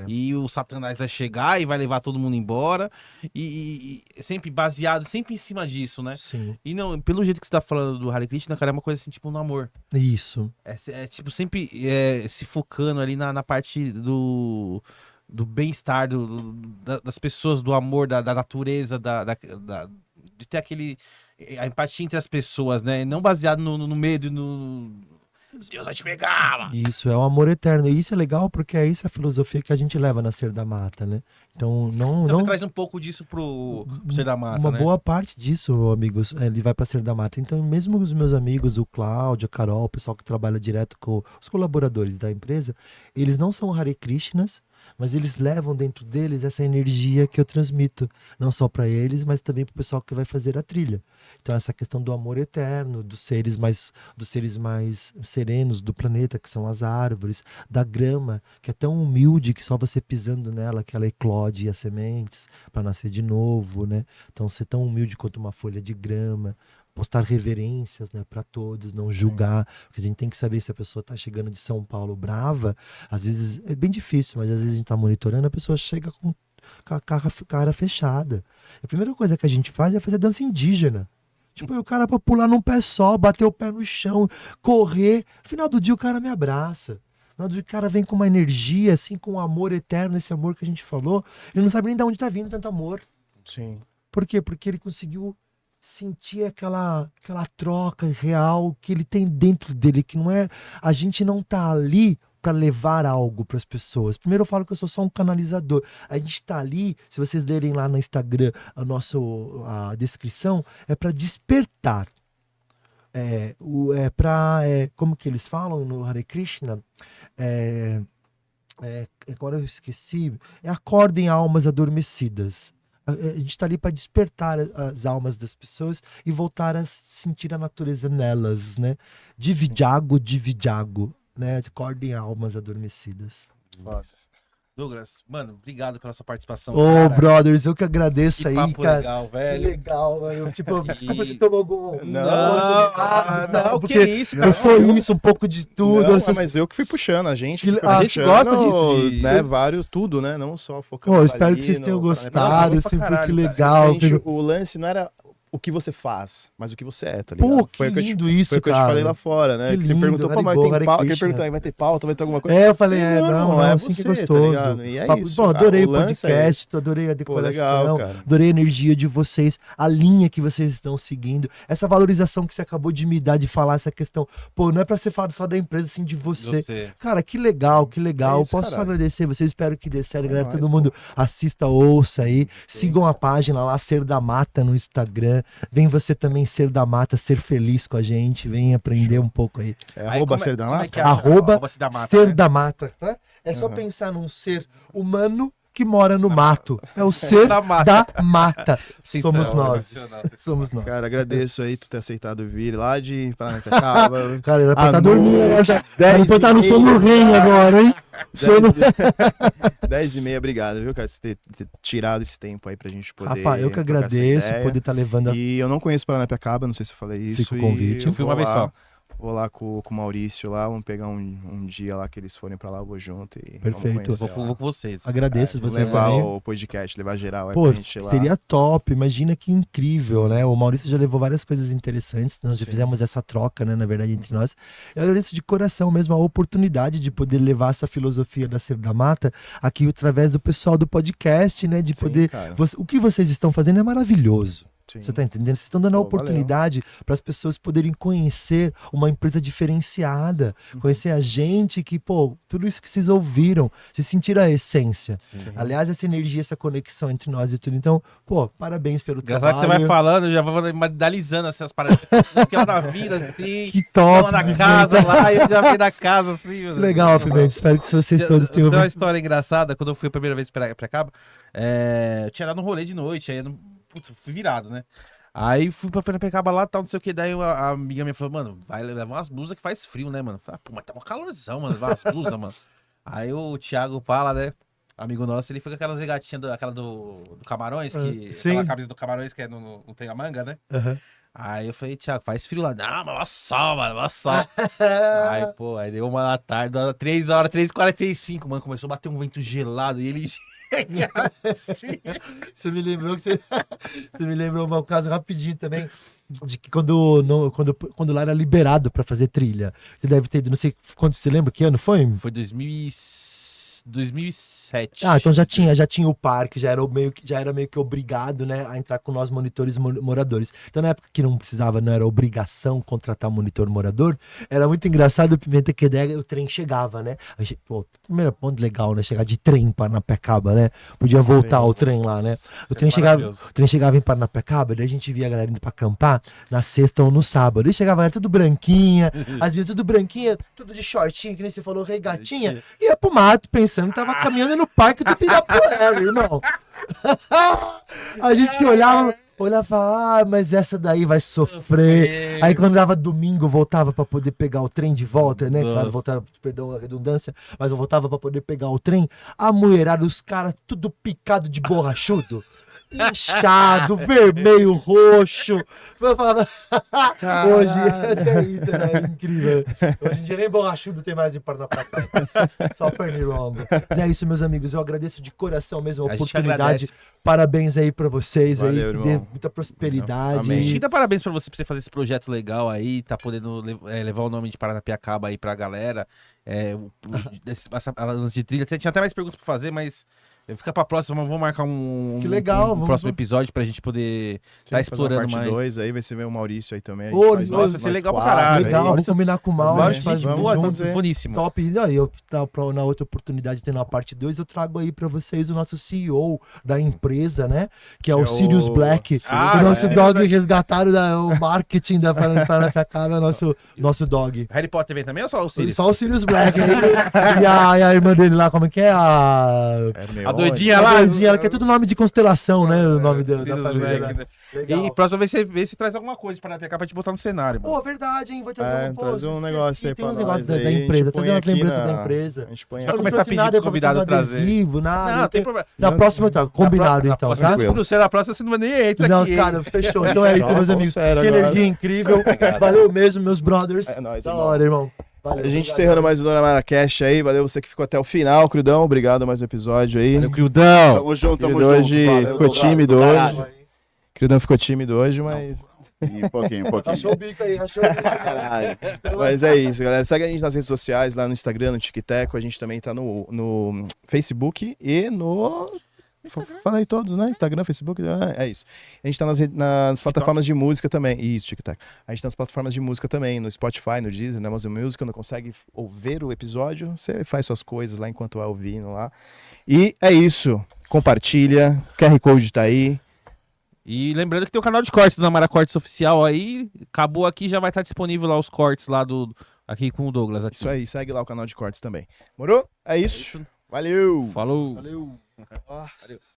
Speaker 1: E o Satanás vai chegar e vai levar todo mundo embora. E sempre baseado, sempre em cima disso, né?
Speaker 4: Sim.
Speaker 1: E não, pelo jeito que você tá falando do Hare Krishna, cara, é uma coisa assim, tipo, no amor.
Speaker 4: Isso.
Speaker 1: Tipo, sempre se focando ali na parte do bem-estar das pessoas, do amor, da natureza, de ter a empatia entre as pessoas, né? Não baseado no medo e no... Deus vai te pegar, mano.
Speaker 4: Isso, é o amor eterno. E isso é legal porque é essa a filosofia que a gente leva na Ser da Mata, né? Então,
Speaker 1: Você traz um pouco disso pro Ser da Mata,
Speaker 4: uma
Speaker 1: né?
Speaker 4: boa parte disso, amigos, ele vai para Ser da Mata. Então, mesmo os meus amigos, o Cláudio, a Carol, o pessoal que trabalha direto com os colaboradores da empresa, eles não são Hare Krishnas, mas eles levam dentro deles essa energia que eu transmito, não só para eles, mas também para o pessoal que vai fazer a trilha. Então essa questão do amor eterno, dos seres mais serenos do planeta, que são as árvores, da grama, que é tão humilde que só você pisando nela que ela eclode as sementes para nascer de novo, né? Então ser tão humilde quanto uma folha de grama, postar reverências, né, para todos, não julgar, porque a gente tem que saber se a pessoa está chegando de São Paulo brava, às vezes é bem difícil, mas às vezes a gente está monitorando, a pessoa chega com a cara fechada. A primeira coisa que a gente faz é fazer dança indígena. Tipo, o cara pra pular num pé só, bater o pé no chão, correr. No final do dia o cara me abraça. No final do dia o cara vem com uma energia, assim, com um amor eterno, esse amor que a gente falou. Ele não sabe nem de onde tá vindo tanto amor.
Speaker 2: Sim.
Speaker 4: Por quê? Porque ele conseguiu sentir aquela troca real que ele tem dentro dele, que não é... A gente não tá ali para levar algo para as pessoas. Primeiro eu falo que eu sou só um canalizador. A gente tá ali, se vocês lerem lá no Instagram a descrição, é para despertar. Como que eles falam no Hare Krishna? Agora eu esqueci. Acordem almas adormecidas. A gente está ali para despertar as almas das pessoas e voltar a sentir a natureza nelas, né? Dividiago, né? Acordem almas adormecidas.
Speaker 1: Douglas, mano, obrigado pela sua participação.
Speaker 4: Ô, brothers, eu que agradeço
Speaker 1: que
Speaker 4: aí,
Speaker 1: papo
Speaker 4: cara.
Speaker 1: legal, velho.
Speaker 4: Que legal, mano. Tipo, desculpa se tomou algum...
Speaker 1: Não,
Speaker 4: porque
Speaker 1: que isso, cara.
Speaker 4: eu sou isso, um pouco de tudo.
Speaker 2: Não, mas eu que fui puxando, a gente
Speaker 4: Que-
Speaker 2: foi
Speaker 4: a
Speaker 1: gente
Speaker 2: puxando,
Speaker 1: gosta disso,
Speaker 2: né, vários, tudo, né, não só focando
Speaker 4: Pô, espero
Speaker 2: ali
Speaker 4: que vocês tenham
Speaker 2: no
Speaker 4: gostado,
Speaker 1: Não,
Speaker 4: assim,
Speaker 1: pra
Speaker 4: foi que
Speaker 1: caralho,
Speaker 4: legal.
Speaker 2: Gente, o lance não era o que você faz, mas o que você é, tá ligado?
Speaker 4: Pô, que
Speaker 2: foi
Speaker 4: lindo isso,
Speaker 2: foi o que eu te
Speaker 4: cara.
Speaker 2: falei lá fora, né?
Speaker 4: Que
Speaker 2: Que você
Speaker 4: lindo,
Speaker 2: perguntou, pô, mas
Speaker 4: Haribo,
Speaker 2: tem
Speaker 4: Hare
Speaker 2: pauta,
Speaker 4: Krishna.
Speaker 2: vai ter pauta, vai ter alguma coisa?
Speaker 4: Eu falei, não, assim que é
Speaker 2: você,
Speaker 4: gostoso.
Speaker 2: tá ligado? E é
Speaker 4: Papo-
Speaker 2: isso,
Speaker 4: Bom, adorei
Speaker 2: o
Speaker 4: o
Speaker 2: lance é
Speaker 4: podcast, adorei a decoração,
Speaker 2: legal, cara.
Speaker 4: adorei a energia de vocês, a linha que vocês estão seguindo, essa valorização que você acabou de me dar, de falar essa questão. Pô, não é pra você falar só da empresa, assim, de você. Cara, que legal, que legal.
Speaker 2: É isso,
Speaker 4: Posso só
Speaker 2: caralho.
Speaker 4: agradecer vocês, espero que dê certo, galera.
Speaker 2: nóis,
Speaker 4: Todo mundo assista, ouça aí. Sigam a página lá, Ser da Mata no Instagram. Vem você também, Ser da Mata, ser feliz com a gente. Vem aprender um pouco aí.
Speaker 2: É arroba ser da
Speaker 1: como é
Speaker 2: mata?
Speaker 1: que é?
Speaker 4: Arroba
Speaker 1: Se da mata,
Speaker 4: Ser
Speaker 1: né?
Speaker 4: da Mata, tá? É só pensar num ser humano que mora no mato. É o ser
Speaker 1: Da mata.
Speaker 4: da mata. Somos nós.
Speaker 1: Sensacional.
Speaker 4: Somos nós.
Speaker 2: Cara, agradeço aí tu ter aceitado vir lá de Paranapiacaba.
Speaker 4: Cara, era pra
Speaker 2: À
Speaker 4: estar dormindo, né?
Speaker 2: noite,
Speaker 4: Já. Era pra estar no
Speaker 2: 10h30.
Speaker 4: sono REM agora, hein? Sono...
Speaker 2: 10h30, obrigado, viu, cara, por ter tirado esse tempo aí pra gente poder.
Speaker 4: Rafa, eu que
Speaker 2: trocar essa
Speaker 4: agradeço
Speaker 2: ideia.
Speaker 4: poder estar levando a...
Speaker 2: E eu não conheço Paranapiacaba, não sei se eu falei isso.
Speaker 4: Fica o convite.
Speaker 2: e
Speaker 1: Eu fui uma vez só.
Speaker 2: Vou lá com o Maurício lá, vamos pegar um dia lá que eles forem pra lá, eu vou junto e
Speaker 4: Perfeito.
Speaker 2: vamos conhecer
Speaker 1: Vou
Speaker 2: lá.
Speaker 1: com vocês.
Speaker 4: Agradeço vocês
Speaker 2: levar
Speaker 4: também.
Speaker 2: o podcast, levar geral aí
Speaker 4: Pô,
Speaker 2: pra gente ir lá.
Speaker 4: seria top, imagina que incrível, né? O Maurício já levou várias coisas interessantes, nós já
Speaker 2: Sim.
Speaker 4: fizemos essa troca, né, na verdade, entre nós. Eu agradeço de coração mesmo a oportunidade de poder levar essa filosofia da Ser da Mata aqui através do pessoal do podcast, né, de
Speaker 2: Sim,
Speaker 4: poder...
Speaker 2: cara.
Speaker 4: O que vocês estão fazendo é maravilhoso.
Speaker 2: Sim.
Speaker 4: Você tá entendendo? Vocês estão dando a
Speaker 2: Pô, valeu.
Speaker 4: oportunidade para as pessoas poderem conhecer uma empresa diferenciada,
Speaker 2: Uhum.
Speaker 4: conhecer a gente que, pô, tudo isso que vocês ouviram, vocês sentiram a essência.
Speaker 1: Sim.
Speaker 4: Aliás, essa energia, essa conexão entre nós e tudo. Então, pô, parabéns pelo
Speaker 1: Engraçado que você
Speaker 4: trabalho.
Speaker 1: vai falando, eu já vou medalizando essas paradas. Que ela na vida, assim.
Speaker 4: Que top,
Speaker 1: Ela na
Speaker 4: Pimenta.
Speaker 1: casa lá, eu já vim da casa, assim.
Speaker 4: Que legal, Pimenta. Espero que vocês todos tenham
Speaker 1: Tem uma
Speaker 4: ouvido.
Speaker 1: história engraçada, quando eu fui a primeira vez pra Cabo, eu tinha dado um rolê de noite, aí eu não, putz, fui virado, né? Aí fui pra Pirapicaba lá, tal, não sei o que, daí a amiga minha falou, mano, vai levar umas blusas que faz frio, né, mano? Eu falei, pô, mas tá uma calorzão, mano, levar umas blusas, mano. Aí o Thiago Pala, né, amigo nosso, ele foi com aquelas regatinhas, aquela do Camarões, que,
Speaker 4: sim.
Speaker 1: aquela camisa do Camarões que é no tem a manga, né?
Speaker 4: Aham.
Speaker 1: Aí eu falei, Thiago, faz frio lá. Não, mas olha sol, mano, olha sol. Aí, pô, aí deu uma da tarde, 3 horas, 3h45, mano, começou a bater um vento gelado e ele... assim.
Speaker 4: Você me lembrou que você... você me lembrou um caso rapidinho também, de que quando lá era liberado pra fazer trilha. Você deve ter ido, não sei quanto, você lembra que ano foi?
Speaker 1: Foi 2007.
Speaker 4: Ah, então já tinha o parque, já era meio que obrigado, né, a entrar com nós monitores moradores. Então na época que não precisava, não era obrigação contratar monitor morador, era muito engraçado o Pimenta que ideia, o trem chegava, né? A gente, pô, primeiro ponto legal, né, chegar de trem para Paranapiacaba, né? Podia voltar o trem lá, né? O trem chegava em Paranapiacaba, daí a gente via a galera indo pra acampar na sexta ou no sábado. E chegava a galera tudo branquinha, as meninas tudo branquinha, tudo de shortinho, que nem você falou, regatinha, ia pro mato pensando Sam tava caminhando no parque do Ibirapuera, irmão. A gente olhava e falava, mas essa daí vai sofrer. Aí quando dava domingo, voltava pra poder pegar o trem de volta, né? Claro, voltava, perdão a redundância, mas eu voltava pra poder pegar o trem. A mulherada, os caras tudo picado de borrachudo. Inchado, vermelho, roxo. Eu falava, hoje é isso, é incrível. Hoje em dia nem borrachudo tem mais em Paranapiacaba. Só pernilongo. E é isso, meus amigos. Eu agradeço de coração mesmo a oportunidade. Parabéns aí pra vocês.
Speaker 2: Valeu,
Speaker 4: aí. Que
Speaker 2: irmão.
Speaker 4: dê muita prosperidade.
Speaker 2: Amém.
Speaker 1: A gente dá parabéns pra você fazer esse projeto legal aí, tá podendo levar o nome de Paranapiacaba aí pra galera. A lance de trilha. Tinha até mais perguntas pra fazer, mas fica pra próxima. Vamos marcar um
Speaker 4: Que legal,
Speaker 1: um próximo episódio pra gente poder tá explorando mais.
Speaker 2: Parte 2 aí, vai ser o Maurício aí também.
Speaker 4: Nossa,
Speaker 1: vai ser legal pra caralho.
Speaker 4: Legal, vamos combinar com o Mal. A gente faz
Speaker 2: vamos
Speaker 4: junto.
Speaker 1: Boníssimo.
Speaker 4: Top. E aí, eu, na outra oportunidade, tendo a parte 2, eu trago aí pra vocês o nosso CEO da empresa, né? Que é o Sirius Black. O nosso dog resgatado, o marketing da Paranapiacaba é o nosso dog.
Speaker 1: Harry Potter vem também ou só o Sirius?
Speaker 4: Só o Sirius Black. E a irmã dele lá, como é que é?
Speaker 1: A doidinha lá.
Speaker 4: A doidinha, que é tudo nome de constelação, né? O nome da família.
Speaker 1: Black, né?
Speaker 4: Legal.
Speaker 1: E próxima vez você traz alguma coisa para cá pra te botar no cenário. Mano.
Speaker 4: Pô, verdade, hein? Vou trazer
Speaker 2: traz um negócio aí
Speaker 4: tem
Speaker 2: pra
Speaker 4: uns
Speaker 2: nós
Speaker 4: negócios
Speaker 2: aí,
Speaker 4: da
Speaker 2: a gente
Speaker 4: empresa,
Speaker 2: põe
Speaker 4: trazer umas
Speaker 2: aqui
Speaker 4: lembranças
Speaker 2: na-
Speaker 4: da empresa.
Speaker 2: A gente põe
Speaker 1: Vai
Speaker 2: aqui.
Speaker 1: começar a pedir pro convidado trazer.
Speaker 4: Adesivo, nada.
Speaker 1: Não, tem problema.
Speaker 4: Na próxima, tá, combinado então, tá?
Speaker 1: Na próxima você não nem entra
Speaker 4: Não,
Speaker 1: aqui.
Speaker 4: cara, fechou. Então é isso,
Speaker 2: Não,
Speaker 4: meus
Speaker 2: falando
Speaker 4: amigos.
Speaker 2: sério
Speaker 4: Que
Speaker 2: agora.
Speaker 4: energia incrível. Valeu mesmo, meus brothers.
Speaker 2: É nóis,
Speaker 4: Da
Speaker 2: irmão.
Speaker 4: hora, irmão. Valeu.
Speaker 2: A gente
Speaker 4: obrigado.
Speaker 2: encerrando mais o Dona Mara Cash aí. Valeu você que ficou até o final, Crudão. Obrigado mais um episódio aí.
Speaker 1: Valeu, Crildão.
Speaker 3: Tamo junto, tamo
Speaker 2: Querido,
Speaker 3: junto.
Speaker 2: hoje
Speaker 3: Valeu,
Speaker 2: ficou
Speaker 3: Douglas,
Speaker 2: tímido
Speaker 3: do
Speaker 2: hoje.
Speaker 3: caralho.
Speaker 2: Crudão ficou tímido hoje, mas.
Speaker 3: Um pouquinho.
Speaker 4: Rachou o bico aí, rachou o bico.
Speaker 3: Caralho.
Speaker 2: Mas é isso, galera. Segue a gente nas redes sociais, lá no Instagram, no TikTok. A gente também tá no Facebook e no. Fala aí todos, né? Instagram, Facebook. É isso. A gente tá nas plataformas de música também. Isso, TikTok. A gente tá nas plataformas de música também, no Spotify, no Deezer, no Amazon Music. Não consegue ouvir o episódio, você faz suas coisas lá enquanto vai ouvindo lá. E é isso. Compartilha. QR Code tá aí.
Speaker 1: E lembrando que tem o canal de cortes do Namara Cortes Oficial aí. Acabou aqui, já vai estar disponível lá os cortes lá aqui com o Douglas. Aqui.
Speaker 2: Isso aí. Segue lá o canal de cortes também. Morou? É isso. Valeu!
Speaker 1: Falou.
Speaker 4: Valeu.
Speaker 2: Valeu.